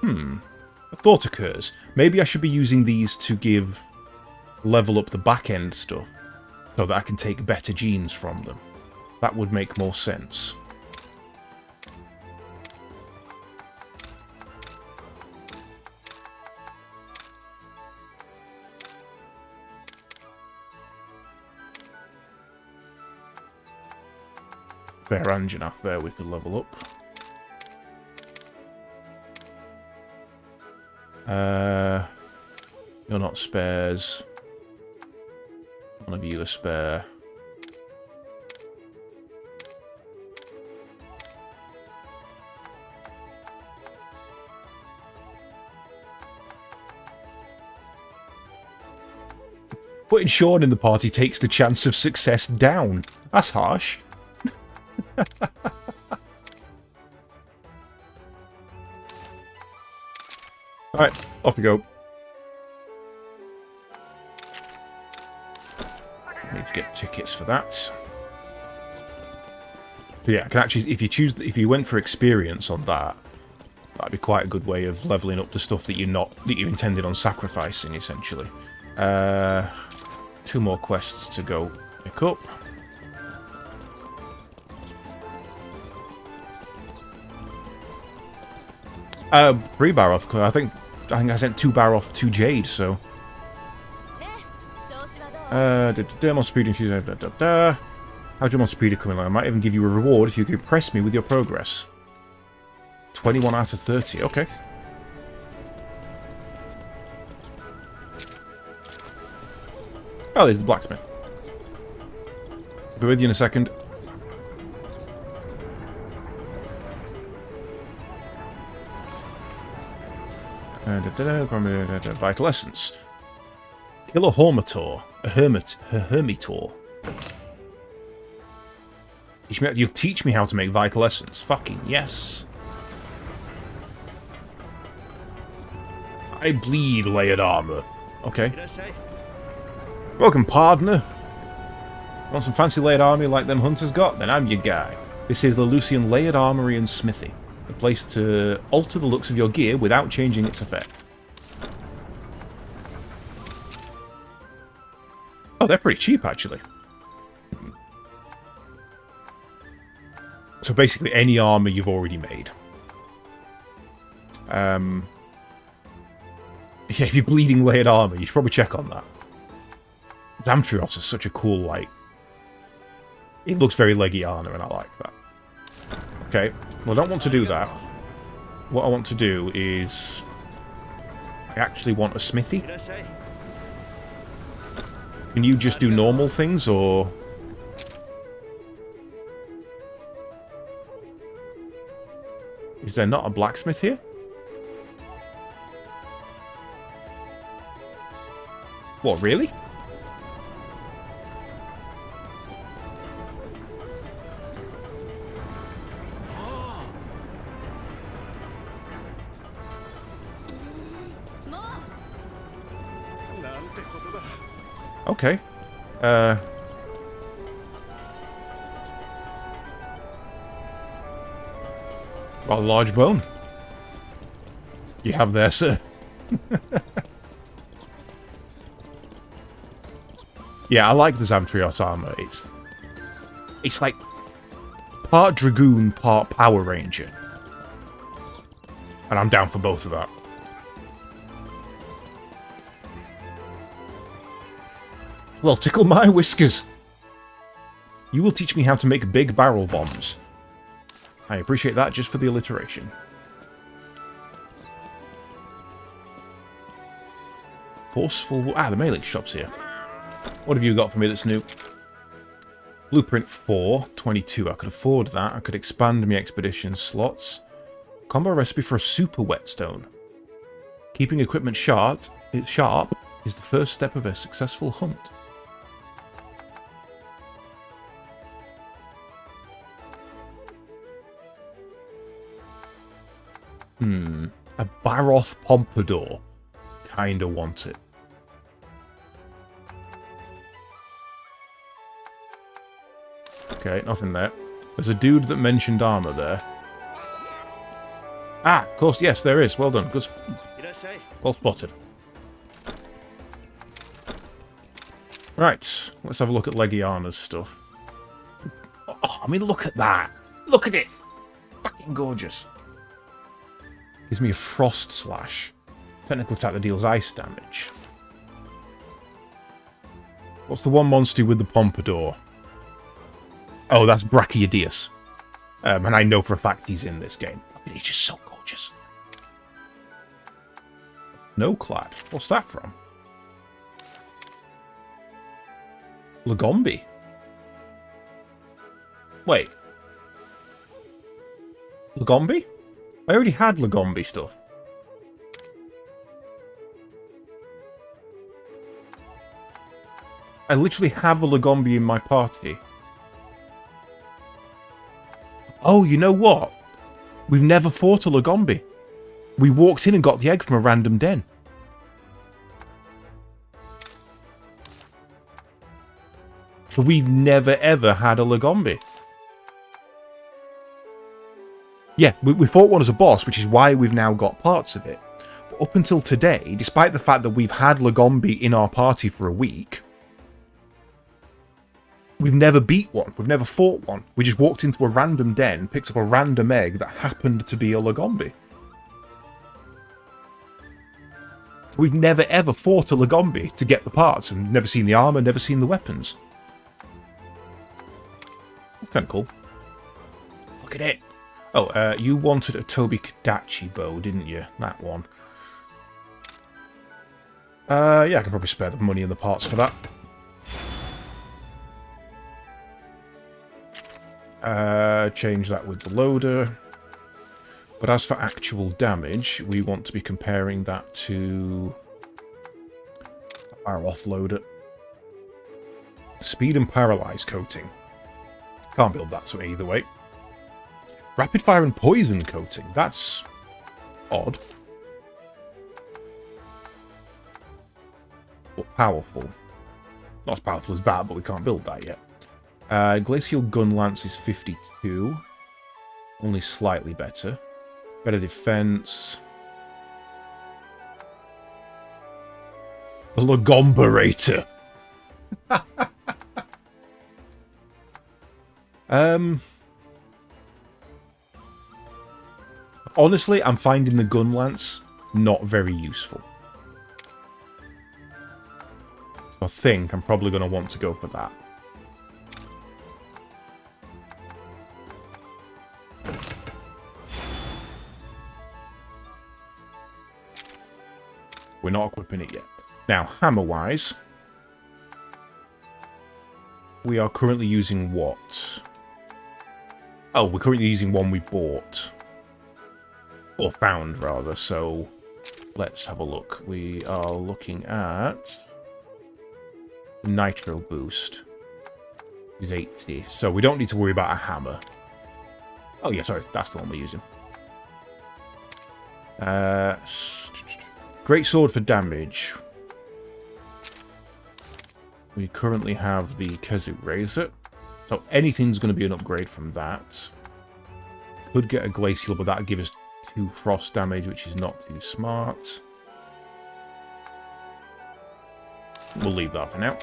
A thought occurs. Maybe I should be using these to level up the back-end stuff, so that I can take better genes from them. That would make more sense. Fair Anjanath there we could level up. You're not spares. One of you are spare. Putting Sean in the party takes the chance of success down. That's harsh. Alright, off we go. Need to get tickets for that. But yeah, I can actually, if you went for experience on that, that'd be quite a good way of leveling up the stuff that you intended on sacrificing, essentially. 2 more quests to go pick up. Free Baroth, because I think I sent 2 Baroth, 2 Jade, so... Monster Speed Infused... How's your Monster Speed coming along? I might even give you a reward if you could impress me with your progress. 21 out of 30, okay. Oh, there's the blacksmith. Be with you in a second. Vital Essence. Kill a Hermitor. A Hermitor. You'll teach me how to make Vital Essence. Fucking yes. I bleed layered armor. Okay. Welcome, partner. Want some fancy layered armor like them hunters got? Then I'm your guy. This is Ellucian Layered Armory and Smithy. A place to alter the looks of your gear without changing its effect. Oh, they're pretty cheap, actually. So basically any armor you've already made. Yeah, if you're bleeding layered armor, you should probably check on that. Zamtrios is such a cool, like... It looks very leggy armor, and I like that. Okay, well, I don't want to do that. What I want to do is... I actually want a smithy. Can you just do normal things, or... Is there not a blacksmith here? What, really? Okay. Got a large bone. You have there, sir. Yeah, I like the Zamtrios armor. It's like part Dragoon, part Power Ranger. And I'm down for both of that. Well, tickle my whiskers. You will teach me how to make big barrel bombs. I appreciate that just for the alliteration. Forceful... Ah, the melee shop's here. What have you got for me that's new? Blueprint 4, 22. I could afford that. I could expand my expedition slots. Combo recipe for a super whetstone. Keeping equipment sharp is the first step of a successful hunt. A Baroth Pompadour. Kinda want it. Okay, nothing there. There's a dude that mentioned armor there. Ah, of course, yes, there is. Well done. Good. Well spotted. Right, let's have a look at Legiana's stuff. Oh, I mean, look at that. Look at it. Fucking gorgeous. Gives me a frost slash. Technical attack that deals ice damage. What's the one monster with the pompadour? Oh, that's Brachiodeus. And I know for a fact he's in this game. I mean, he's just so gorgeous. Snowclad. What's that from? Lagombi. Wait. Lagombi? I already had Lagombi stuff. I literally have a Lagombi in my party. Oh, you know what? We've never fought a Lagombi. We walked in and got the egg from a random den. So we've never ever had a Lagombi. Yeah, we fought one as a boss, which is why we've now got parts of it. But up until today, despite the fact that we've had Lagombi in our party for a week, we've never beat one. We've never fought one. We just walked into a random den, picked up a random egg that happened to be a Lagombi. We've never ever fought a Lagombi to get the parts, and never seen the armor, never seen the weapons. That's kind of cool. Look at it. Oh, you wanted a Toby Kadachi bow, didn't you? That one. Yeah, I can probably spare the money and the parts for that. Change that with the loader. But as for actual damage, we want to be comparing that to our offloader. Speed and paralyze coating. Can't build that, so either way. Rapid fire and poison coating. That's odd. But powerful. Not as powerful as that, but we can't build that yet. Glacial Gun Lance is 52. Only slightly better. Better defense. The Lagomberator. Honestly, I'm finding the gun lance not very useful. I think I'm probably going to want to go for that. We're not equipping it yet. Now, hammer-wise, we are currently using what? Oh, we're currently using one we bought. Or found, rather, so let's have a look. We are looking at Nitro Boost. Is 80, so we don't need to worry about a hammer. Oh yeah, sorry, that's the one we're using. Great sword for damage. We currently have the Kezu Razor, so anything's going to be an upgrade from that. Could get a Glacial, but that'd give us 2 frost damage, which is not too smart. We'll leave that for now.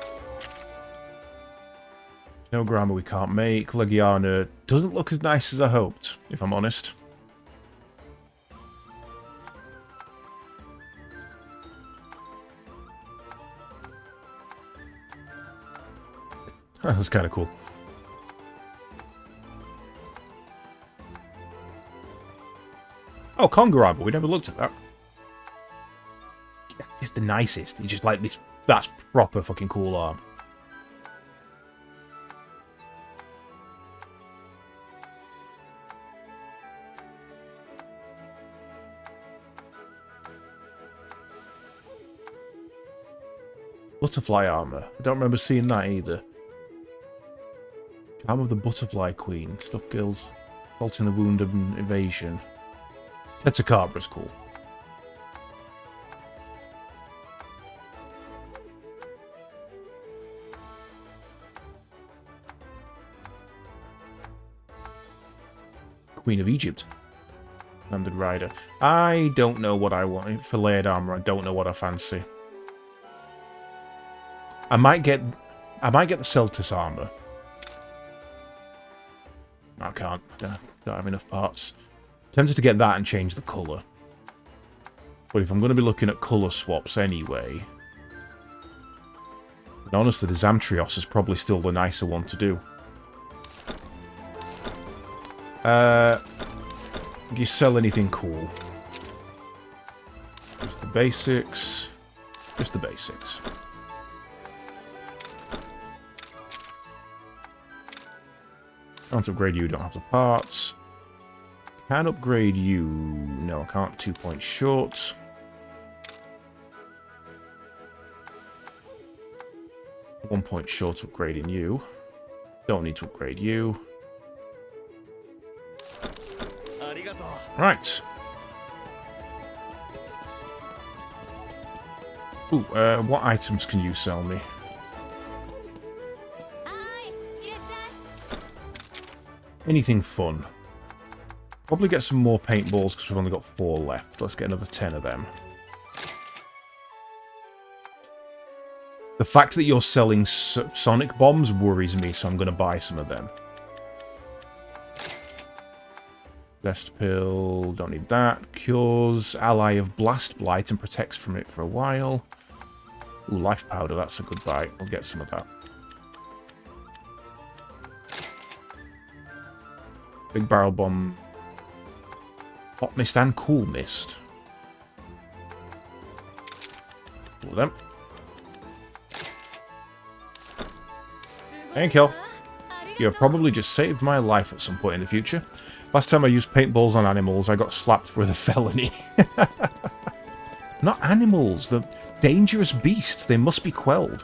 No grammar we can't make. Legiana doesn't look as nice as I hoped, if I'm honest. That was kind of cool. Oh, Conga armor. We never looked at that. Just the nicest. It's just like this. That's proper fucking cool arm. Butterfly armor. I don't remember seeing that either. Arm of the Butterfly Queen. Stuff kills. Salting the wound of evasion. Tetsukabra's cool. Queen of Egypt. Landed Rider. I don't know what I want for layered armor. I don't know what I fancy. I might get the Celtis armor. I can't. Don't have enough parts. Tempted to get that and change the colour. But if I'm going to be looking at colour swaps anyway... And honestly, the Zamtrios is probably still the nicer one to do. Do you sell anything cool? Just the basics. Just the basics. Can't upgrade you, don't have the parts. Can upgrade you. No, I can't. 2 points short. One point short upgrading you. Don't need to upgrade you. Right. Ooh, what items can you sell me? Anything fun. Probably get some more paintballs because we've only got 4 left. Let's get another 10 of them. The fact that you're selling sonic bombs worries me, so I'm going to buy some of them. Best pill, don't need that. Cures ally of blast blight and protects from it for a while. Ooh, life powder, that's a good buy. We'll get some of that. Big barrel bomb. Hot mist and cool mist. All of them. Thank you. You have probably just saved my life at some point in the future. Last time I used paintballs on animals, I got slapped for the felony. Not animals, the dangerous beasts. They must be quelled.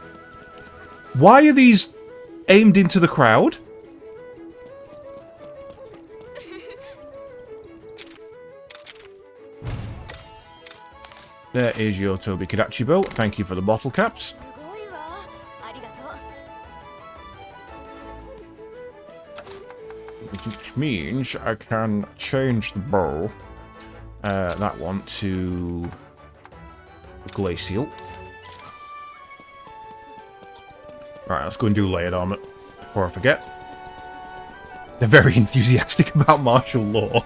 Why are these aimed into the crowd? There is your Toby Kadachi boat. Thank you for the bottle caps. Which means I can change the bow, that one, to Glacial. Alright, let's go and do layered armor before I forget. They're very enthusiastic about martial law.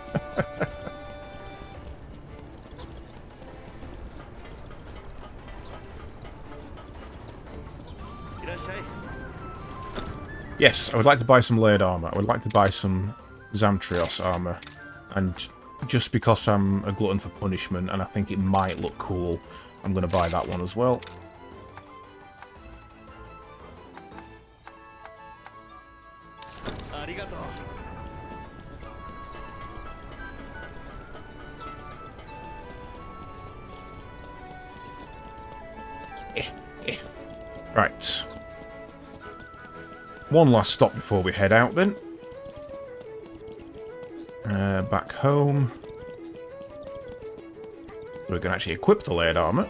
Yes, I would like to buy some layered armor. I would like to buy some Zamtrios armor. And just because I'm a glutton for punishment and I think it might look cool, I'm going to buy that one as well. Right. One last stop before we head out then. Back home. We're going to actually equip the layered armor.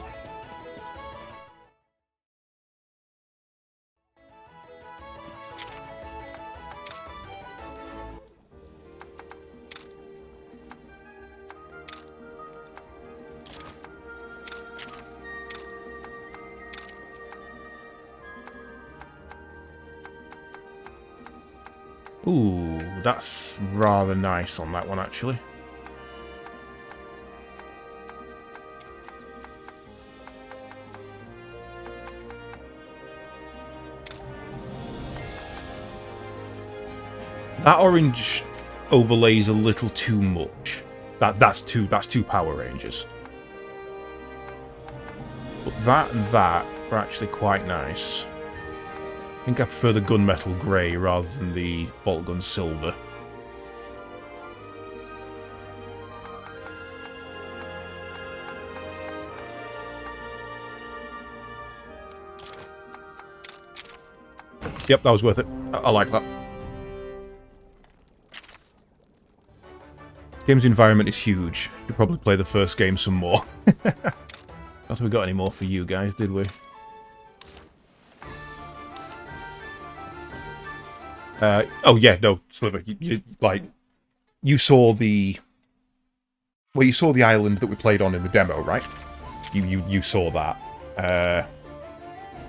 Ooh, that's rather nice on that one, actually. That orange overlays a little too much. That's two Power Rangers. But that and that are actually quite nice. I think I prefer the gunmetal grey rather than the bolt gun silver. Yep, that was worth it. I like that. Game's environment is huge. You'll probably play the first game some more. Not that we got any more for you guys, did we? Oh yeah, no, Sliver. You saw the. Well, you saw the island that we played on in the demo, right? You saw that.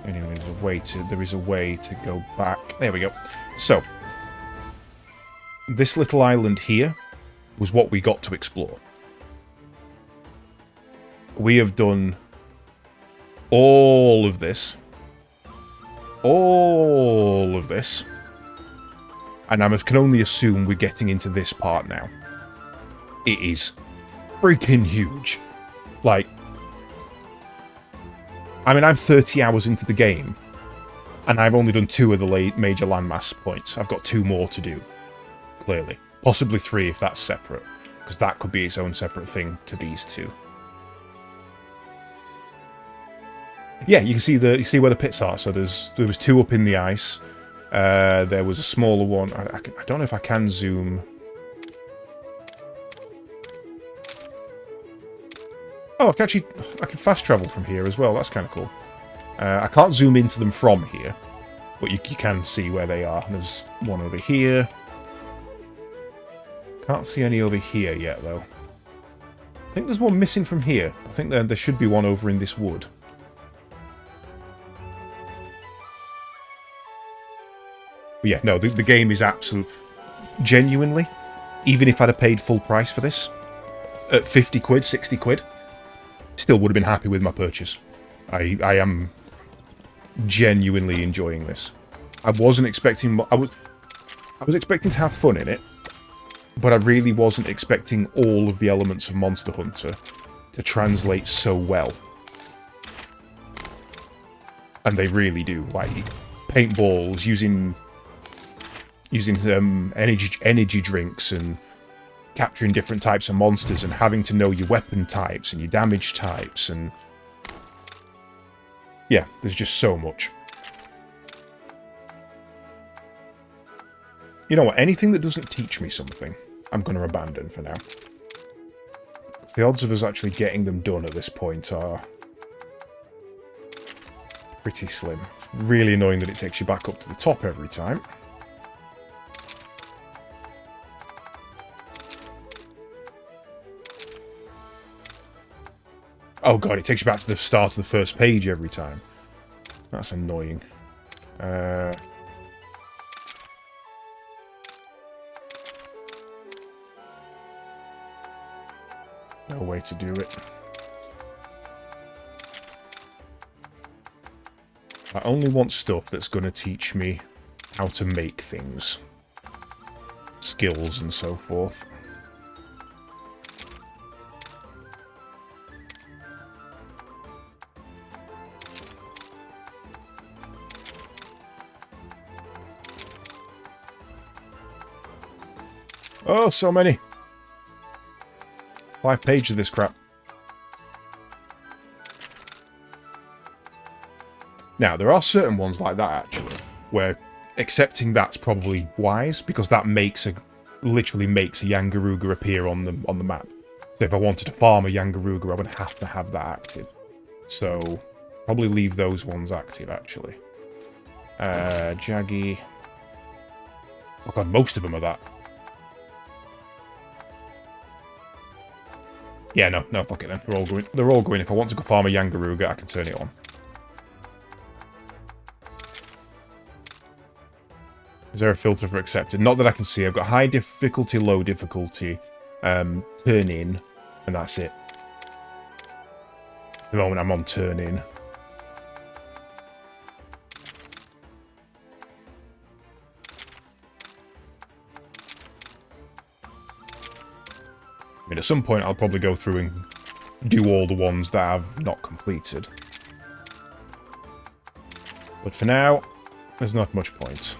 Anyway, there is a way to go back. There we go. So, this little island here was what we got to explore. We have done all of this. All of this. And I can only assume we're getting into this part now. It is freaking huge. Like, I mean, I'm 30 hours into the game, and I've only done 2 of the major landmass points. I've got 2 more to do, clearly. Possibly 3 if that's separate, because that could be its own separate thing to these 2. Yeah, you can see where the pits are. So there was 2 up in the ice. There was a smaller one. I don't know if I can zoom. Oh, I can fast travel from here as well. That's kind of cool. I can't zoom into them from here, but you can see where they are. And there's one over here. Can't see any over here yet, though. I think there's one missing from here. I think there should be one over in this wood. But yeah, no, the game is absolute. Genuinely, even if I'd have paid full price for this, at 50 quid, 60 quid, still would have been happy with my purchase. I am genuinely enjoying this. I wasn't expecting. I was expecting to have fun in it, but I really wasn't expecting all of the elements of Monster Hunter to translate so well. And they really do. Like paintballs, using energy drinks and capturing different types of monsters and having to know your weapon types and your damage types, and yeah, there's just so much. You know what? Anything that doesn't teach me something, I'm going to abandon for now. The odds of us actually getting them done at this point are pretty slim. Really annoying that it takes you back up to the top every time. Oh god, it takes you back to the start of the first page every time. That's annoying. No way to do it. I only want stuff that's going to teach me how to make things. Skills and so forth. Oh, so many. 5 pages of this crap. Now, there are certain ones like that, actually, where accepting that's probably wise, because that literally makes a Yangaruga appear on the map. So if I wanted to farm a Yangaruga, I would have to have that active. So, probably leave those ones active, actually. Jaggy. Oh god, most of them are that. Yeah, no, fuck it then. They're all going. If I want to go farm a Yangaruga, I can turn it on. Is there a filter for accepted? Not that I can see. I've got high difficulty, low difficulty, turn in, and that's it. At the moment I'm on turn in. I mean, at some point I'll probably go through and do all the ones that I've not completed. But for now, there's not much point.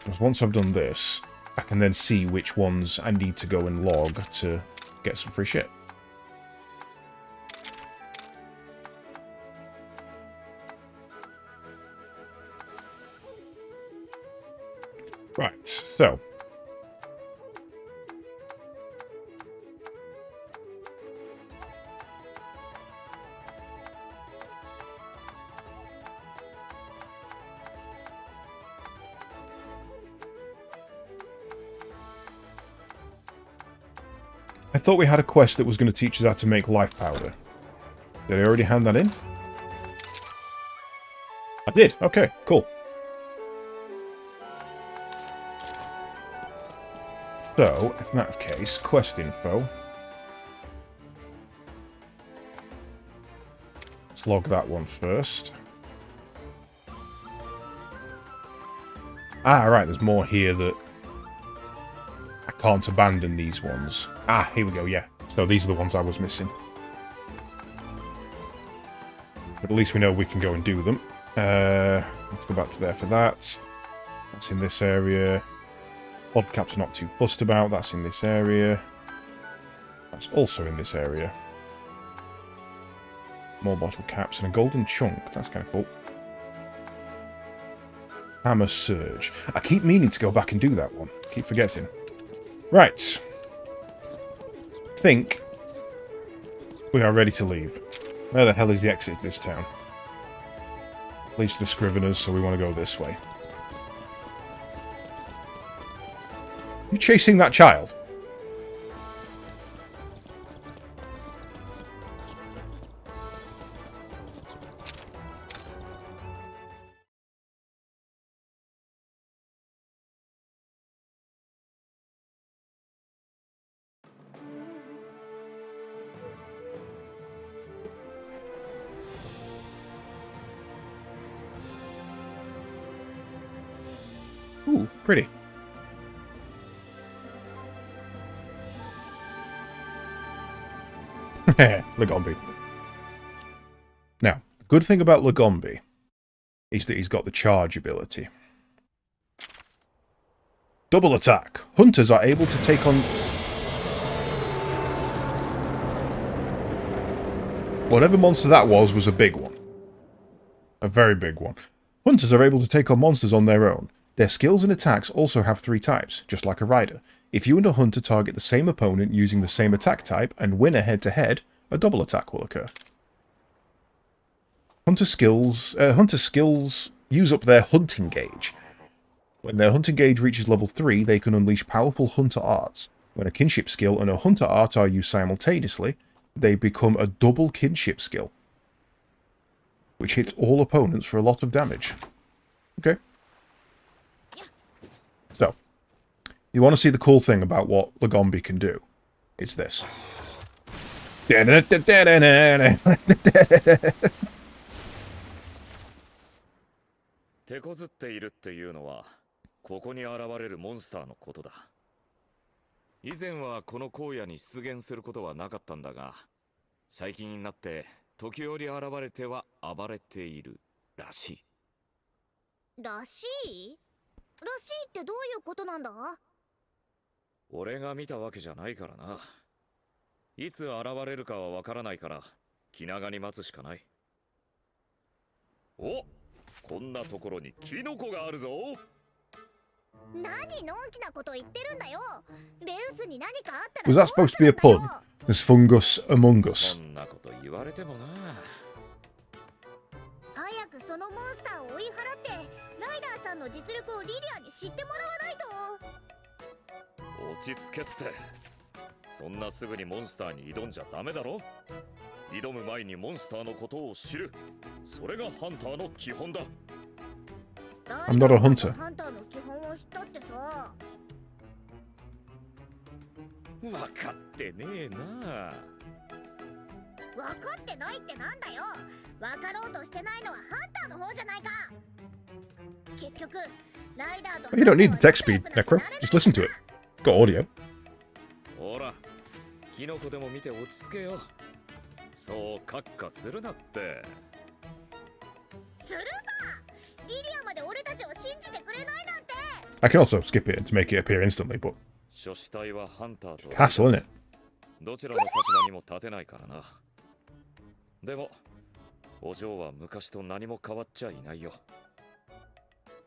Because once I've done this, I can then see which ones I need to go and log to get some free shit. Right, so. I thought we had a quest that was going to teach us how to make life powder. Did I already hand that in? I did. Okay, cool. So, if that's the case, quest info. Let's log that one first. Ah, right, there's more here that I can't abandon these ones. Ah, here we go, yeah. So these are the ones I was missing. But at least we know we can go and do them. Let's go back to there for that. That's in this area. Pod caps are not too fussed about. That's in this area. That's also in this area. More bottle caps and a golden chunk. That's kind of cool. Hammer Surge. I keep meaning to go back and do that one. Keep forgetting. Right. I think we are ready to leave. Where the hell is the exit to this town? Leads to the Scriveners, so we want to go this way. You chasing that child? Ooh, pretty. Lagombi. Now, the good thing about Lagombi is that he's got the charge ability. Double attack. Hunters are able to take on whatever monster that was a big one. A very big one. Hunters are able to take on monsters on their own. Their skills and attacks also have 3 types, just like a rider. If you and a hunter target the same opponent using the same attack type and win a head-to-head, a double attack will occur. Hunter skills use up their hunting gauge. When their hunting gauge reaches level 3, they can unleash powerful hunter arts. When a kinship skill and a hunter art are used simultaneously, they become a double kinship skill, which hits all opponents for a lot of damage. Okay. So, You want to see the cool thing about what Lagombi can do? It's this. 手こずっているっていうのはここに現れるモンスターのことだ。以前はこの荒野に出現することはなかったんだが、最近になって時折現れては暴れているらしい。らしいってどういうことなんだ？俺が見たわけじゃないからな。いつ現れるかはわからないから気長に待つしかない。お、こんなところにキノコがあるぞ。何のんきなこと言ってるんだよ。レウスに何かあったら Was that supposed to be a pun? There's fungus among us. そんなこと言われてもな。早くそのモンスターを追い払ってライダーさんの実力をリリアに知ってもらわないと。落ち着けって。そんなすぐにモンスターに挑んじゃダメだろ。挑む前にモンスターのことを知る。それがハンターの基本だ。I'm not a hunter. ハンターの基本を知ったってさ。分かってねえな。分かってないってなんだよ。分かろうとしてないのはハンターの方じゃないか。結局ライダーと You don't need the text speed, Necro. Just listen to it. Got audio. ほら、キノコでも見て落ち着けよ。そうカッカするなって。するさ。リリアまで俺たちを信じてくれないなんて。 I can also skip it to make it appear instantly, but 諸子体はハンターと hassle, isn't it? どちらの立場にも立てないからな。でもお嬢は昔と何も変わっちゃいないよ。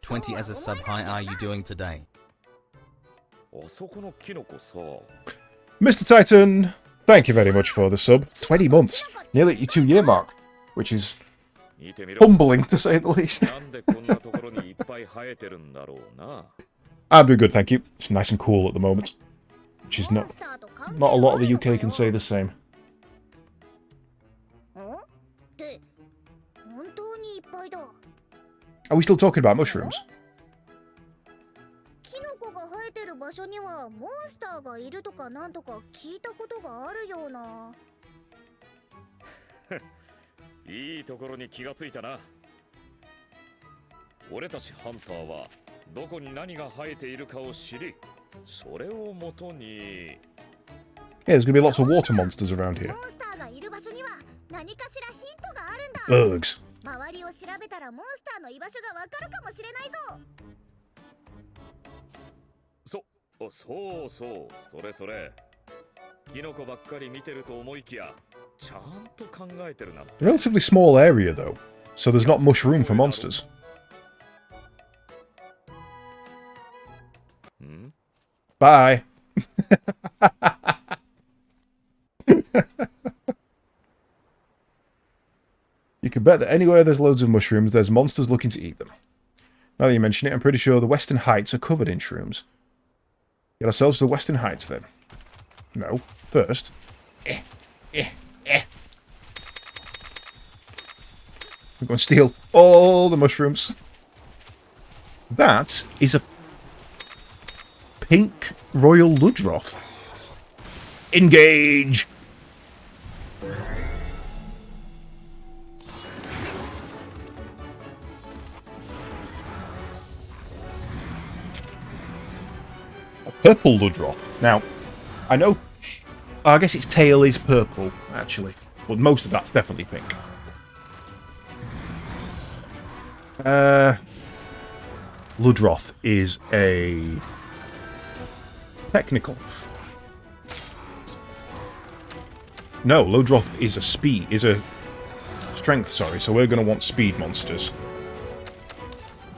20 as a sub. Hi, are you doing today? あそこのキノコさ。 Mr. Titan, thank you very much for the sub. 20 months. Nearly your 2-year mark, which is 見てみろ。 humbling to say the least. なんでこんなところにいっぱい生えてるんだろうな。I'm doing good, thank you. It's nice and cool at the moment. Which is not a lot of the UK can say the same. って本当にいっぱいだ。 Are we still talking about mushrooms? キノコが生えてる場所にはモンスターがいるとかなんとか聞いたことがあるような。いいところに気がついたな。俺たちハンターはどこに何が生えているかを知り、それをもとに。 Yeah, there's gonna be lots of water monsters around here. モンスターがいる場所には何かしらヒントがあるんだ。 Bugs. 周りを調べたらモンスターの居場所がわかるかもしれないぞ。そうそう、それそれ。キノコばっかり見てると思いきや、ちゃんと考えてるな。 Relatively small area, though, so there's not much room for monsters. ん？ Bye. You can bet that anywhere there's loads of mushrooms, there's monsters looking to eat them. Now that you mention it, I'm pretty sure the Western Heights are covered in shrooms. Get ourselves to the Western Heights, then. No. First. We're going to steal all the mushrooms. That is a pink Royal Ludroth. Engage! A purple Ludroth. Now, I know... I guess its tail is purple, actually. But most of that's definitely pink. Ludroth is a... technical. No, Ludroth is a strength, sorry, so we're going to want speed monsters.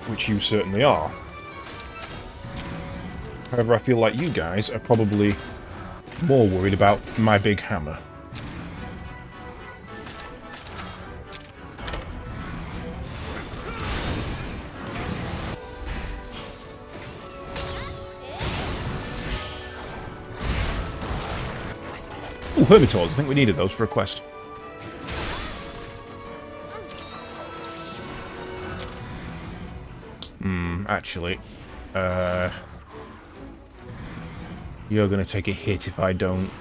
Which you certainly are. However, I feel like you guys are probably more worried about my big hammer. Ooh, Hermitoids. I think we needed those for a quest. You're going to take a hit if I don't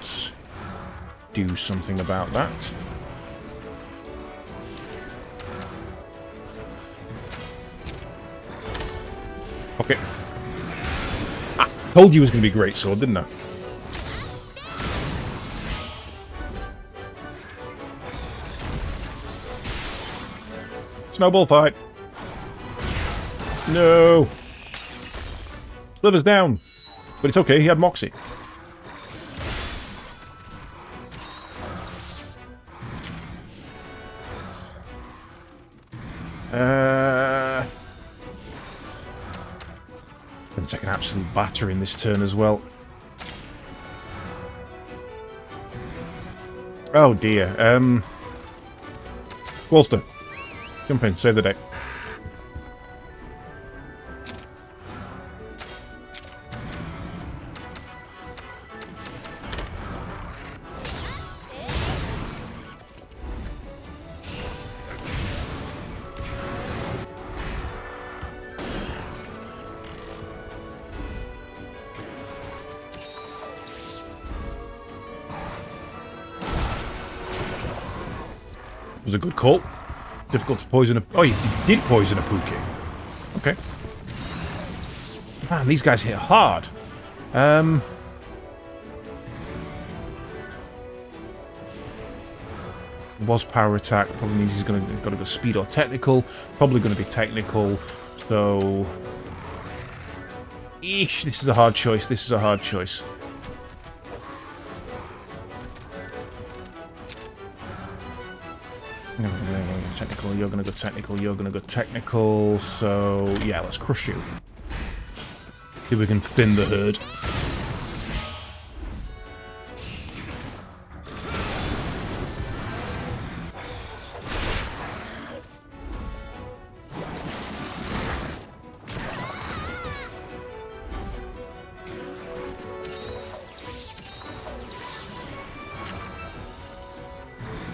do something about that. Okay. Ah, told you it was going to be a great sword, didn't I? Snowball fight. No. Sliver's down. But it's okay, he had Moxie. Gonna take an absolute batter in this turn as well. Oh dear. Walster. Jump in, save the day. Was a good call. Difficult to poison a... Oh, he did poison a Pookie. Okay. Man, these guys hit hard. Was power attack. Probably means he's got to go speed or technical. Probably going to be technical. So... Eesh, this is a hard choice. This is a hard choice. Technical, you're gonna go technical, you're gonna go technical, so yeah, let's crush you. See if we can thin the herd.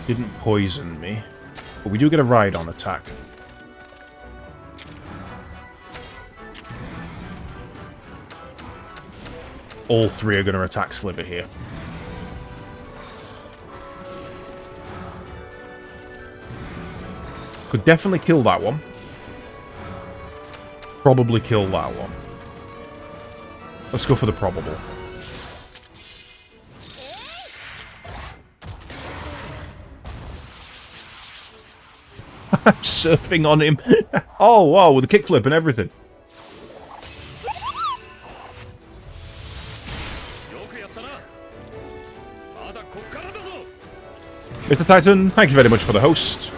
Didn't poison me. But we do get a ride on attack. All three are going to attack Sliver here. Could definitely kill that one. Probably kill that one. Let's go for the probable. I'm surfing on him. Oh, wow, with the kickflip and everything. Mr. Titan, thank you very much for the host.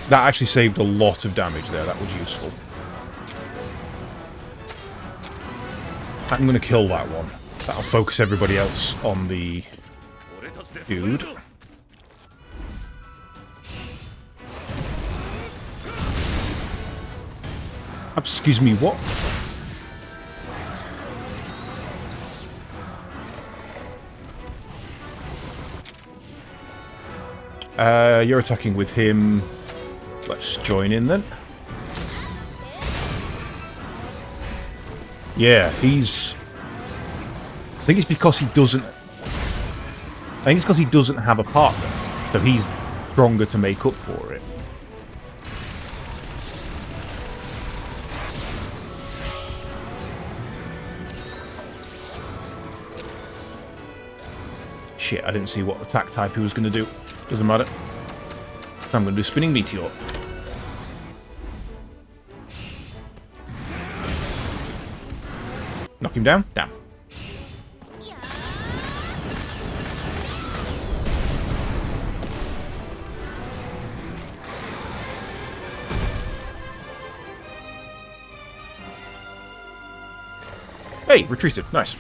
That actually saved a lot of damage there. That was useful. I'm going to kill that one. That'll focus everybody else on the dude. Excuse me, what? You're attacking with him. Let's join in then. Yeah, he's... I think it's because he doesn't... I think it's because he doesn't have a partner. So he's stronger to make up for it. Shit, I didn't see what attack type he was going to do. Doesn't matter. I'm going to do Spinning Meteor. Knock him down? Damn. Hey, retreated. Nice.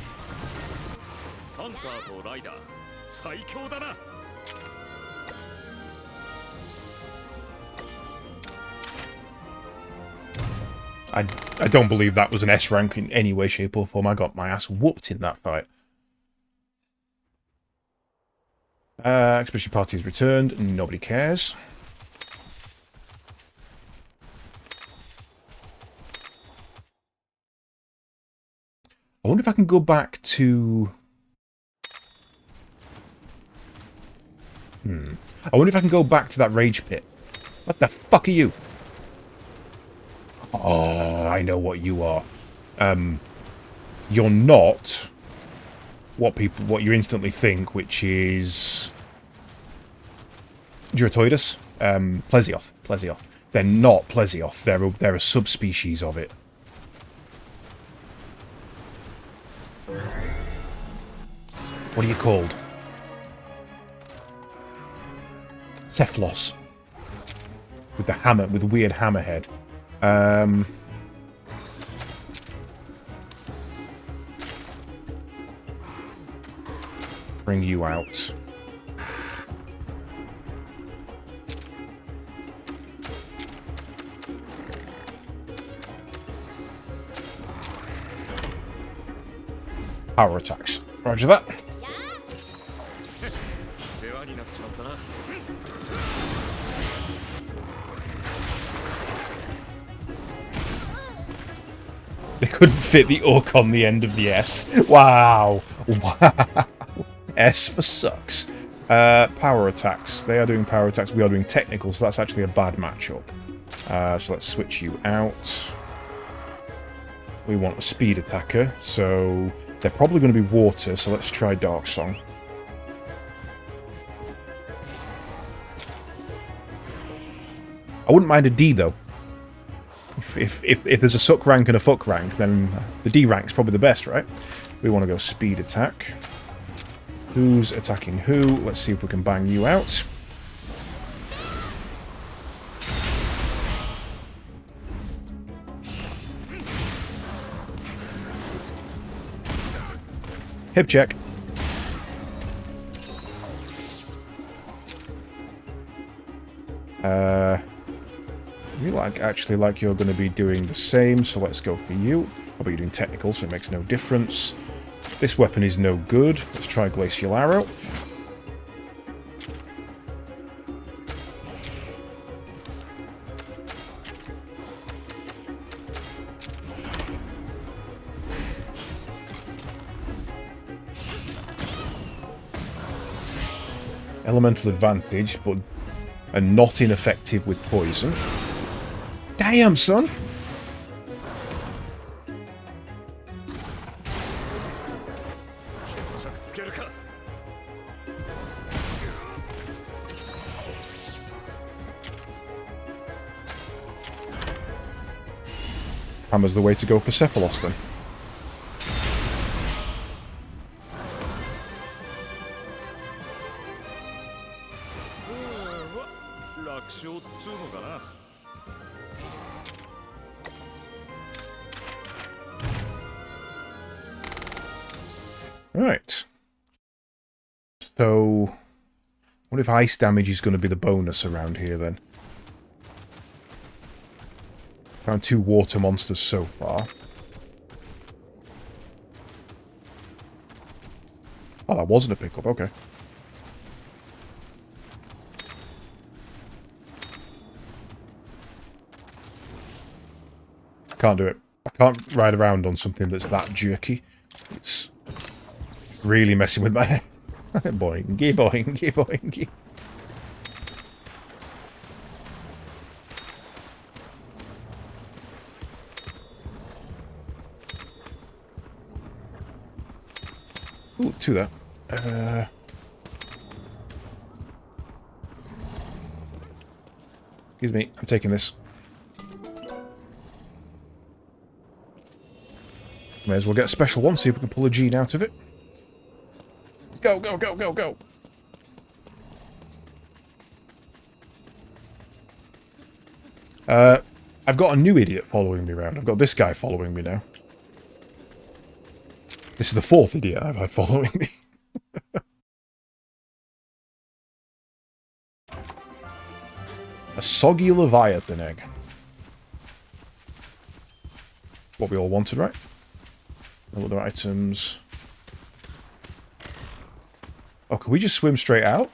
I don't believe that was an S rank in any way, shape or form. I got my ass whooped in that fight. Expedition party has returned. Nobody cares. wonder if I can go back to... I wonder if I can go back to that rage pit. What the fuck are you? Oh, I know what you are. You're not what you instantly think, which is Duratoidus. Plesioth. They're not Plesioth. They're a subspecies of it. What are you called? Cephalos. With the hammer, with the weird hammerhead. Bring you out. Power attacks. Roger that. They couldn't fit the orc on the end of the S. Wow. Wow. S for sucks. Power attacks. They are doing power attacks. We are doing technical, so that's actually a bad matchup. So let's switch you out. We want a speed attacker, so they're probably going to be water, so let's try Dark Song. I wouldn't mind a D, though. If there's a suck rank and a fuck rank, then the D rank's probably the best, right? We want to go speed attack. Who's attacking who? Let's see if we can bang you out. Hip check. Actually like you're going to be doing the same, so let's go for you. But you're doing technical, so it makes no difference. This weapon is no good. Let's try Glacial Arrow. Elemental advantage, but are not ineffective with poison. Damn, son! Hammer's the way to go for Cephalos, then. Right. So, I wonder if ice damage is going to be the bonus around here, then. Found 2 water monsters so far. Oh, that wasn't a pickup, okay. Can't do it. I can't ride around on something that's that jerky. It's really messing with my head. Boingy, boingy, boingy. Ooh, 2 there. Excuse me, I'm taking this. May as well get a special one, see if we can pull a gene out of it. Let's go, go, go, go, go! I've got a new idiot following me around. I've got this guy following me now. This is the 4th idiot I've had following me. A soggy Leviathan egg. What we all wanted, right? No other items. Oh, can we just swim straight out?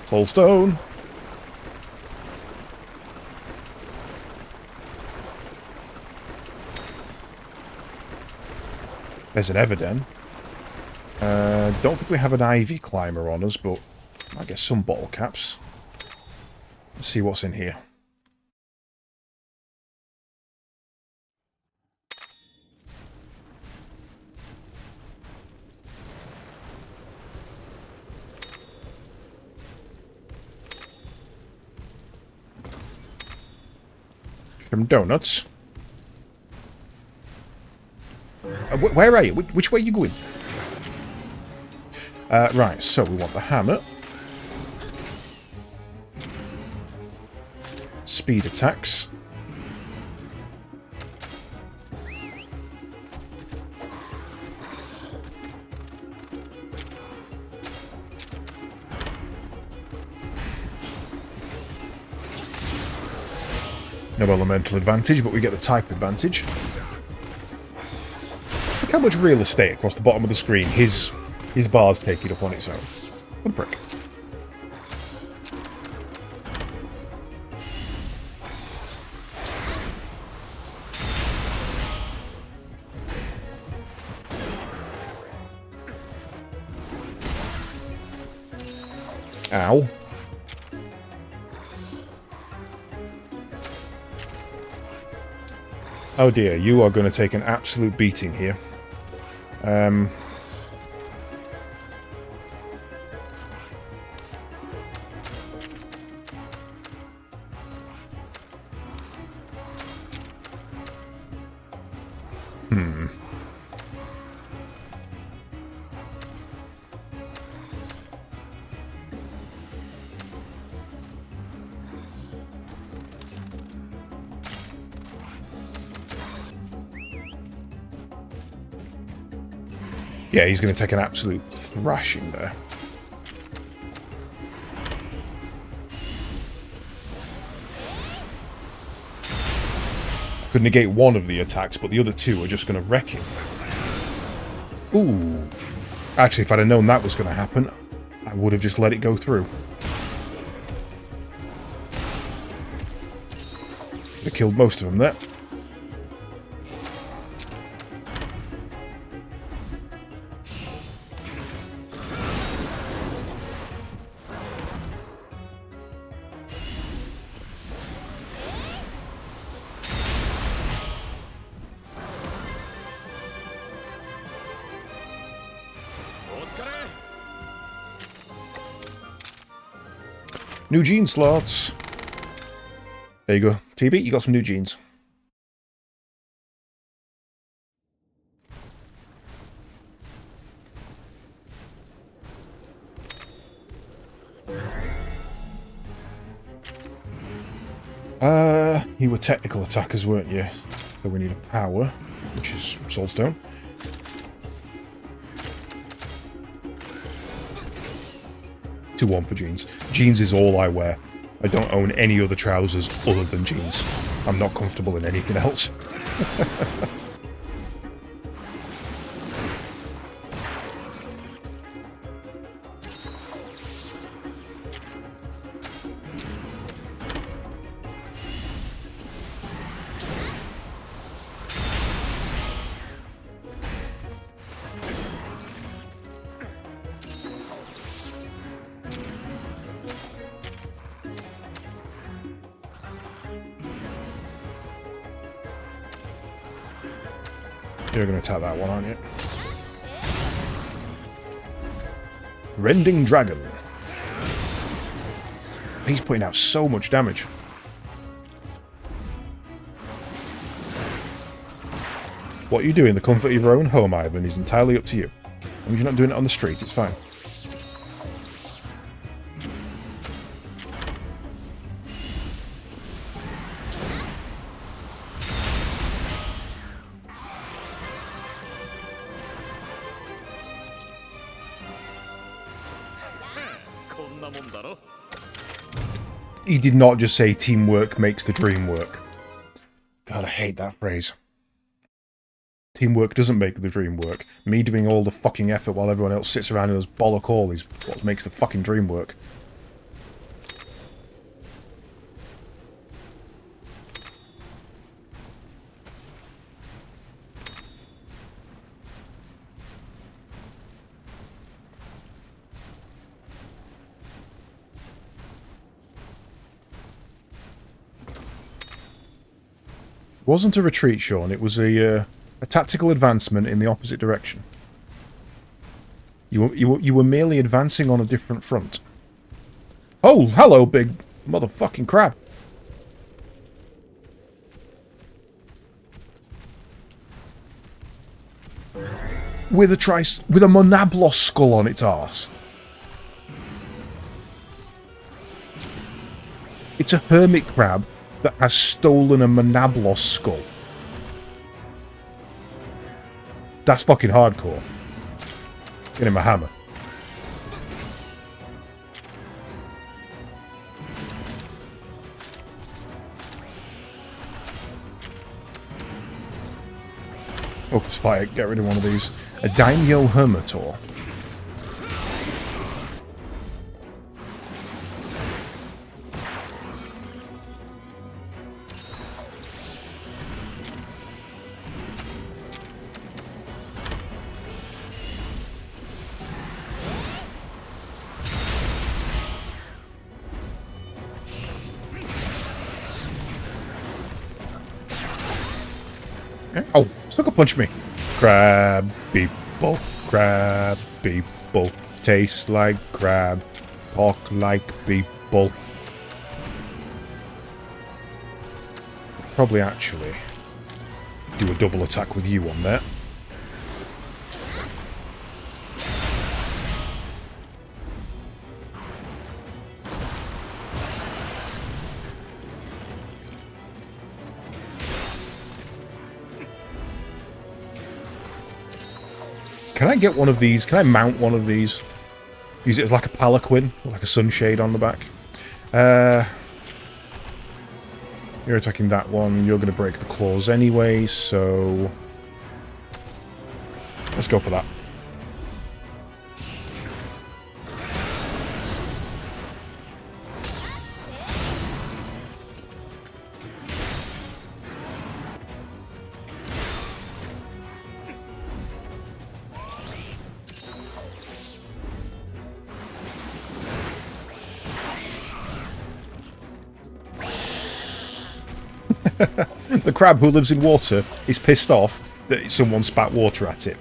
Soul stone. There's an Everden. Don't think we have an Ivy Climber on us, but I guess some bottle caps. Let's see what's in here. Some donuts. Where are you? Which way are you going? Right, so we want the hammer. Speed attacks. No elemental advantage, but we get the type advantage. Look how much real estate across the bottom of the screen his bar's taking up on its own. What a prick. Ow. Oh dear, you are going to take an absolute beating here. Yeah, he's going to take an absolute thrashing there. Could negate one of the attacks, but the other two are just going to wreck him. Ooh. Actually, if I'd have known that was going to happen, I would have just let it go through. Could have killed most of them there. New jean slots. There you go. TB, you got some new jeans. You were technical attackers, weren't you? So we need a power, which is soulstone. To 1 for jeans. Jeans is all I wear. I don't own any other trousers other than jeans. I'm not comfortable in anything else. You're going to attack that one, aren't you? Rending Dragon. He's putting out so much damage. What you do in the comfort of your own home, Ivan, is entirely up to you. As long as you're not doing it on the street, it's fine. He did not just say teamwork makes the dream work. God, I hate that phrase. Teamwork doesn't make the dream work. Me doing all the fucking effort while everyone else sits around and does bollock all is what makes the fucking dream work. wasn't a retreat, Sean. It was a tactical advancement in the opposite direction. You were merely advancing on a different front. Oh, hello, big motherfucking crab. With a Monablos skull on its arse. It's a hermit crab that has stolen a Monablos skull. That's fucking hardcore. Get him a hammer. Focus fight, get rid of one of these. A Daimyo Hermitor. Oh, sucker punch me. Crab people, crab people. Taste like crab, talk like people. Probably actually do a double attack with you on there. Can I get one of these? Can I mount one of these? Use it as like a palanquin, like a sunshade on the back. You're attacking that one. You're going to break the claws anyway, so... let's go for that. The crab who lives in water is pissed off that someone spat water at it.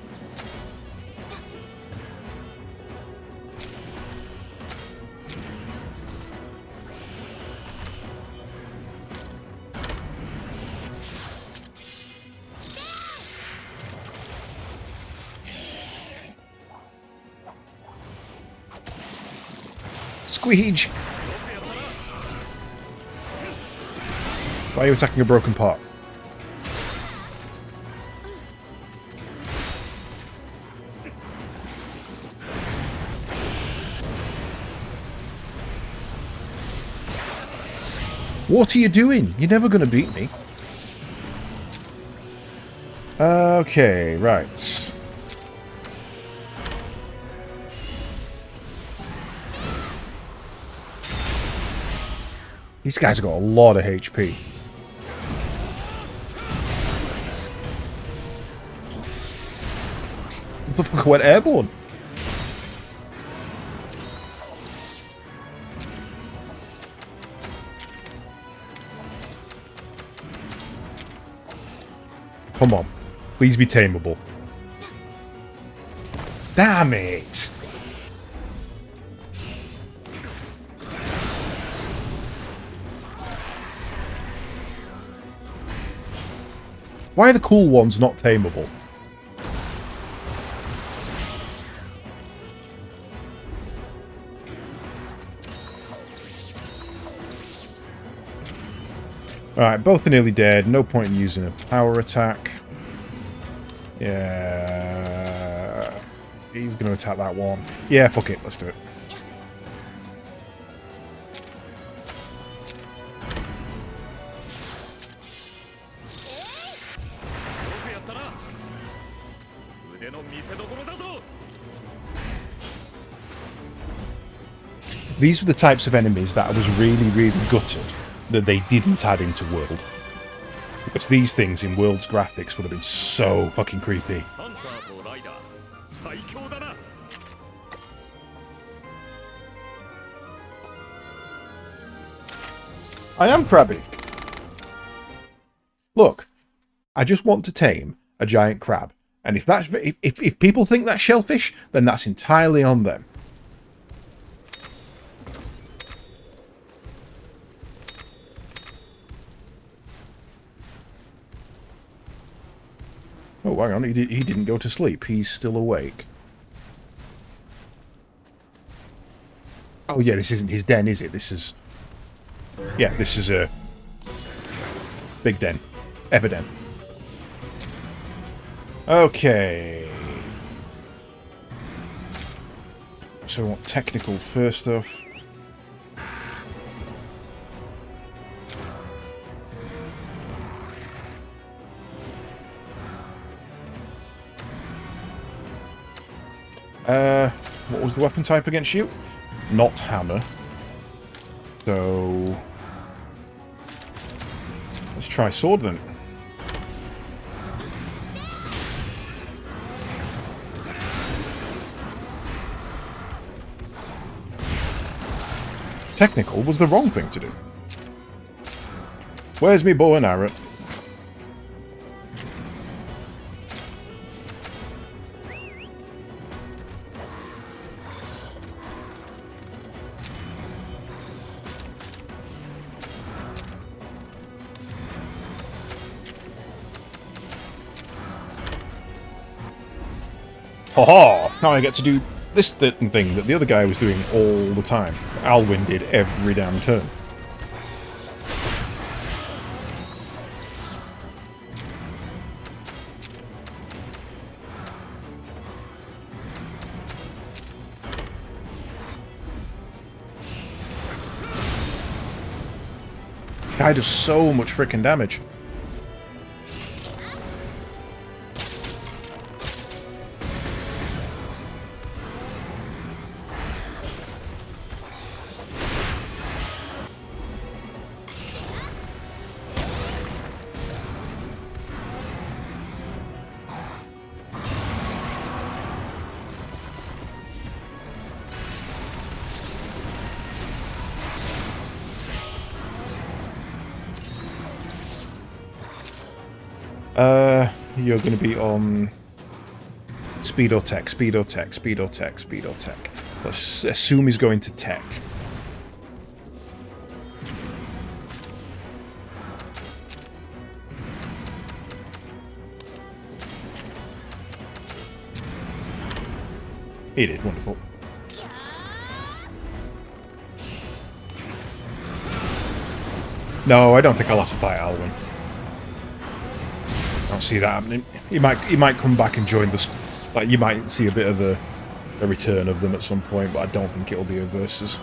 Squeege! Why are you attacking a broken pot? What are you doing? You're never going to beat me. Okay, right. These guys have got a lot of HP. What the fuck, I went airborne? Come on. Please be tameable. Damn it! Why are the cool ones not tameable? Alright, both are nearly dead. No point in using a power attack. Yeah. He's going to attack that one. Yeah, fuck it. Let's do it. These were the types of enemies that I was really, really gutted that they didn't add into World. Because these things in World's graphics would have been so fucking creepy. I am crabby. Look, I just want to tame a giant crab. And if people think that's shellfish, then that's entirely on them. Oh, hang on, he didn't go to sleep. He's still awake. Oh, yeah, this isn't his den, is it? This is... Yeah, this is a... big den. Ever-den. Okay. So we want technical first off. What was the weapon type against you? Not hammer. So... let's try sword then. Technical was the wrong thing to do. Where's me bow and arrow? Haha! Now I get to do this thing that the other guy was doing all the time. Alwyn did every damn turn. Guy does so much freaking damage. You're going to be on speed or tech, speed or tech, speed or tech, speed or tech. Let's assume he's going to tech. He did, wonderful. No, I don't think I'll have to fight Alwyn. I don't see that happening. He might come back and join the... like, you might see a bit of a return of them at some point, but I don't think it'll be a versus.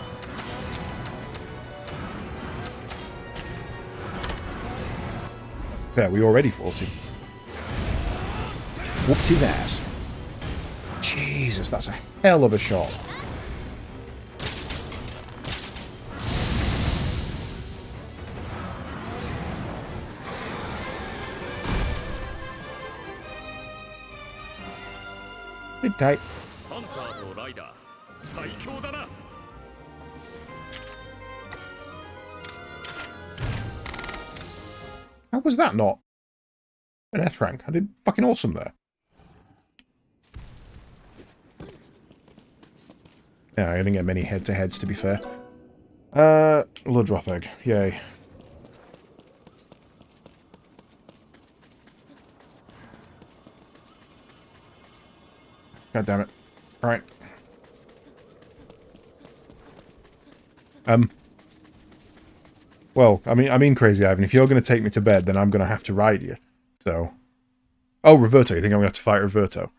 Yeah, we already fought him. Whooped his ass. Jesus, that's a hell of a shot. Good tight. How was that not an S rank? I did fucking awesome there. Yeah, I didn't get many head-to-heads, to be fair. Ludroth Egg. Yay. God damn it. Right. Well, I mean, Crazy Ivan, if you're going to take me to bed, then I'm going to have to ride you. So... oh, Roberto. You think I'm going to have to fight Roberto?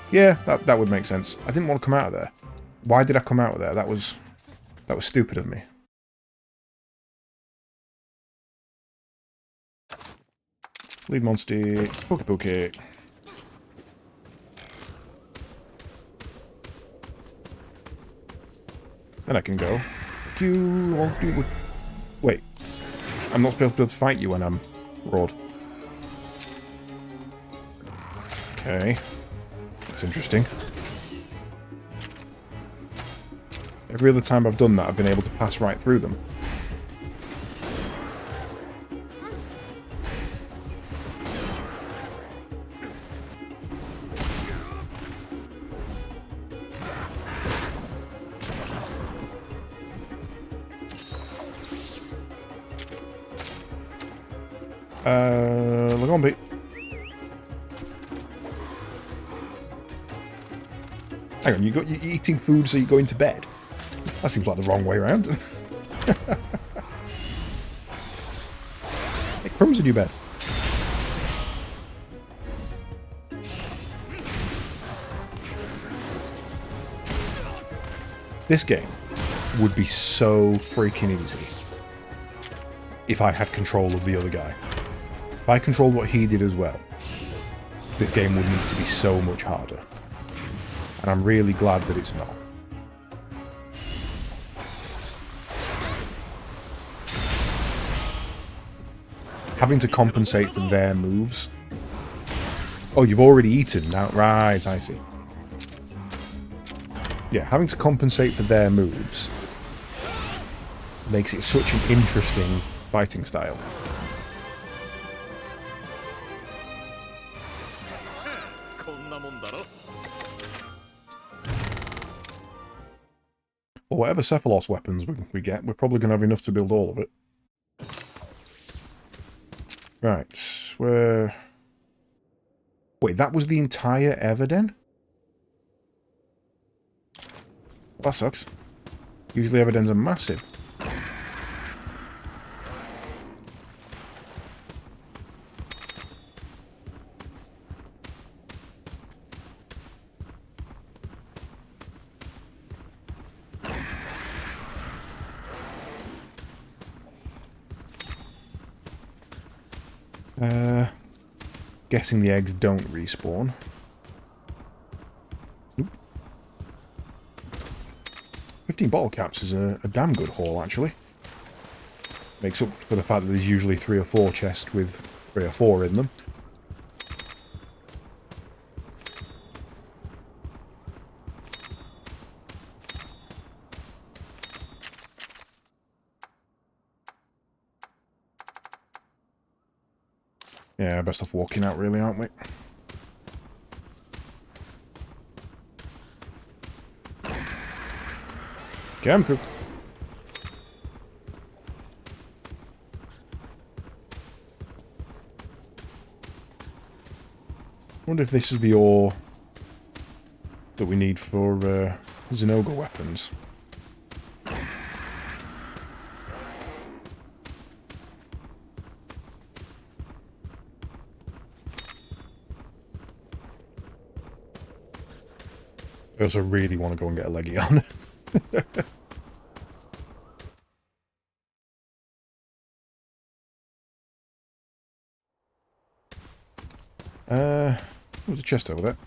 Yeah, that would make sense. I didn't want to come out of there. Why did I come out of there? That was stupid of me. Lead monster. Pokey pokey. Then I can go. Wait. I'm not supposed to be able to fight you when I'm roared. Okay. That's interesting. Every other time I've done that, I've been able to pass right through them. Look on, Pete. Hang on, you're eating food so you go into bed? That seems like the wrong way around. Hey, crumbs in your bed. This game would be so freaking easy if I had control of the other guy. If I controlled what he did as well, this game would need to be so much harder. And I'm really glad that it's not. Having to compensate for their moves. Oh, you've already eaten now. Right, I see. Yeah, having to compensate for their moves makes it such an interesting fighting style. Well, whatever Cephalos weapons we get, we're probably going to have enough to build all of it. Right, where... Wait, that was the entire Everden? That sucks. Usually Everdens are massive. Guessing the eggs don't respawn. Nope. 15 bottle caps is a damn good haul, actually. Makes up for the fact that there's usually 3 or 4 chests with 3 or 4 in them. Yeah, best off walking out, really, aren't we? Come through. Wonder if this is the ore that we need for Zen Ogre weapons. I also really want to go and get a leggy on. There's a chest over there.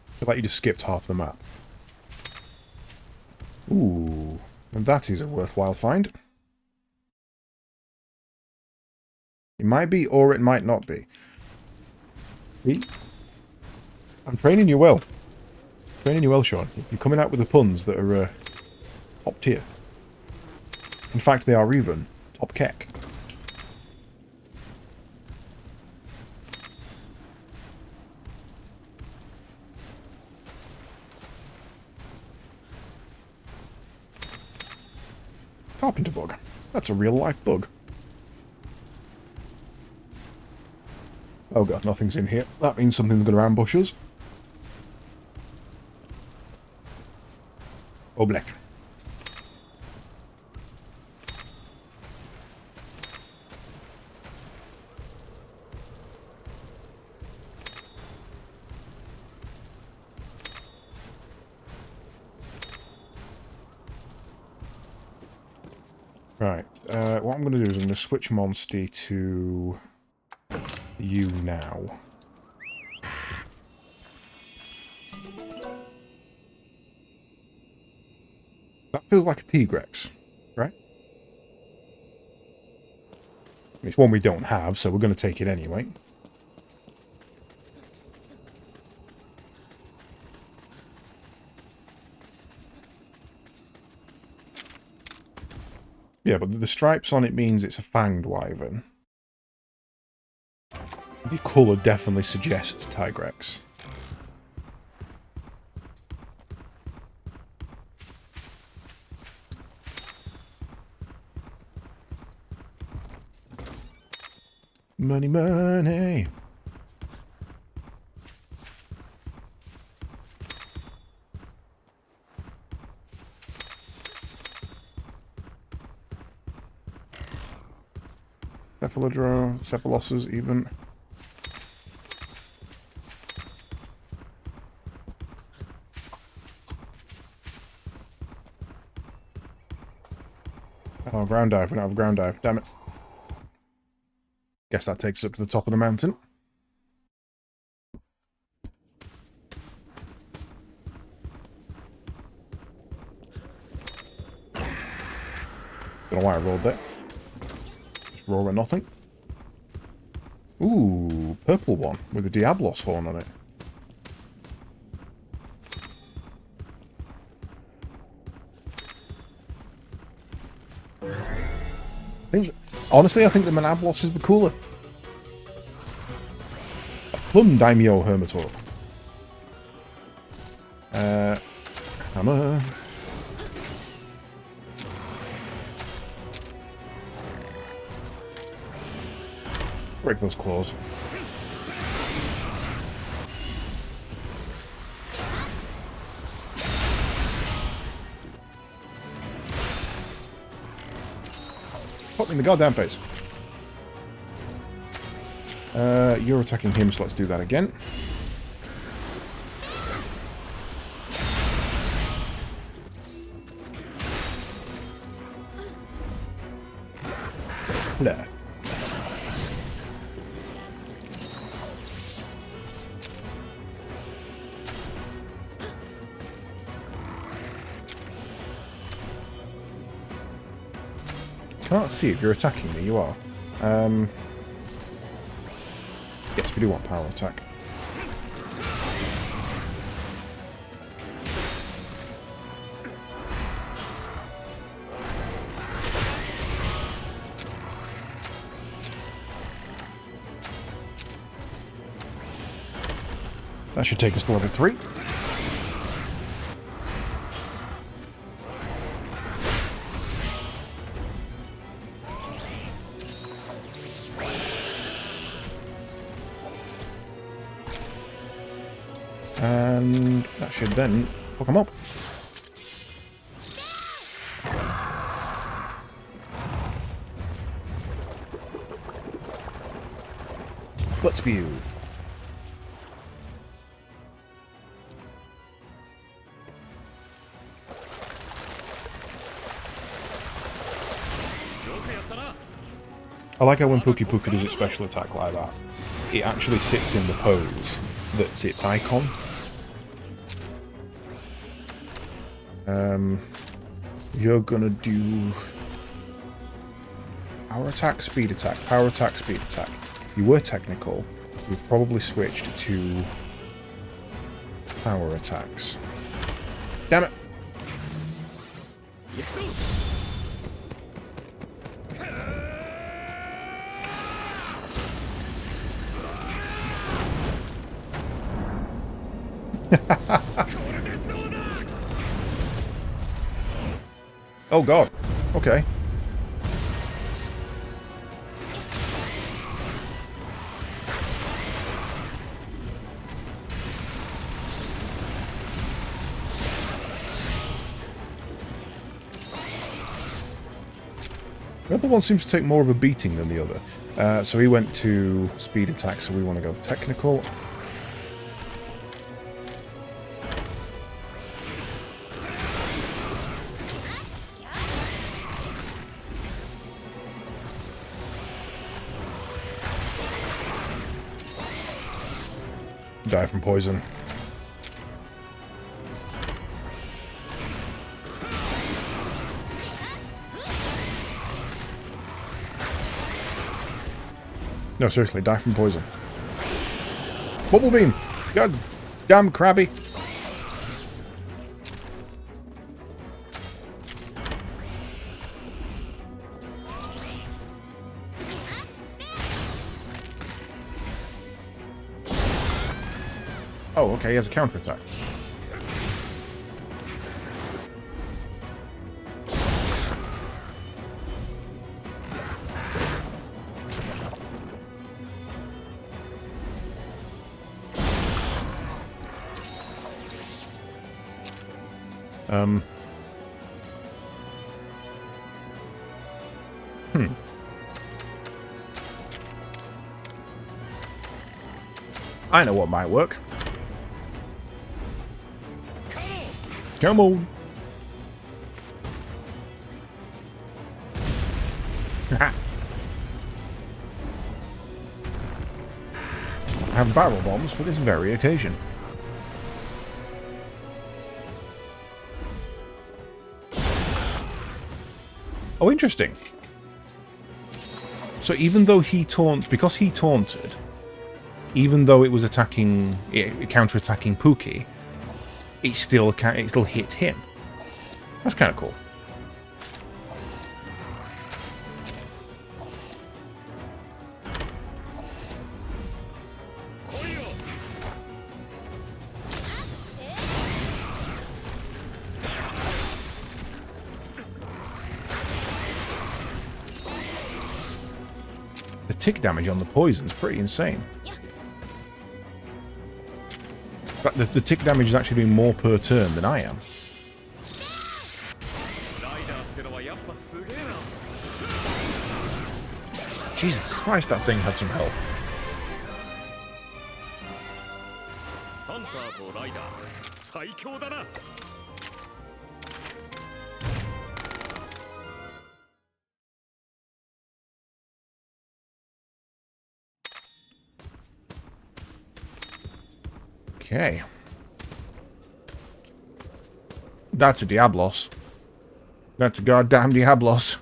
I feel like you just skipped half the map. Ooh, and that is a worthwhile find. It might be, or it might not be. See? I'm training you well. Training you well, Sean. You're coming out with the puns that are top tier. In fact, they are even top keck. Carpenter bug. That's a real life bug. Oh god, nothing's in here. That means something's going to ambush us. Oh, black. Right, what I'm going to do is I'm going to switch Monsty to you now. That feels like a Tigrex, right? It's one we don't have, so we're going to take it anyway. Yeah, but the stripes on it means it's a fanged wyvern. The colour definitely suggests Tigrex. Money, money. Cephalossus even. Oh, ground dive. We don't have a ground dive. Damn it. Guess that takes us up to the top of the mountain. Don't know why I rolled that. Just roll at nothing. Ooh, purple one with a Diablos horn on it. Honestly, I think the Manablos is the cooler. A plum daimyo hermitor. Hammer. Break those claws. Put me in the goddamn face. You're attacking him, so let's do that again. Blah. Can't see if you're attacking me. You are. Yes, we do want power attack. That should take us to level 3. And that should then hook them up. Blood spew. I like how when Pookie Pookie does its special attack like that, it actually sits in the pose that's its icon. You're gonna do power attack, speed attack, power attack, speed attack. You were technical. We've probably switched to power attacks. Damn it! Oh god. Okay. The other one seems to take more of a beating than the other. So he went to speed attack, so we want to go technical. Die from poison. No, seriously, die from poison. Bubble beam! God damn crabby! Oh, okay, he has a counterattack. I know what might work. Come on. I have barrel bombs for this very occasion. Oh, interesting. So even though because he taunted, even though it was attacking, counter-attacking Pookie, it still hit him. That's kind of cool. The tick damage on the poison's pretty insane. But the tick damage is actually doing more per turn than I am. Jesus Christ, that thing had some help. Okay. That's a Diablos. That's a goddamn Diablos.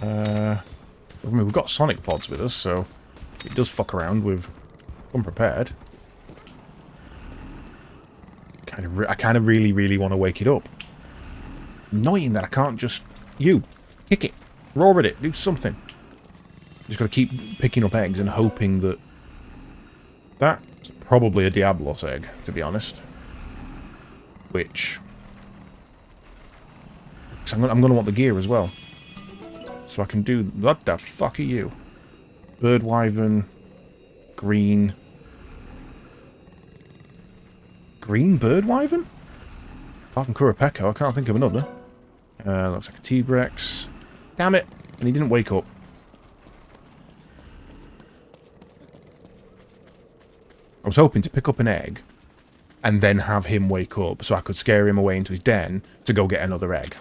I mean, we've got Sonic Pods with us, so it does fuck around with unprepared. I kind of really want to wake it up. Annoying that I can't just... You! Kick it! Roar at it! Do something! Just gotta keep picking up eggs and hoping that... That's probably a Diablos egg, to be honest. Which... I'm gonna want the gear as well. So I can do... What the fuck are you? Bird Wyvern... Green... Green Bird Wyvern? Apart from Kurapeko, I can't think of another. Looks like a T-Rex. Damn it! And he didn't wake up. I was hoping to pick up an egg and then have him wake up so I could scare him away into his den to go get another egg.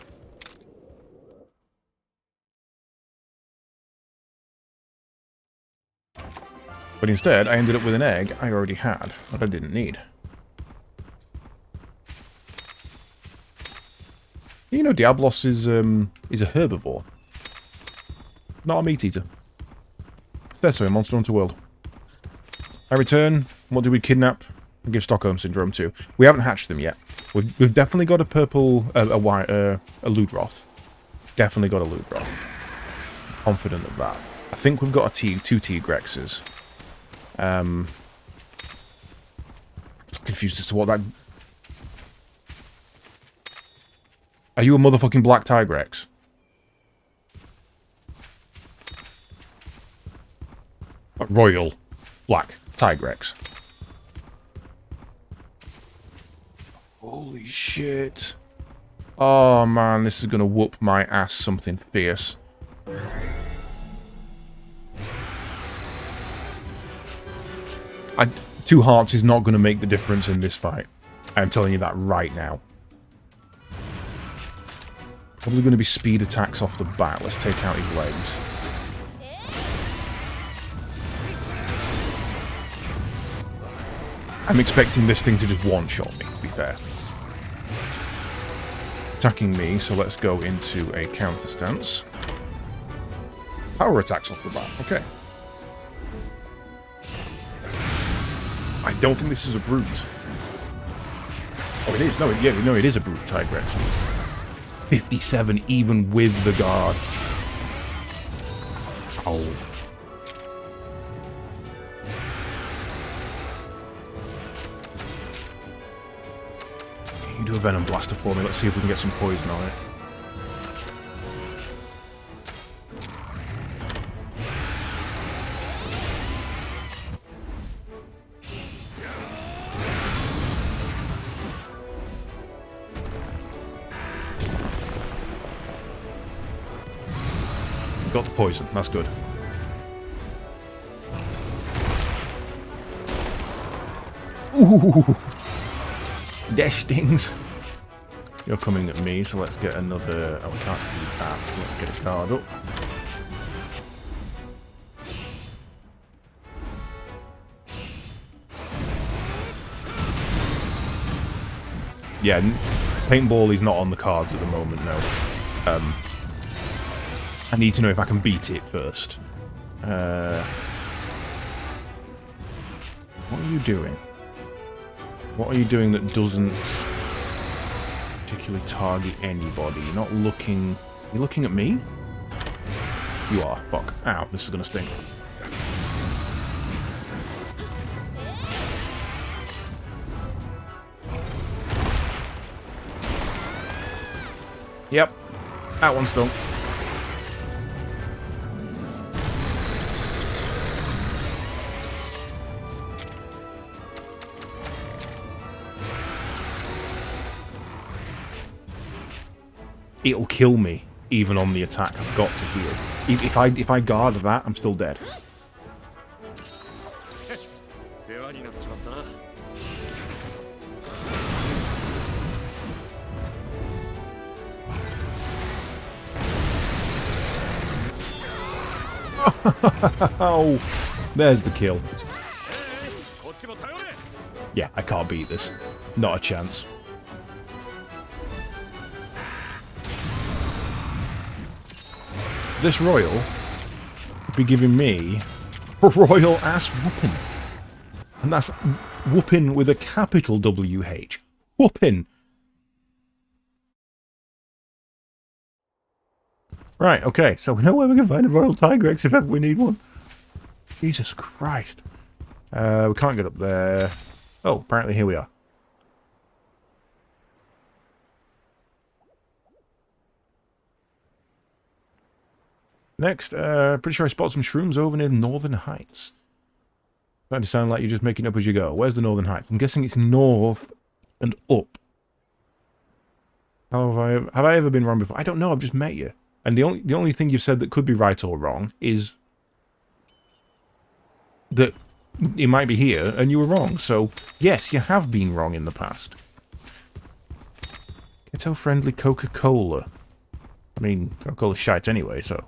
But instead, I ended up with an egg I already had, that I didn't need. You know, Diablos is a herbivore. Not a meat eater. Says so in Monster Hunter World. I return. What do we kidnap? And give Stockholm Syndrome to. We haven't hatched them yet. We've definitely got a purple, a Ludroth. Definitely got a Ludroth. Confident of that. I think we've got two T-Grexes. Confused as to what that... Are you a motherfucking black Tigrex? A royal black Tigrex. Holy shit. Oh man, this is gonna whoop my ass something fierce. Two hearts is not gonna make the difference in this fight. I'm telling you that right now. Probably going to be speed attacks off the bat. Let's take out his legs. I'm expecting this thing to just one-shot me, to be fair. Attacking me, so let's go into a counter stance. Power attacks off the bat, okay. I don't think this is a brute. Oh, it is. No, it is a brute Tigrex. 57 even with the guard. Oh. Can you do a Venom Blaster for me? Let's see if we can get some poison on it. Got the poison. That's good. Ooh! That stings. You're coming at me, so let's get another... Oh, we can't do that. Let's get a card up. Yeah, paintball is not on the cards at the moment, no. I need to know if I can beat it first. What are you doing? What are you doing that doesn't particularly target anybody? You're not looking... You're looking at me? You are. Fuck. Ow, this is gonna sting. Yep. That one's done. It'll kill me, even on the attack. I've got to heal. If I guard that, I'm still dead. Oh, there's the kill. Yeah, I can't beat this. Not a chance. This royal would be giving me a royal ass whooping. And that's whooping with a capital WH. Whooping. Right, okay, so we know where we can find a royal tiger egg if ever we need one. Jesus Christ. We can't get up there. Oh, apparently here we are. Next, pretty sure I spot some shrooms over near the Northern Heights. Starting to sound like you're just making up as you go. Where's the Northern Heights? I'm guessing it's north and up. How have I ever been wrong before? I don't know, I've just met you. And the only thing you've said that could be right or wrong is that it might be here, and you were wrong. So, yes, you have been wrong in the past. Keto-friendly Coca-Cola. I mean, Coca-Cola's shite anyway, so...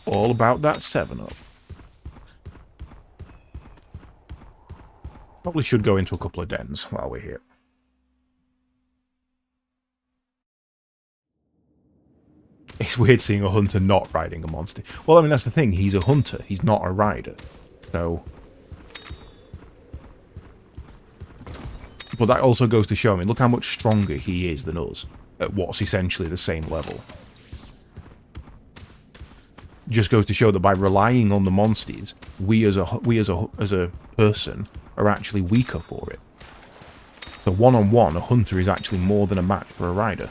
All about that 7-Up. Probably should go into a couple of dens while we're here. It's weird seeing a hunter not riding a monster. Well, I mean, that's the thing. He's a hunter. He's not a rider. So... But that also goes to show, I mean, look how much stronger he is than us. At what's essentially the same level. Just goes to show that by relying on the monsters, we as a person are actually weaker for it. So one-on-one, a hunter is actually more than a match for a rider.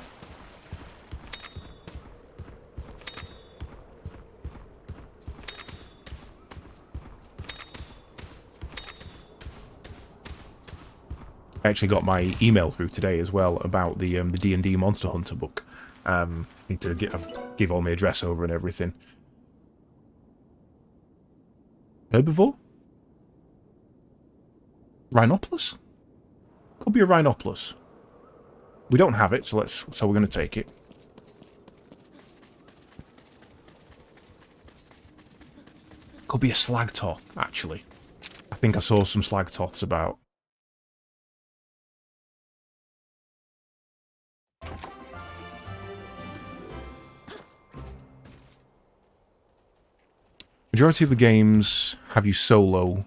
I actually got my email through today as well about the D&D Monster Hunter book. Need to give all my address over and everything. Herbivore? Rhinopolis? Could be a Rhinopolis. We don't have it, so we're going to take it. Could be a Slagtoth, actually. I think I saw some Slagtoths about. Majority of the games have you solo.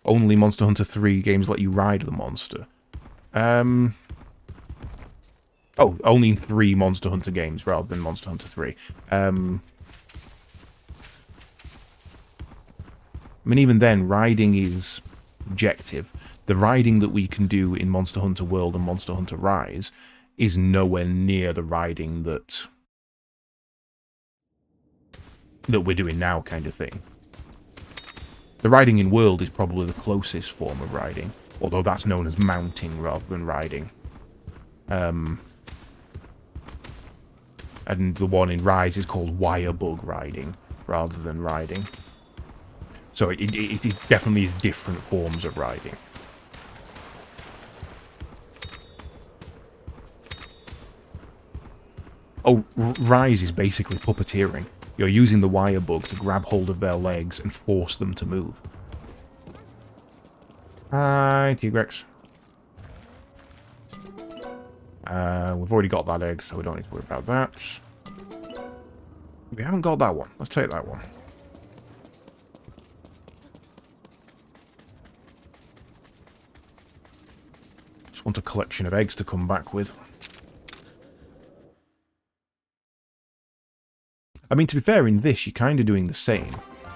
Only Monster Hunter 3 games let you ride the monster. Oh, only 3 Monster Hunter games rather than Monster Hunter 3. I mean, even then, riding is objective. The riding that we can do in Monster Hunter World and Monster Hunter Rise is nowhere near the riding that we're doing now, kind of thing. The riding in World is probably the closest form of riding, although that's known as mounting rather than riding. And the one in Rise is called wire bug riding rather than riding. So it definitely is different forms of riding. Oh, Rise is basically puppeteering. You're using the wire bug to grab hold of their legs and force them to move. Hi, T-Rex. We've already got that egg, so we don't need to worry about that. We haven't got that one. Let's take that one. Just want a collection of eggs to come back with. I mean, to be fair, in this, you're kind of doing the same.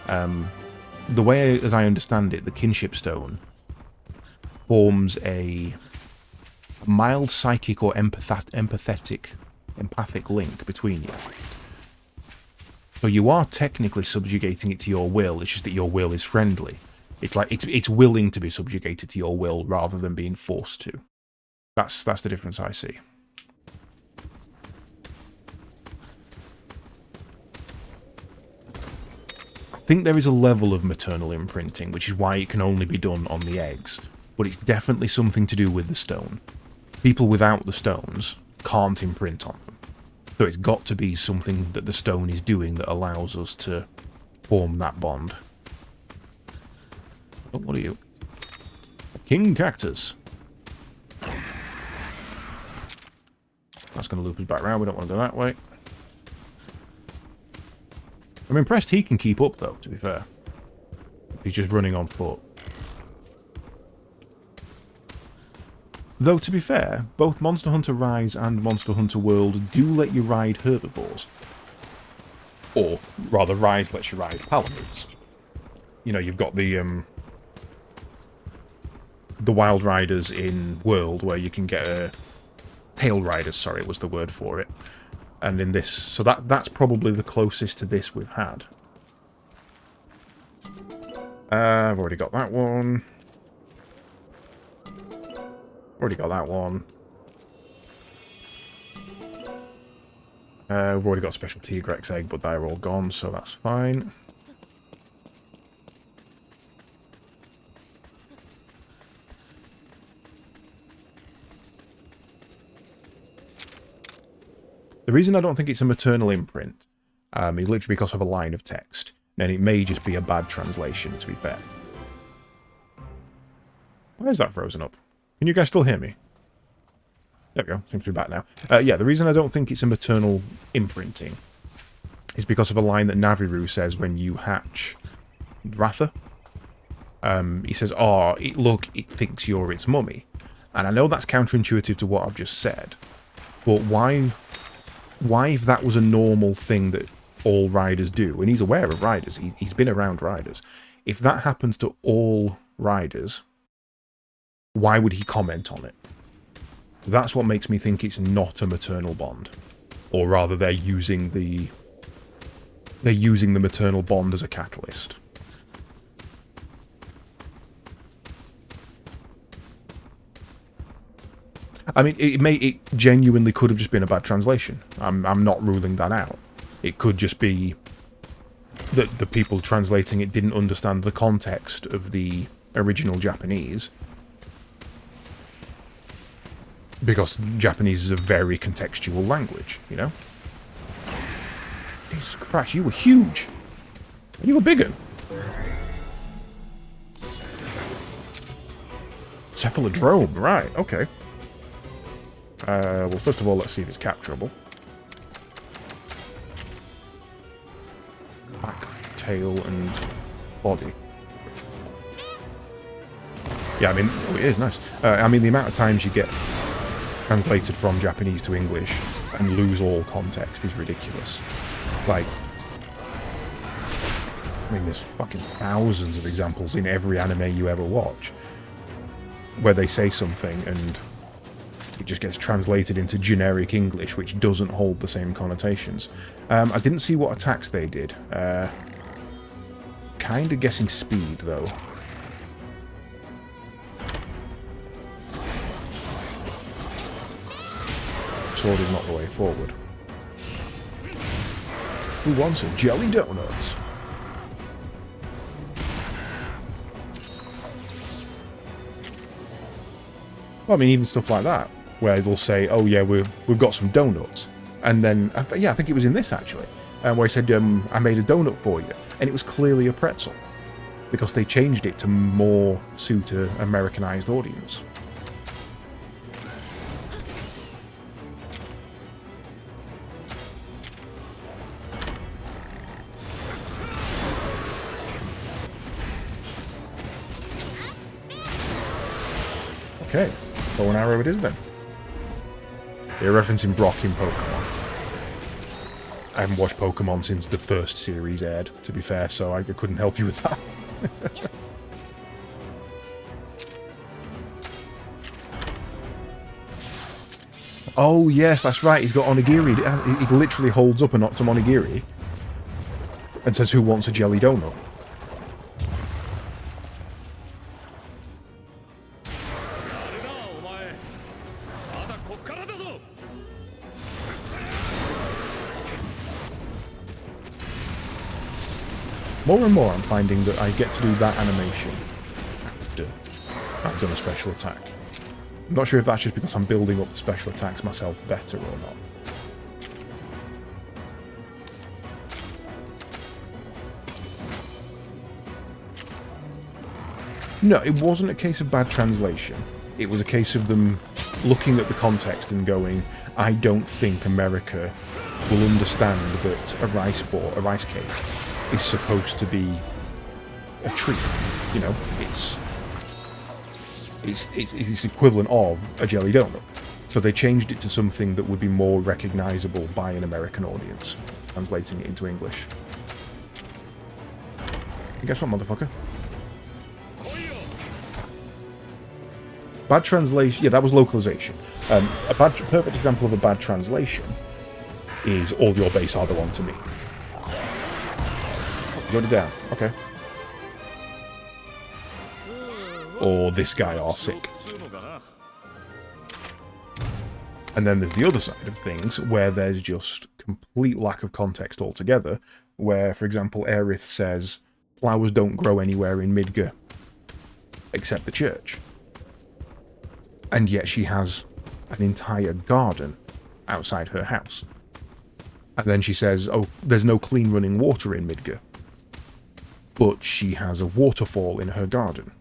The way, as I understand it, the kinship stone forms a mild psychic or empathic link between you. So you are technically subjugating it to your will, it's just that your will is friendly. It's like, it's willing to be subjugated to your will rather than being forced to. That's the difference I see. I think there is a level of maternal imprinting, which is why it can only be done on the eggs, but it's definitely something to do with the stone. People without the stones can't imprint on them. So it's got to be something that the stone is doing that allows us to form that bond. Oh, what are you? King Cactus. That's going to loop us back around, we don't want to go that way. I'm impressed he can keep up, though, to be fair. He's just running on foot. Though, to be fair, both Monster Hunter Rise and Monster Hunter World do let you ride herbivores. Or, rather, Rise lets you ride palamutes. You know, you've got the Wild Riders in World, where you can get a... Tail Riders, sorry, was the word for it. And in this, so that's probably the closest to this we've had. I've already got that one. Already got that one. We've already got a special T-Rex egg, but they're all gone, so that's fine. The reason I don't think it's a maternal imprint is literally because of a line of text. And it may just be a bad translation, to be fair. Why is that frozen up? Can you guys still hear me? There we go. Seems to be back now. Yeah, the reason I don't think it's a maternal imprinting is because of a line that Naviru says when you hatch Ratha. He says, oh, look, it thinks you're its mummy. And I know that's counterintuitive to what I've just said. But why, if that was a normal thing that all riders do, and he's aware of riders, he's been around riders, if that happens to all riders, why would he comment on it? That's what makes me think it's not a maternal bond. Or rather, they're using the maternal bond as a catalyst. I mean, it genuinely could have just been a bad translation. I'm not ruling that out. It could just be that the people translating it didn't understand the context of the original Japanese. Because Japanese is a very contextual language, you know? Jesus Christ, you were huge! You were big un! Cephalodrome, right, okay. Well, first of all, let's see if it's capturable. Back, tail, and body. Yeah, I mean, oh, it is nice. I mean, the amount of times you get translated from Japanese to English and lose all context is ridiculous. Like, I mean, there's fucking thousands of examples in every anime you ever watch where they say something and it just gets translated into generic English, which doesn't hold the same connotations. I didn't see what attacks they did. Kind of guessing speed, though. Sword is not the way forward. Who wants a jelly donut? Well, I mean, even stuff like that, where they'll say, "Oh yeah, we've got some donuts," and then yeah, I think it was in this actually, where he said, "I made a donut for you," and it was clearly a pretzel, because they changed it to more suit an Americanized audience. Okay, bow and arrow it is then. They're referencing Brock in Pokemon. I haven't watched Pokemon since the first series aired, to be fair, so I couldn't help you with that. Oh yes, that's right, he's got onigiri. He literally holds up and knocks some onigiri and says, "Who wants a jelly donut?" More and more I'm finding that I get to do that animation after I've done a special attack. I'm not sure if that's just because I'm building up the special attacks myself better or not. No, it wasn't a case of bad translation. It was a case of them looking at the context and going, I don't think America will understand that a rice cake is supposed to be a treat. You know, it's equivalent of a jelly donut. So they changed it to something that would be more recognizable by an American audience, translating it into English. And guess what, motherfucker? Bad translation. Yeah, that was localization. Perfect example of a bad translation is all your base are belong to me. Got it down. Okay. Or this guy are sick. And then there's the other side of things where there's just complete lack of context altogether. Where, for example, Aerith says flowers don't grow anywhere in Midgar except the church. And yet she has an entire garden outside her house. And then she says, oh, there's no clean running water in Midgar. But she has a waterfall in her garden.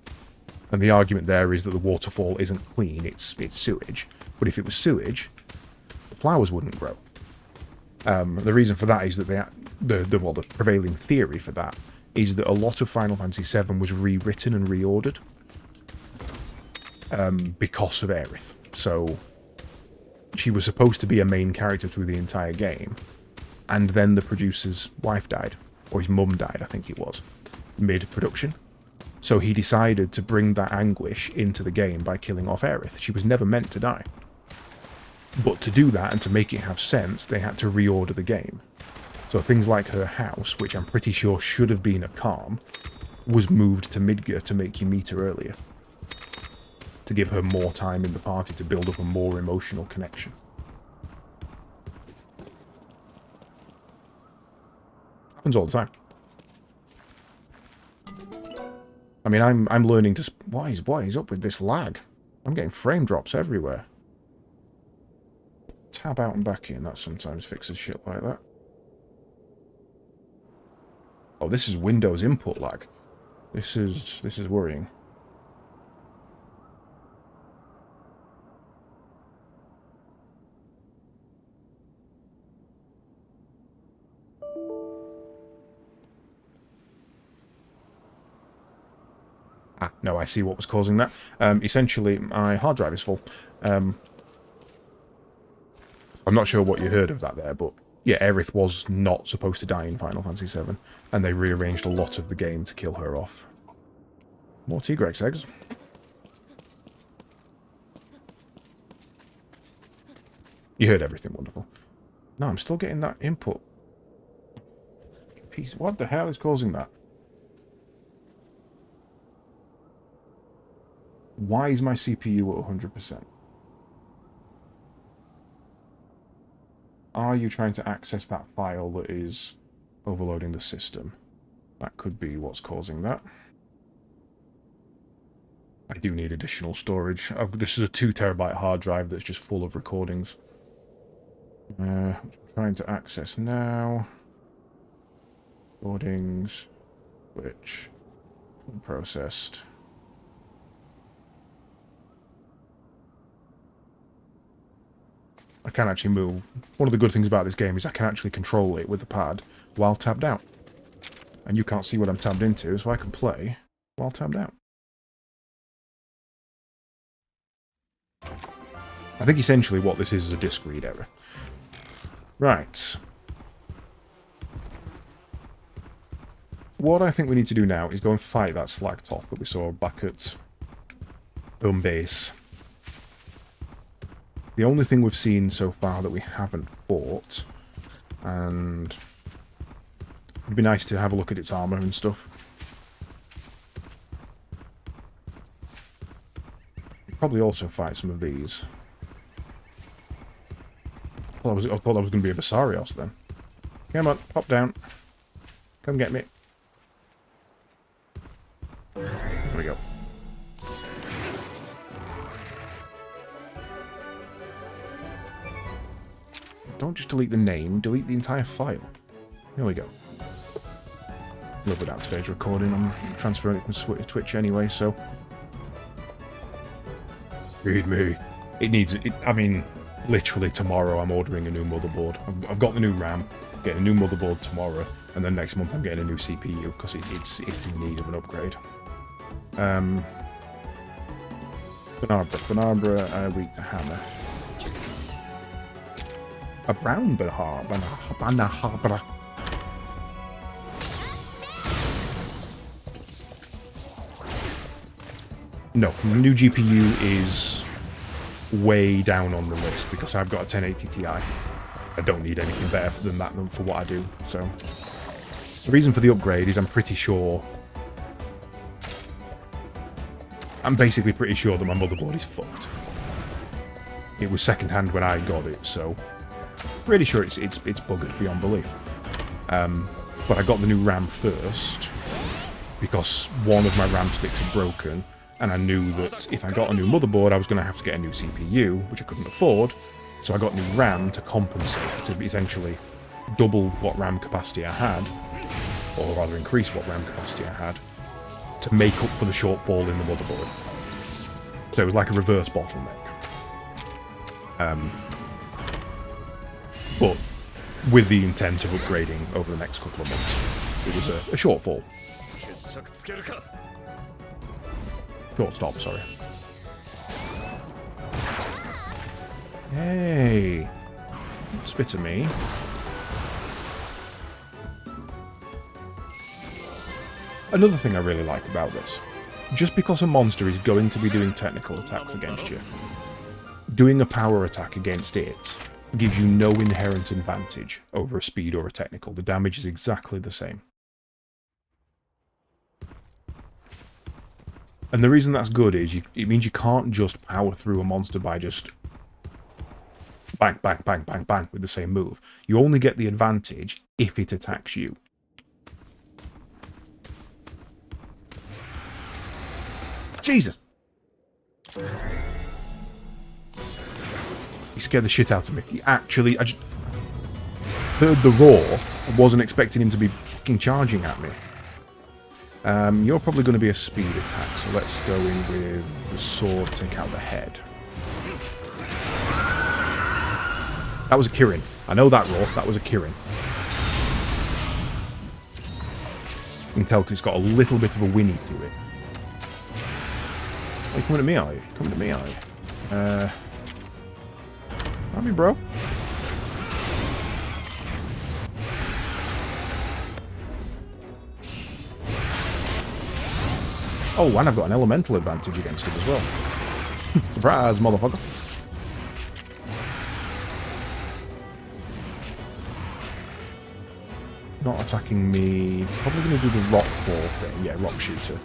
And the argument there is that the waterfall isn't clean, it's sewage. But if it was sewage, the flowers wouldn't grow. The reason for that is that the prevailing theory for that is that a lot of Final Fantasy VII was rewritten and reordered because of Aerith. So she was supposed to be a main character through the entire game, and then the producer's wife died, or his mum died, I think it was, mid-production. So he decided to bring that anguish into the game by killing off Aerith. She was never meant to die. But to do that and to make it have sense, they had to reorder the game. So things like her house, which I'm pretty sure should have been a Calm, was moved to Midgar to make you meet her earlier. To give her more time in the party to build up a more emotional connection. Happens all the time. I mean, I'm learning to... What is up with this lag? I'm getting frame drops everywhere. Tab out and back in, that sometimes fixes shit like that. Oh, this is Windows input lag. This is worrying. Ah, no, I see what was causing that. Essentially, my hard drive is full. I'm not sure what you heard of that there, but yeah, Aerith was not supposed to die in Final Fantasy VII, and they rearranged a lot of the game to kill her off. More Tigrex eggs. You heard everything, wonderful. No, I'm still getting that input. Piece. What the hell is causing that? Why is my CPU at 100%? Are you trying to access that file that is overloading the system. That could be what's causing that. I do need additional storage. This is a 2 terabyte hard drive that's just full of recordings. Trying to access now. Recordings. Which... Processed. I can actually move. One of the good things about this game is I can actually control it with the pad while tabbed out. And you can't see what I'm tabbed into, so I can play while tabbed out. I think essentially what this is a disk read error. Right. What I think we need to do now is go and fight that Slagtoth that we saw back at home base. The only thing we've seen so far that we haven't fought, and it'd be nice to have a look at its armor and stuff. Probably also fight some of these. I thought that was going to be a Basarios then. Come on, pop down. Come get me. There we go. Don't just delete the name, delete the entire file. There we go. A little bit out today's recording. I'm transferring it from Twitch anyway, so... Read me. It needs... I mean, literally tomorrow I'm ordering a new motherboard. I've got the new RAM, getting a new motherboard tomorrow, and then next month I'm getting a new CPU, because it's in need of an upgrade. Banabra, weak to hammer. A brown Banabra. No, the new GPU is way down on the list because I've got a 1080 Ti. I don't need anything better than that for what I do. So the reason for the upgrade is I'm basically pretty sure that my motherboard is fucked. It was secondhand when I got it, so pretty sure it's buggered beyond belief. But I got the new RAM first because one of my RAM sticks had broken. And I knew that if I got a new motherboard, I was going to have to get a new CPU, which I couldn't afford. So I got new RAM to compensate, to essentially double what RAM capacity I had, or rather increase what RAM capacity I had, to make up for the shortfall in the motherboard. So it was like a reverse bottleneck. But with the intent of upgrading over the next couple of months. It was a shortfall. Short stop, sorry. Hey! Spit at me. Another thing I really like about this. Just because a monster is going to be doing technical attacks against you, doing a power attack against it gives you no inherent advantage over a speed or a technical. The damage is exactly the same. And the reason that's good is it means you can't just power through a monster by just bang, bang, bang, bang, bang with the same move. You only get the advantage if it attacks you. Jesus! He scared the shit out of me. He actually... I just heard the roar and wasn't expecting him to be fucking charging at me. You're probably going to be a speed attack, so let's go in with the sword, take out the head. That was a Kirin. I know that roar, that was a Kirin. You can tell because it's got a little bit of a whinny to it. Oh, you coming at me, are you? Coming at me, are you? At me, bro. Oh, and I've got an elemental advantage against him as well. Surprise, motherfucker. Not attacking me. Probably going to do the rock ball thing. Yeah, rock shooter.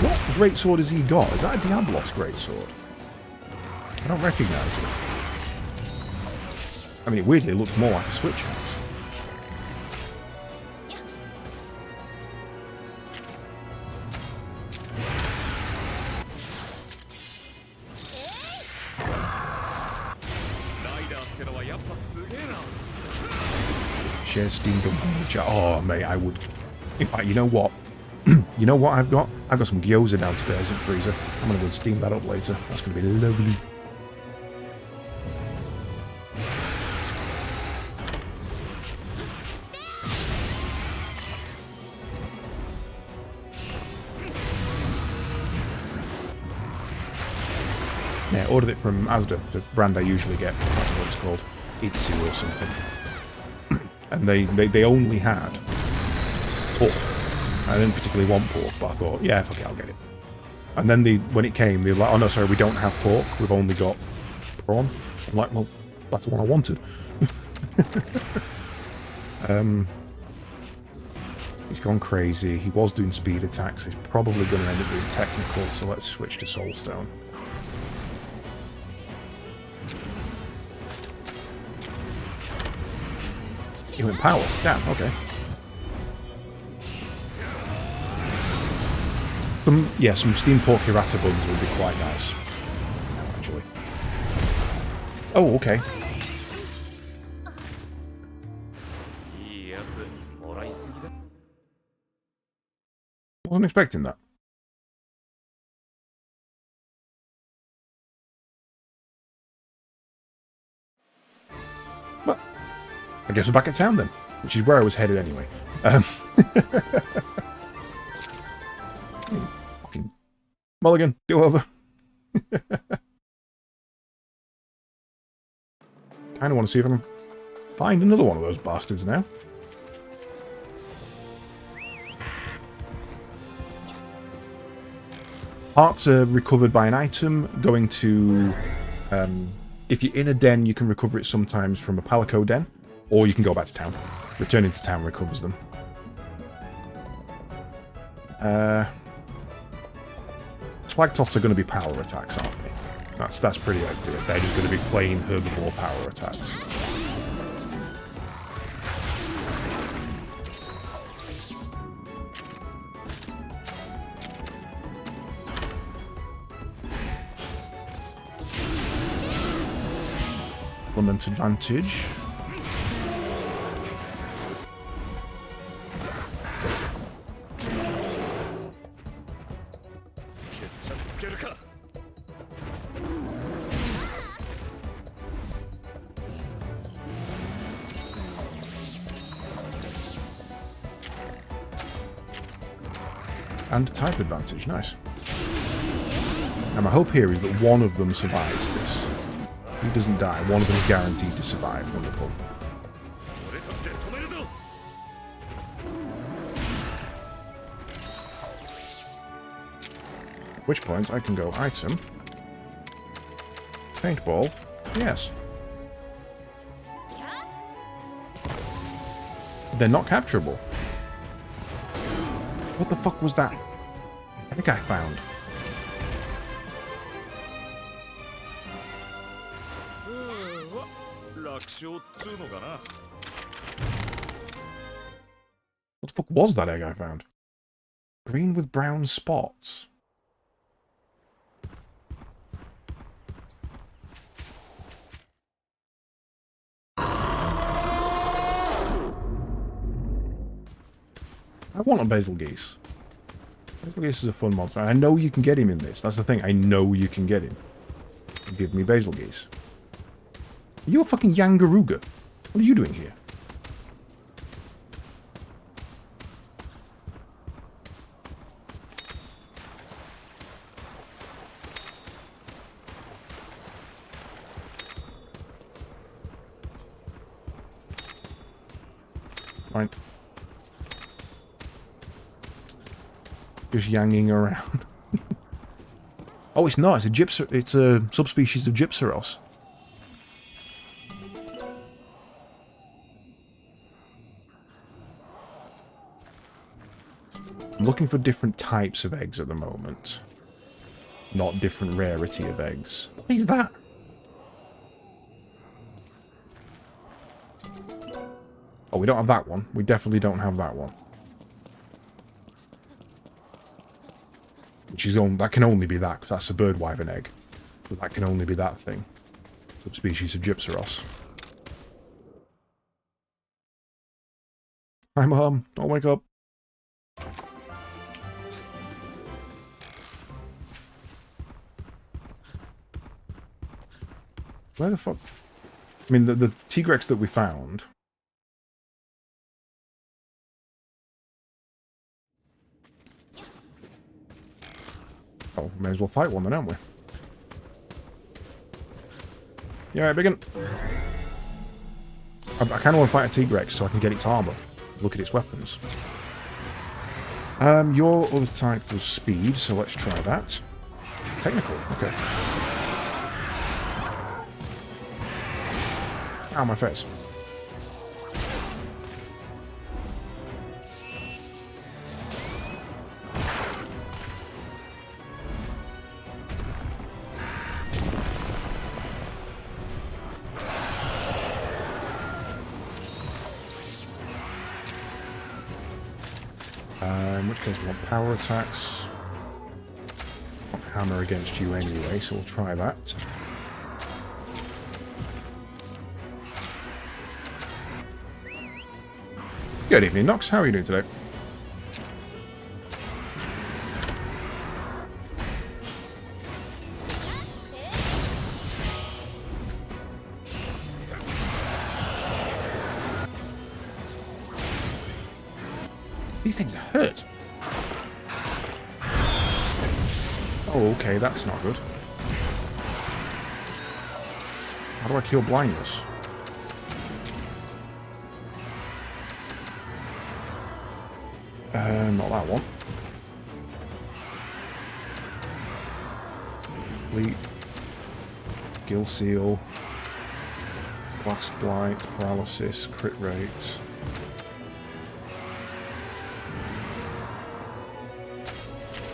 What greatsword has he got? Is that a Diablos greatsword? I don't recognise it. I mean, it weirdly looks more like a switch house. Share Steam Gun Lance. Oh, mate, I would... In fact, you know what? You know what I've got? I've got some gyoza downstairs in the freezer. I'm going to go and steam that up later. That's going to be lovely. Yeah, ordered it from Asda, the brand I usually get. I don't know what it's called. Itsu or something. And they only had pork. I didn't particularly want pork, but I thought, yeah, fuck it, I'll get it. And then when it came, they were like, oh no, sorry, we don't have pork, we've only got prawn. I'm like, well, that's the one I wanted. He's gone crazy. He was doing speed attacks, so he's probably going to end up doing technical, so let's switch to Soulstone. He went power. Damn, okay. Some steamed pork hirata buns would be quite nice. Actually. Oh, okay. Wasn't expecting that. Well, I guess we're back at town then, which is where I was headed anyway. Fucking Mulligan, go over. Kind of want to see if I can find another one of those bastards now. Hearts are recovered by an item. Going to... if you're in a den, you can recover it sometimes from a Palico den. Or you can go back to town. Returning to town recovers them. Flagtoths are going to be power attacks, aren't they? That's pretty obvious. They're just going to be plain herbivore power attacks. Implement advantage. And type advantage, nice. And my hope here is that one of them survives this. He doesn't die, one of them is guaranteed to survive. Wonderful. At which point I can go item, paintball, yes. They're not capturable. What the fuck was that? I think I found. What the fuck was that egg I found? Green with brown spots. I want a basil geese. Basil geese is a fun monster. I know you can get him in this. That's the thing. I know you can get him. Give me basil geese. Are you a fucking Yangaruga? What are you doing here? Fine. Just yanging around. Oh, it's not. It's a gypsy. It's a subspecies of Gypseros. I'm looking for different types of eggs at the moment. Not different rarity of eggs. What is that? Oh, we don't have that one. We definitely don't have that one. Which is that can only be that, because that's a bird wyvern egg. But that can only be that thing. Subspecies of Gypseros. Hi, Mom. Don't wake up. Where the fuck? I mean, the Tigrex that we found... Oh, may as well fight one then, aren't we? Yeah, big one. I kind of want to fight a Tigrex so I can get its armor. Look at its weapons. Your other type was speed, so let's try that. Technical, okay. Ow, my face. In which case we want power attacks. Hammer against you anyway, so we'll try that. Good evening, Nox. How are you doing today? These things hurt. Oh, okay, that's not good. How do I cure blindness? Not that one. Leap. Gill seal. Blast blight. Paralysis. Crit rate.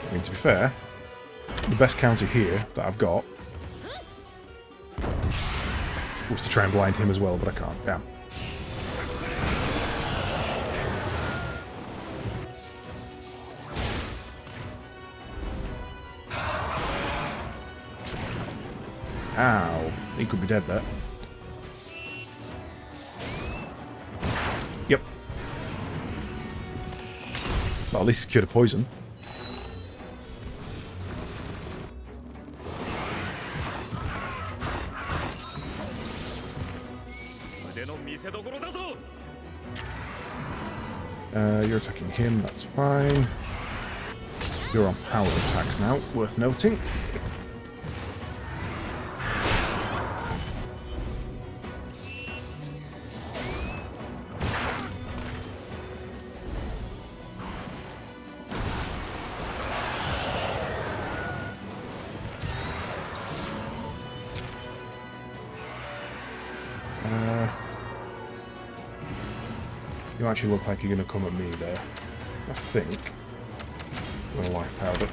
I mean, to be fair, the best counter here that I've got was to try and blind him as well, but I can't. Damn. Ow. He could be dead there. Yep. Well, at least he's cured of poison. You're attacking him, that's fine. You're on power attacks now, worth noting. You actually look like you're going to come at me there. I think. I'm going to life powder.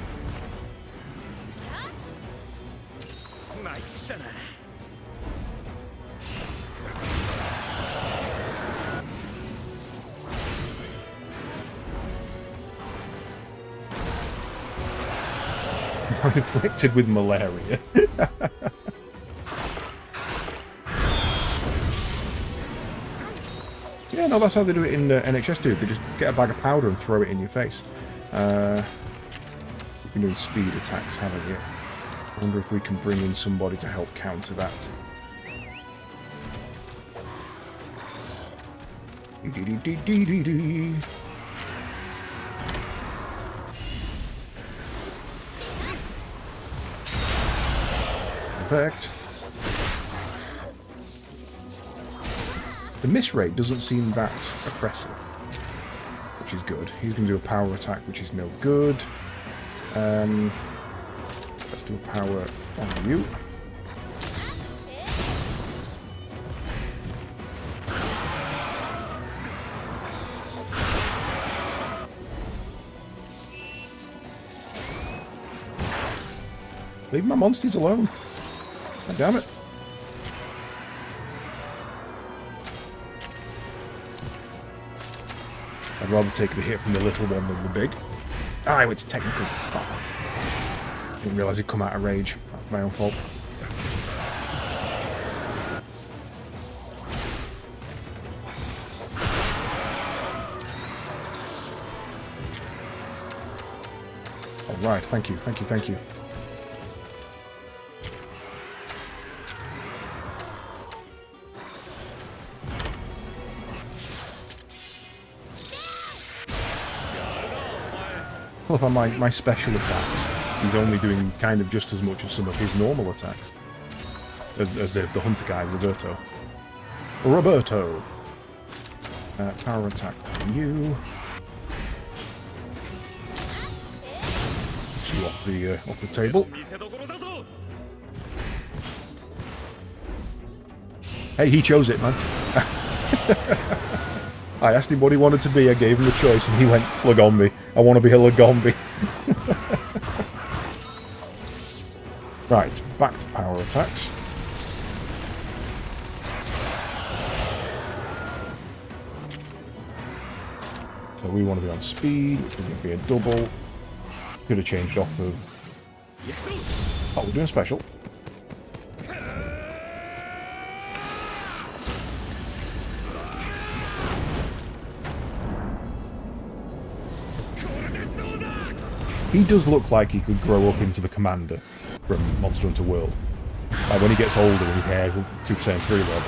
I'm inflicted with malaria. Yeah, no, that's how they do it in NHS, dude. They just get a bag of powder and throw it in your face. You've been doing speed attacks, haven't you? I wonder if we can bring in somebody to help counter that. Perfect. The miss rate doesn't seem that oppressive, which is good. He's going to do a power attack, which is no good. Let's do a power on you. Leave my monsters alone. God damn it. I'd rather take the hit from the little one than the big. Ah, I went to technical. Oh. Didn't realise he'd come out of rage. That's my own fault. Alright, thank you, thank you, thank you. Well, if on my special attacks, he's only doing kind of just as much as some of his normal attacks. As the hunter guy, Roberto. Roberto! Power attack on you. You off the table. Hey, he chose it, man. I asked him what he wanted to be, I gave him the choice, and he went, Lagombi. I want to be a Lagombi. Right, back to power attacks. So we want to be on speed, which is going to be a double. Could have changed off of... Oh, we're doing special. He does look like he could grow up into the commander from Monster Hunter World. Like when he gets older and his hair's Super Saiyan 3 level.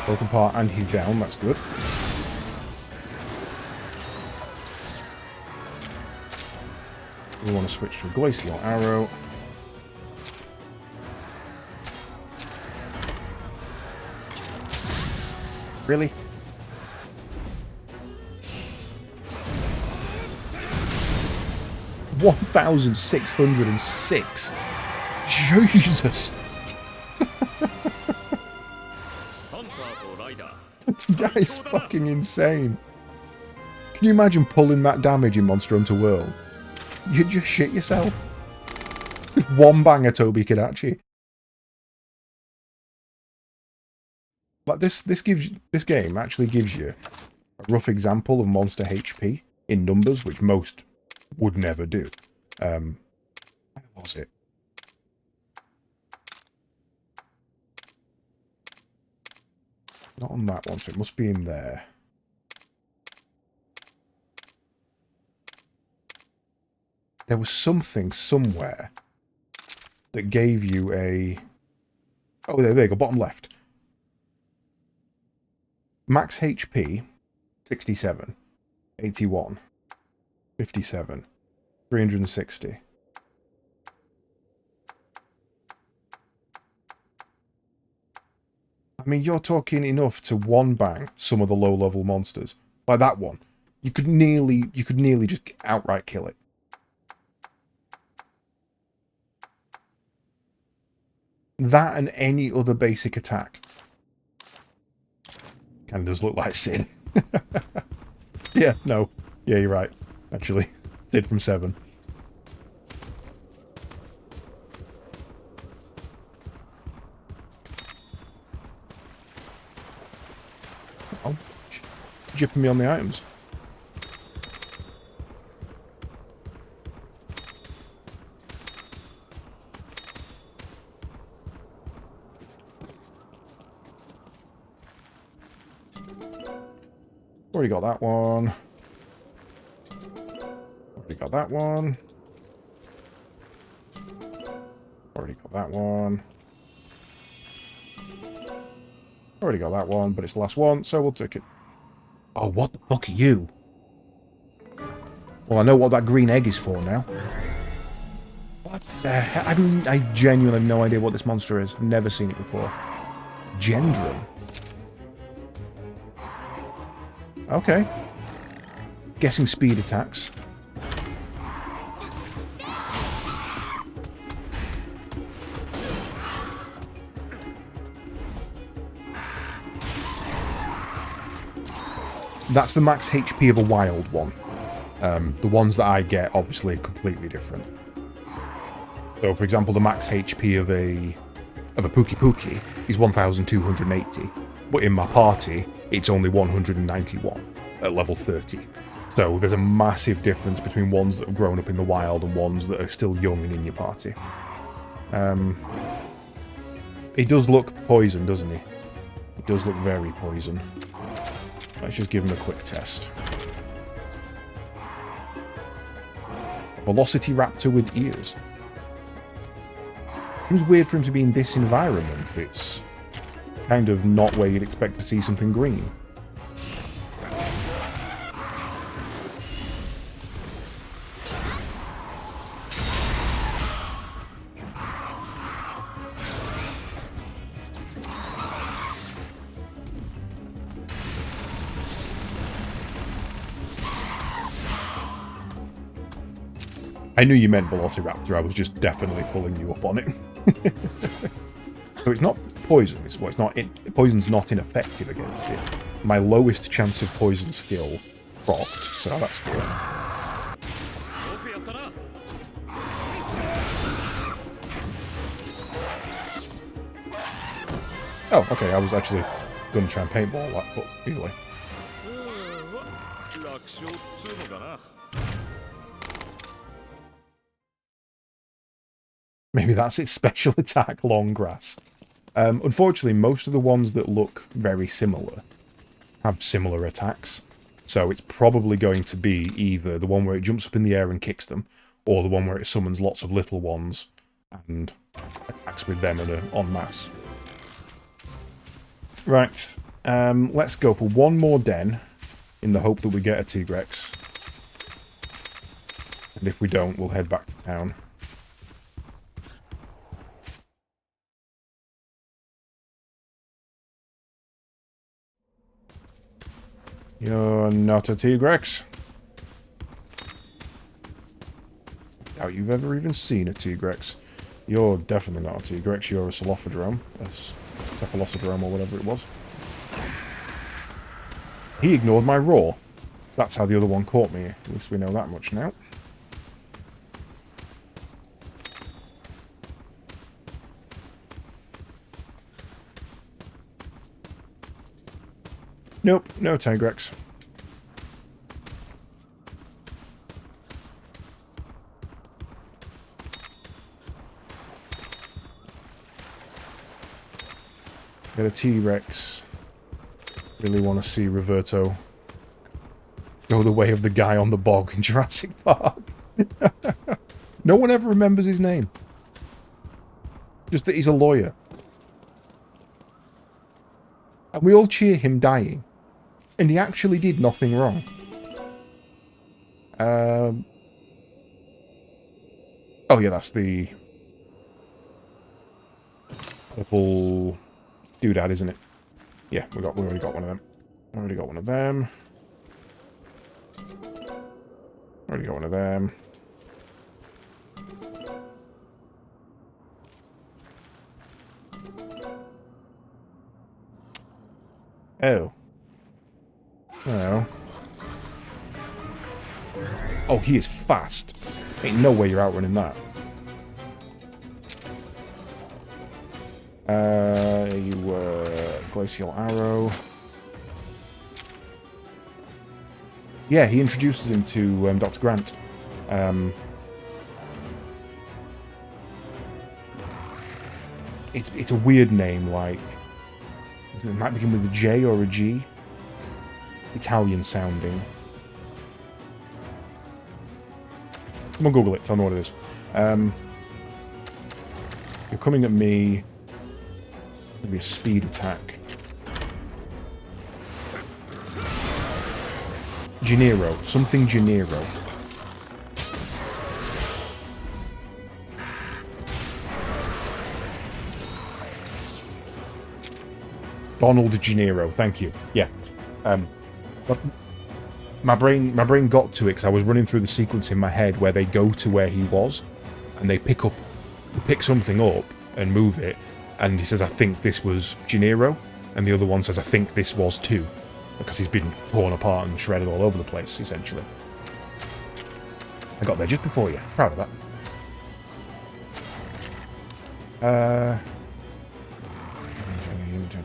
Broken part and he's down, that's good. We want to switch to a Glacial Arrow. Really? $1,606. Jesus. That is fucking insane. Can you imagine pulling that damage in Monster Hunter World? You'd just shit yourself. Just one banger, Toby Kadachi. Like this game actually gives you a rough example of monster HP in numbers, which most would never do. Where was it? Not on that one, so it must be in there. There was something somewhere that gave you a... Oh, there you go, bottom left. Max HP, 67, 81, 57, 360. I mean, you're talking enough to one bang some of the low-level monsters. Like that one. You could nearly just outright kill it. That and any other basic attack. Kind of does look like Sid. Yeah, no. Yeah, you're right. Actually. Sid from 7. Oh. Jipping me on the items. Already got that one. Already got that one. Already got that one. Already got that one, but it's the last one, so we'll take it. Oh, what the fuck are you? Well, I know what that green egg is for now. What the hell? I genuinely have no idea what this monster is. I've never seen it before. Gendrum. Okay. Guessing speed attacks. That's the max HP of a wild one. The ones that I get, obviously, are completely different. So, for example, the max HP of a Pookie Pookie is 1,280, but in my party, it's only 191 at level 30. So there's a massive difference between ones that have grown up in the wild and ones that are still young and in your party. He does look poison, doesn't he? He does look very poison. Let's just give him a quick test. Velocity Raptor with ears. Seems weird for him to be in this environment. It's kind of not where you'd expect to see something green. I knew you meant Velociraptor, I was just definitely pulling you up on it. So it's not poison, poison's not ineffective against it. My lowest chance of poison skill procced, so that's good. Oh, okay, I was actually going to try and paintball that, but either way. Maybe that's its special attack, long grass. Unfortunately, most of the ones that look very similar have similar attacks. So it's probably going to be either the one where it jumps up in the air and kicks them, or the one where it summons lots of little ones and attacks with them en masse. Right, let's go for one more den in the hope that we get a Tigrex. And if we don't, we'll head back to town. You're not a Tigrex. Doubt you've ever even seen a Tigrex. You're definitely not a Tigrex, you're a Cephalophrodrome. That's Cephalocydrome or whatever it was. He ignored my roar. That's how the other one caught me. At least we know that much now. Nope, no Tigrex. Get a T-Rex. Really want to see Roberto go the way of the guy on the bog in Jurassic Park. No one ever remembers his name. Just that he's a lawyer. And we all cheer him dying. And he actually did nothing wrong. Oh yeah, that's the purple doodad, isn't it? Yeah, we already got one of them. Already got one of them. Already got one of them. Oh. Oh. Oh, he is fast. Ain't no way you're outrunning that. You were Glacial Arrow. Yeah, he introduces him to Dr. Grant. It's a weird name, like it might begin with a J or a G. Italian sounding. Come on, Google it. Tell me what it is. You're coming at me. It'll be a speed attack. Gennaro. Something Gennaro. Donald Gennaro. Thank you. Yeah. But my brain got to it because I was running through the sequence in my head where they go to where he was, and they pick something up and move it, and he says, "I think this was Gennaro," and the other one says, "I think this was too." because he's been torn apart and shredded all over the place, essentially. I got there just before you. Proud of that.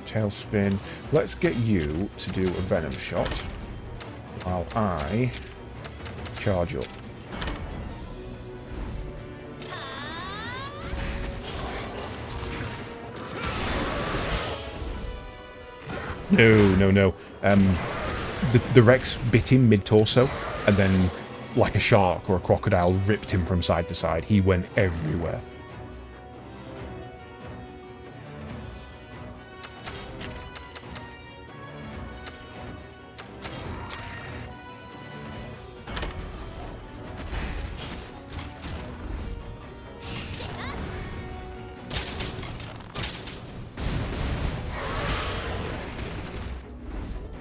Tailspin. Let's get you to do a venom shot while I charge up. No. The Rex bit him mid-torso, and then, like a shark or a crocodile, ripped him from side to side. He went everywhere.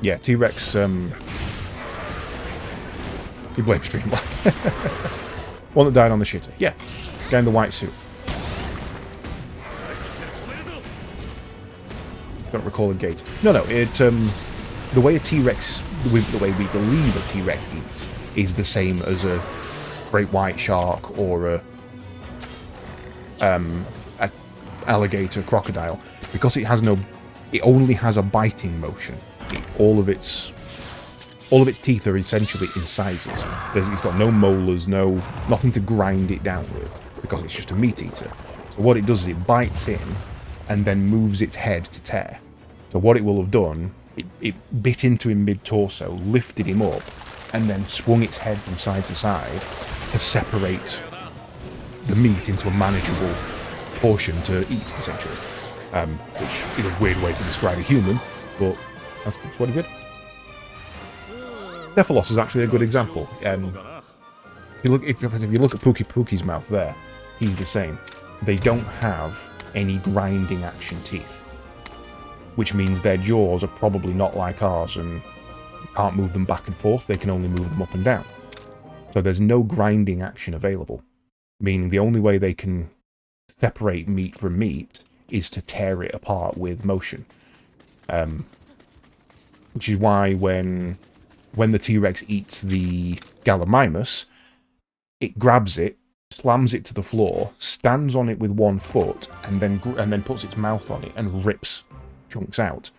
Yeah, T-Rex, he blames Streamline. One that died on the shitter. Yeah, guy in the white suit. Don't recall a gate. No, it, the way a T-Rex, the way we believe a T-Rex eats, is the same as a great white shark or a alligator, crocodile, because it has no, it only has a biting motion. All of its teeth are essentially incisors. It's got no molars, nothing to grind it down with, because it's just a meat eater. So what it does is it bites in and then moves its head to tear. So what it will have done, it bit into him mid-torso, lifted him up, and then swung its head from side to side to separate the meat into a manageable portion to eat, essentially. Which is a weird way to describe a human, but that's what he did. Cephalos is actually a good example. If you look at Pookie's mouth there, he's the same. They don't have any grinding action teeth, which means their jaws are probably not like ours and you can't move them back and forth, they can only move them up and down. So there's no grinding action available, meaning the only way they can separate meat from meat is to tear it apart with motion. Which is why when the T-Rex eats the Gallimimus, it grabs it, slams it to the floor, stands on it with one foot, and then puts its mouth on it and rips chunks out,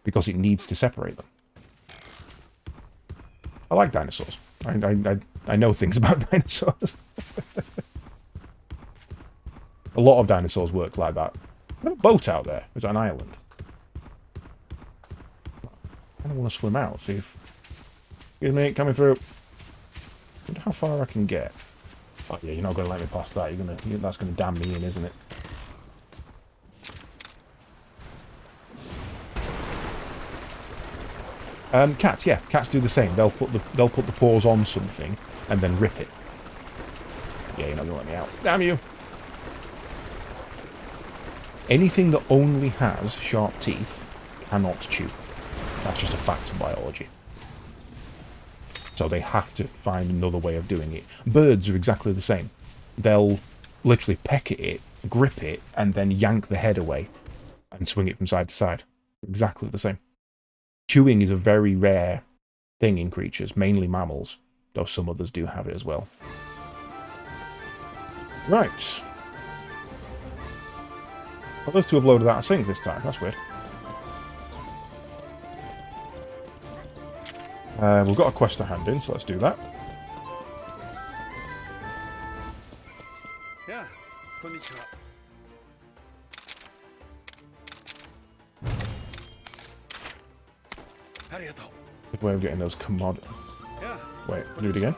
because it needs to separate them. I like dinosaurs. I know things about dinosaurs. A lot of dinosaurs work like that. There's a boat out there. It's an island. I don't want to swim out. See if... Excuse me, coming through. Wonder how far I can get. Oh yeah, you're not going to let me past that. That's going to damn me in, isn't it? Cats, yeah. Cats do the same. They'll put the paws on something and then rip it. Yeah, you're not going to let me out. Damn you! Anything that only has sharp teeth cannot chew. That's just a fact of biology. So they have to find another way of doing it. Birds are exactly the same. They'll literally peck at it, grip it, and then yank the head away and swing it from side to side. Exactly the same. Chewing is a very rare thing in creatures, mainly mammals, though some others do have it as well. Right. Well, those two have loaded out of sync this time. That's weird. We've got a quest to hand in, so let's do that. Yeah, konnichiwa. Arigatou. Good way of getting those commodities. Yeah. Wait, do it again.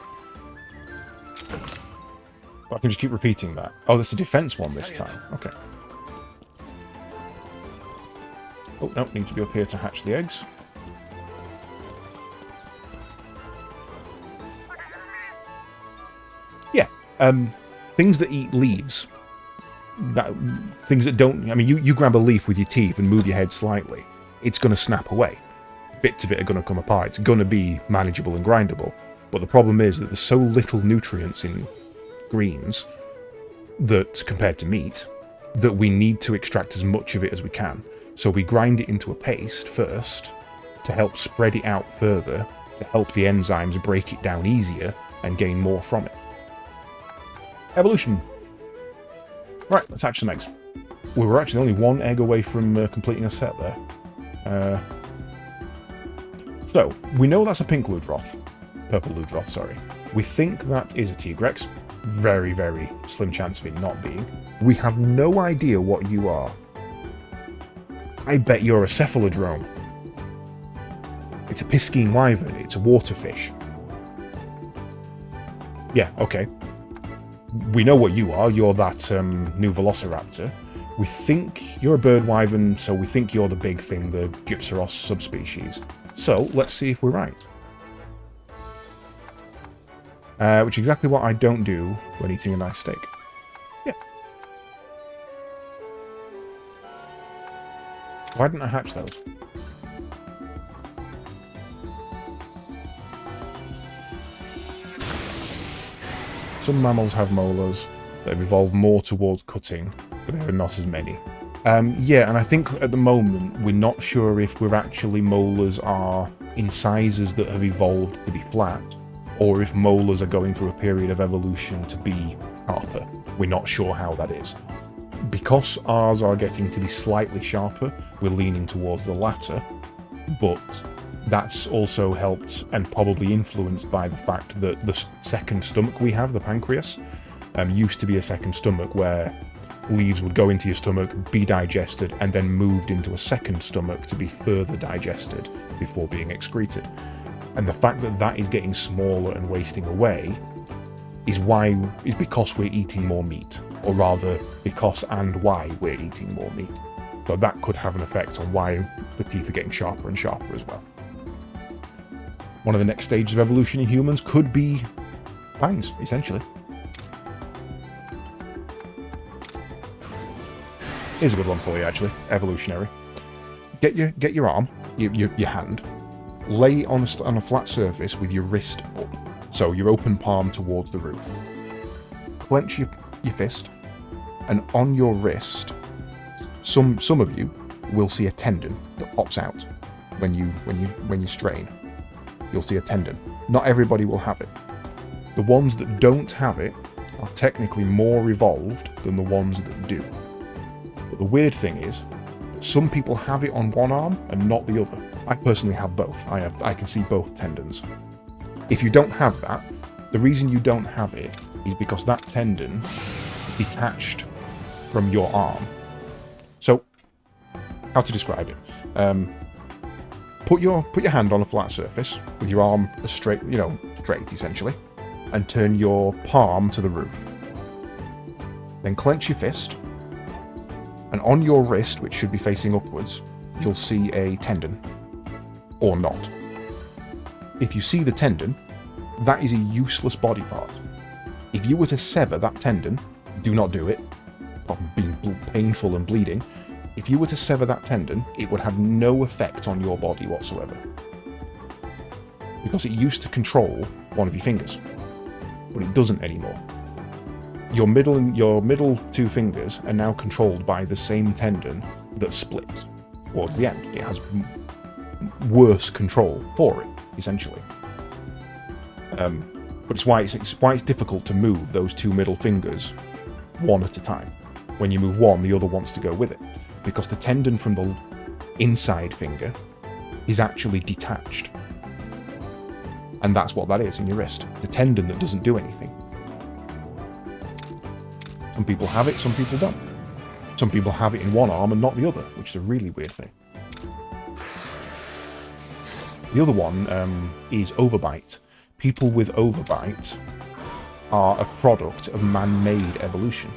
I can just keep repeating that. Oh, that's a defense one this time. Okay. Oh, no, need to be up here to hatch the eggs. Yeah, things that eat leaves. Things that don't... I mean, you grab a leaf with your teeth and move your head slightly. It's going to snap away. Bits of it are going to come apart. It's going to be manageable and grindable. But the problem is that there's so little nutrients in greens that, compared to meat, that we need to extract as much of it as we can. So we grind it into a paste first, to help spread it out further, to help the enzymes break it down easier and gain more from it. Evolution. Right, let's hatch some eggs. We were actually only one egg away from completing a set there. So, we know that's a pink Ludroth. Purple Ludroth, sorry. We think that is a Tigrex. Very, very slim chance of it not being. We have no idea what you are. I bet you're a Cephalodrome. It's a Piscine Wyvern. It's a waterfish. Yeah, okay. We know what you are. You're that new Velociraptor. We think you're a bird wyvern, so we think you're the big thing, the Gypseros subspecies. So, let's see if we're right. Which is exactly what I don't do when eating a nice steak. Yeah. Why didn't I hatch those? Some mammals have molars that have evolved more towards cutting, but there are not as many. Yeah, and I think at the moment we're not sure if we're actually molars are incisors that have evolved to be flat, or if molars are going through a period of evolution to be sharper. We're not sure how that is. Because ours are getting to be slightly sharper, we're leaning towards the latter, but that's also helped and probably influenced by the fact that the second stomach we have, the pancreas, used to be a second stomach where leaves would go into your stomach, be digested, and then moved into a second stomach to be further digested before being excreted. And the fact that that is getting smaller and wasting away is because we're eating more meat, or rather because and why we're eating more meat. So that could have an effect on why the teeth are getting sharper and sharper as well. One of the next stages of evolution in humans could be fangs, essentially. Here's a good one for you, actually. Evolutionary. Get your arm, your hand, lay on a flat surface with your wrist up, so your open palm towards the roof. Clench your fist, and on your wrist, some of you will see a tendon that pops out when you strain. You'll see a tendon. Not everybody will have it. The ones that don't have it are technically more evolved than the ones that do. But the weird thing is that some people have it on one arm and not the other. I personally have both. I can see both tendons. If you don't have that, the reason you don't have it is because that tendon is detached from your arm. So, how to describe it? Put your hand on a flat surface with your arm straight essentially, and turn your palm to the roof. Then clench your fist, and on your wrist, which should be facing upwards, you'll see a tendon, or not. If you see the tendon, that is a useless body part. If you were to sever that tendon, do not do it, apart from being painful and bleeding. If you were to sever that tendon, it would have no effect on your body whatsoever. Because it used to control one of your fingers, but it doesn't anymore. Your middle two fingers are now controlled by the same tendon that splits towards the end. It has worse control for it, essentially. But it's why it's difficult to move those two middle fingers one at a time. When you move one, the other wants to go with it, because the tendon from the inside finger is actually detached. And that's what that is in your wrist. The tendon that doesn't do anything. Some people have it, some people don't. Some people have it in one arm and not the other, which is a really weird thing. The other one is overbite. People with overbite are a product of man-made evolution.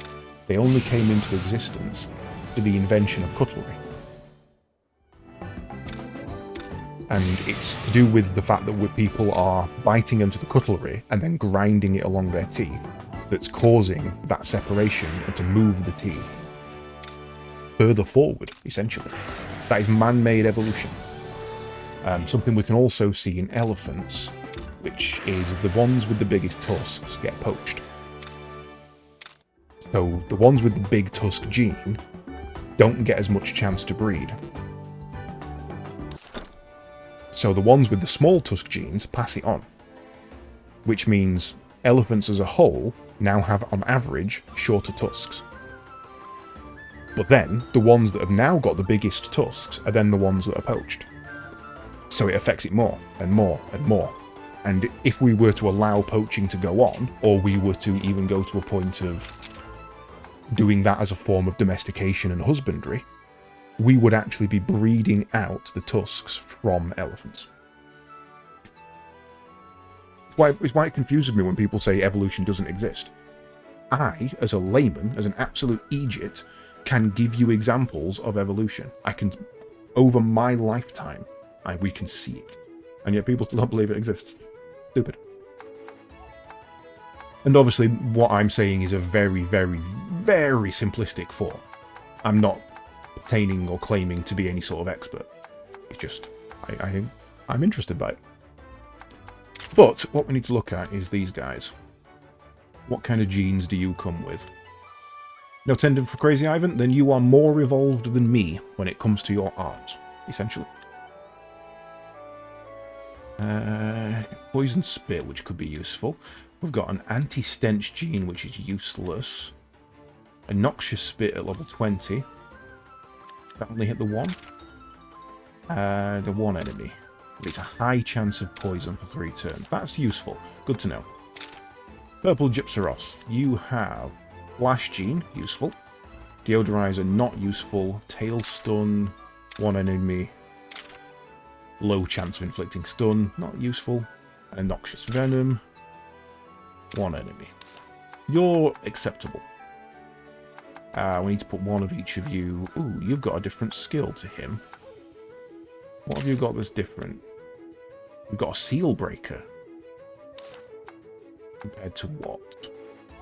They only came into existence through the invention of cutlery. And it's to do with the fact that people are biting into the cutlery and then grinding it along their teeth that's causing that separation and to move the teeth further forward, essentially. That is man-made evolution. Something we can also see in elephants, which is the ones with the biggest tusks get poached. So the ones with the big tusk gene don't get as much chance to breed. So the ones with the small tusk genes pass it on, which means elephants as a whole now have, on average, shorter tusks. But then, the ones that have now got the biggest tusks are then the ones that are poached. So it affects it more, and more, and more. And if we were to allow poaching to go on, or we were to even go to a point of doing that as a form of domestication and husbandry, we would actually be breeding out the tusks from elephants. It's why it confuses me when people say evolution doesn't exist. I, as a layman, as an absolute idiot, can give you examples of evolution. I can, over my lifetime, we can see it. And yet people still don't believe it exists. Stupid. And obviously what I'm saying is a very, very, very simplistic form. I'm not pertaining or claiming to be any sort of expert. It's just, I'm interested by it. But what we need to look at is these guys. What kind of genes do you come with? No tendon for Crazy Ivan? Then you are more evolved than me when it comes to your arms, essentially. Poison Spit, which could be useful. We've got an Anti-Stench gene, which is useless. A Noxious Spit at level 20. That only hit the one. The one enemy. It's a high chance of poison for 3 turns. That's useful. Good to know. Purple Gypseros. You have Flash Gene, useful. Deodorizer, not useful. Tail Stun, one enemy. Low chance of inflicting stun, not useful. And Noxious Venom, one enemy. You're acceptable. We need to put one of each of you. Ooh, you've got a different skill to him. What have you got that's different? We've got a Seal Breaker. Compared to what?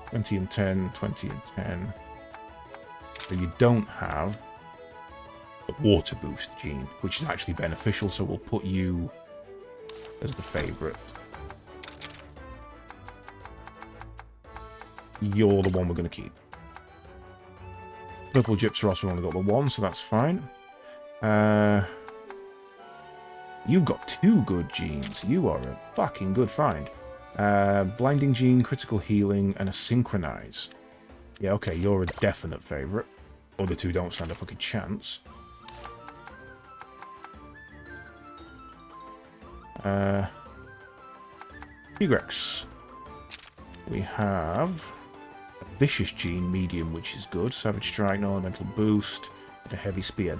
20 and 10, 20 and 10. So you don't have the Water Boost gene, which is actually beneficial, so we'll put you as the favourite. You're the one we're going to keep. Purple Gypseros, we've only got the one, so that's fine. You've got 2 good genes. You are a fucking good find. Blinding Gene, Critical Healing, and a Synchronize. Yeah, okay, you're a definite favourite. Other 2 don't stand a fucking chance. Tigrex. We have a Vicious Gene, Medium, which is good. Savage Strike, non-elemental boost, and a Heavy Spear.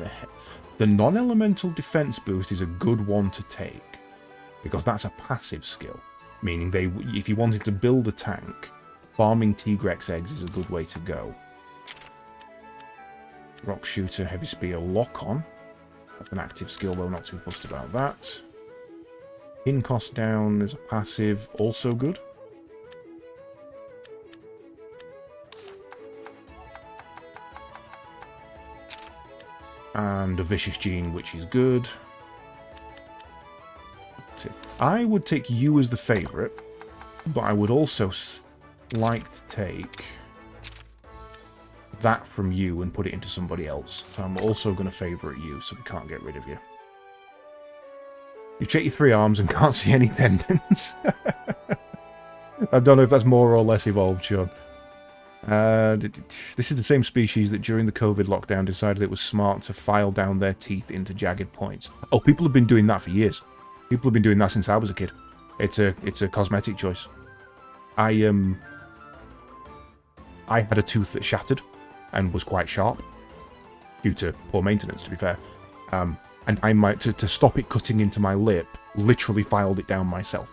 The non-elemental defense boost is a good one to take, because that's a passive skill. Meaning, if you wanted to build a tank, farming Tigrex eggs is a good way to go. Rock Shooter, Heavy Spear, Lock On. That's an active skill, though not too fussed about that. Pin cost down is a passive, also good. And a Vicious Gene, which is good. I would take you as the favourite, but I would also like to take that from you and put it into somebody else. So I'm also going to favourite you, so we can't get rid of you. You check your 3 arms and can't see any tendons. I don't know if that's more or less evolved, Sean. This is the same species that during the COVID lockdown decided it was smart to file down their teeth into jagged points. Oh, people have been doing that for years. People have been doing that since I was a kid. It's a cosmetic choice. I had a tooth that shattered and was quite sharp due to poor maintenance, to be fair. And I might, to stop it cutting into my lip, literally filed it down myself.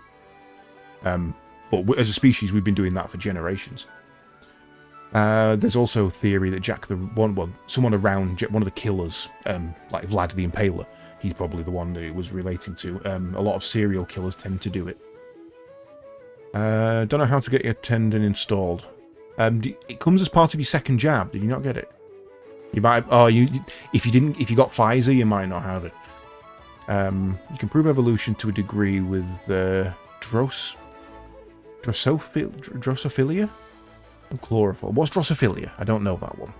But as a species, we've been doing that for generations. There's also theory that someone around one of the killers, like Vlad the Impaler, he's probably the one that it was relating to. A lot of serial killers tend to do it. Don't know how to get your tendon installed. It comes as part of your second jab. Did you not get it? You might. Oh, if you got Pfizer, you might not have it. You can prove evolution to a degree with Drosophila. Chlorophyll. What's Drosophila? I don't know that one.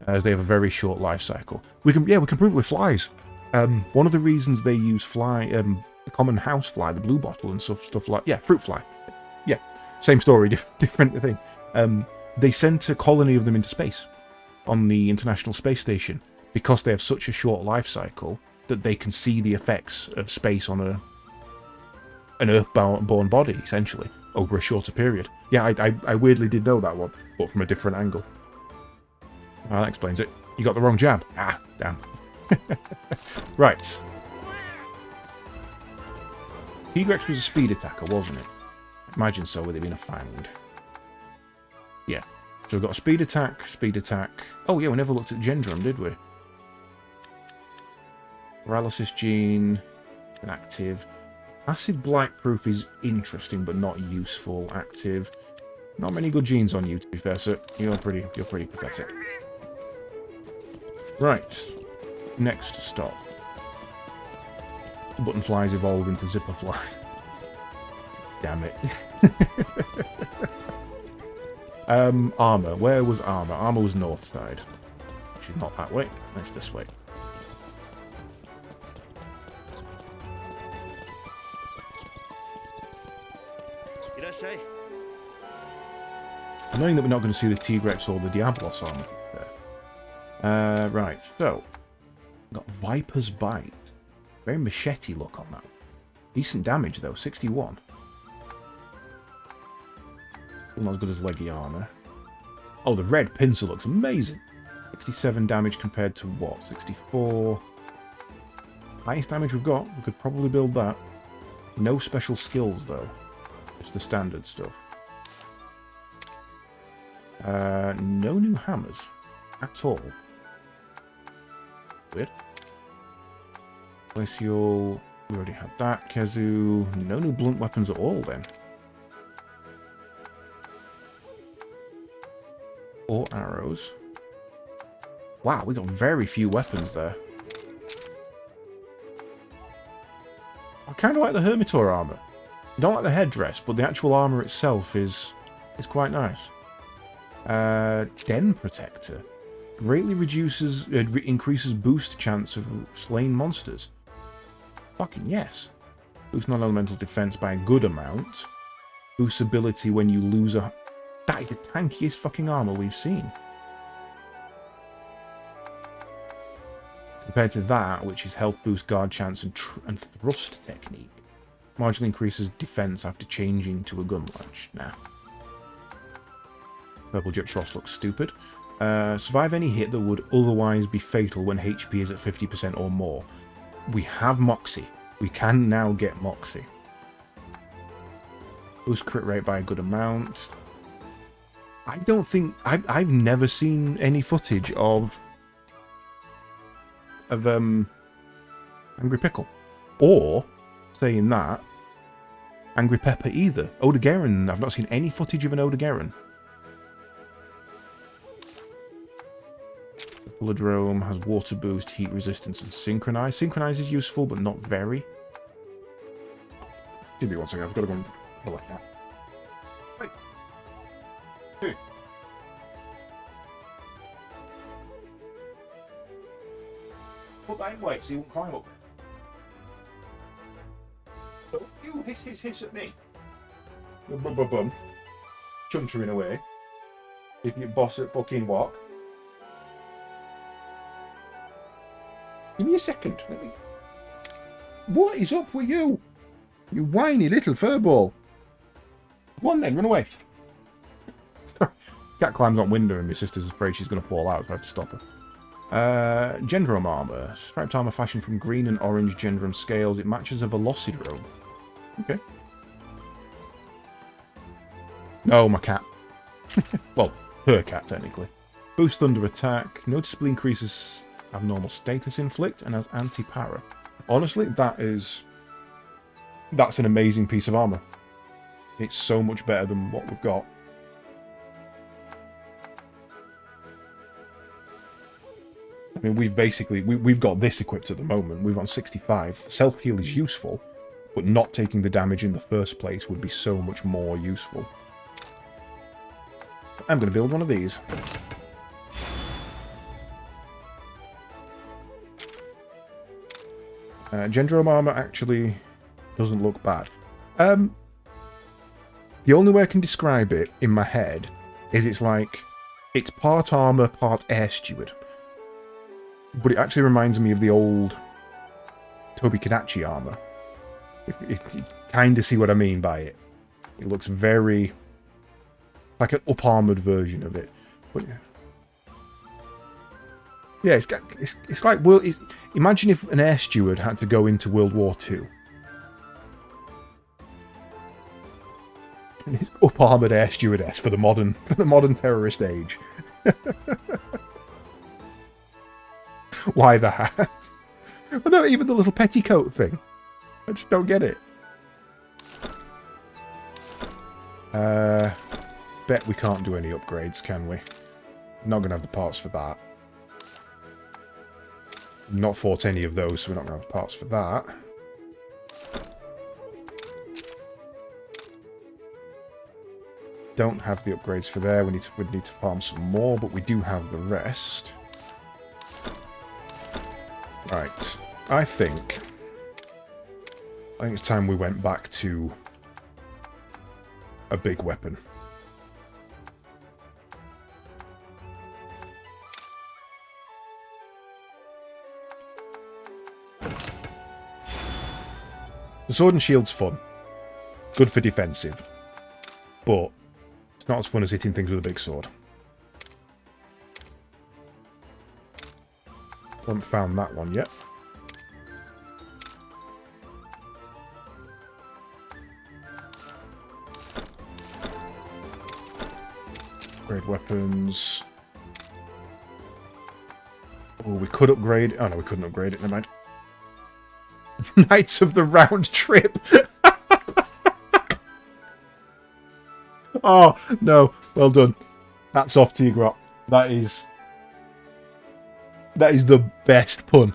As they have a very short life cycle. We can prove it with flies. One of the reasons they use fly, the common house fly, the blue bottle and stuff like, yeah, fruit fly. Yeah, same story, different thing. They sent a colony of them into space on the International Space Station because they have such a short life cycle that they can see the effects of space on an Earth-born body, essentially, over a shorter period. Yeah, I weirdly did know that one, but from a different angle. Oh, that explains it. You got the wrong jab. Ah, damn. Right. Tigrex was a speed attacker, wasn't it? I imagine so, with it being a fang. Yeah. So we've got a speed attack, speed attack. Oh yeah, we never looked at Gendrum, did we? Paralysis gene, inactive. Passive blight proof is interesting but not useful. Active. Not many good genes on you, to be fair, sir. You're pretty pathetic. Right. Next stop. Button flies evolve into zipper flies. Damn it. Armor. Where was armor? Armor was north side. Which is not that way. It's this way. Knowing that we're not going to see the Tigrex or the Diablos armor there. Right, so. Got Viper's Bite. Very machete look on that. Decent damage though, 61. Still not as good as leggy armor. Oh, the red pincer looks amazing. 67 damage compared to what? 64. Highest damage we've got. We could probably build that. No special skills though. Just the standard stuff. No new hammers at all. Weird. Glacial, we already had that. Kezu, no new blunt weapons at all then. Or arrows. Wow, we got very few weapons there. I kind of like the Hermitor armor. I don't like the headdress, but the actual armor itself is quite nice. Den Protector. Greatly reduces, increases boost chance of slain monsters. Fucking yes. Boost non-elemental defense by a good amount. Boost ability when you lose a... That is the tankiest fucking armor we've seen. Compared to that, which is health boost, guard chance, and thrust technique. Marginally increases defense after changing to a gun launch. Nah. Purple Jet Frost looks stupid. Survive any hit that would otherwise be fatal when HP is at 50% or more. We have Moxie. We can now get Moxie. Boost crit rate by a good amount. I don't think... I've never seen any footage of Angry Pickle. Or, saying that, Angry Pepper either. Odogaron, I've not seen any footage of an Odogaron. Bloodrome has water boost, heat resistance, and synchronize. Synchronize is useful, but not very. Give me one second, I've got to go and have a look now. Wait. Hey. Put that in weight so you won't climb up. Don't you hiss at me. Bum bum bum. Chuntering away. If you boss at fucking what? Give me a second. Let me... What is up with you? You whiny little furball. Go on then, run away. Cat climbs on window and my sister's afraid she's going to fall out, so I have to stop her. Gendrum armor. Striped armor fashioned from green and orange Gendrum scales. It matches a Velocidrome. Okay. No, my cat. Well, her cat, technically. Boost thunder attack. Noticeably increases abnormal status inflict and has anti-para. Honestly, that's an amazing piece of armor. It's so much better than what we've got. I mean, we've got this equipped at the moment. We've on 65. Self-heal is useful, but not taking the damage in the first place would be so much more useful. I'm going to build one of these. Gendrome armor actually doesn't look bad. The only way I can describe it in my head is it's part armor, part air steward. But it actually reminds me of the old Tobi Kadachi armor. You kind of see what I mean by it. It looks very like an up-armored version of it. But yeah, it's like imagine if an air steward had to go into World War II. An up-armored air stewardess for the modern terrorist age. Why the hat? Well, no, even the little petticoat thing. I just don't get it. Bet we can't do any upgrades, can we? Not going to have the parts for that. Not fought any of those, so we're not going to have parts for that. Don't have the upgrades for there. We'd need to farm some more, but we do have the rest. Right. I think it's time we went back to a big weapon. The sword and shield's fun. Good for defensive. But it's not as fun as hitting things with a big sword. Haven't found that one yet. Upgrade weapons. Oh, we could upgrade. Oh no, we couldn't upgrade it. Never mind. Knights of the Round Trip. Oh no! Well done. Hats off to you, Grot. That is the best pun.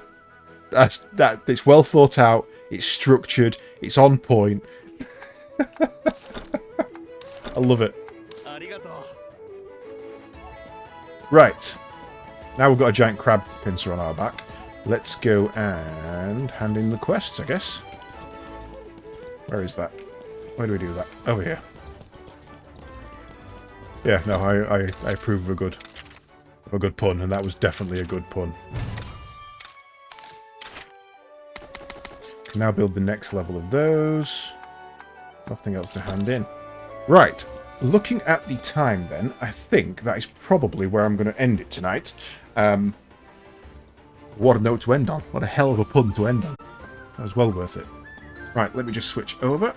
It's well thought out. It's structured. It's on point. I love it. Right. Now we've got a giant crab pincer on our back. Let's go and hand in the quests, I guess. Where is that? Where do we do that? Over here. Yeah, no, I approve of a good pun, and that was definitely a good pun. Can now build the next level of those. Nothing else to hand in. Right. Looking at the time then, I think that is probably where I'm going to end it tonight. What a note to end on. What a hell of a pun to end on. That was well worth it. Right, let me just switch over.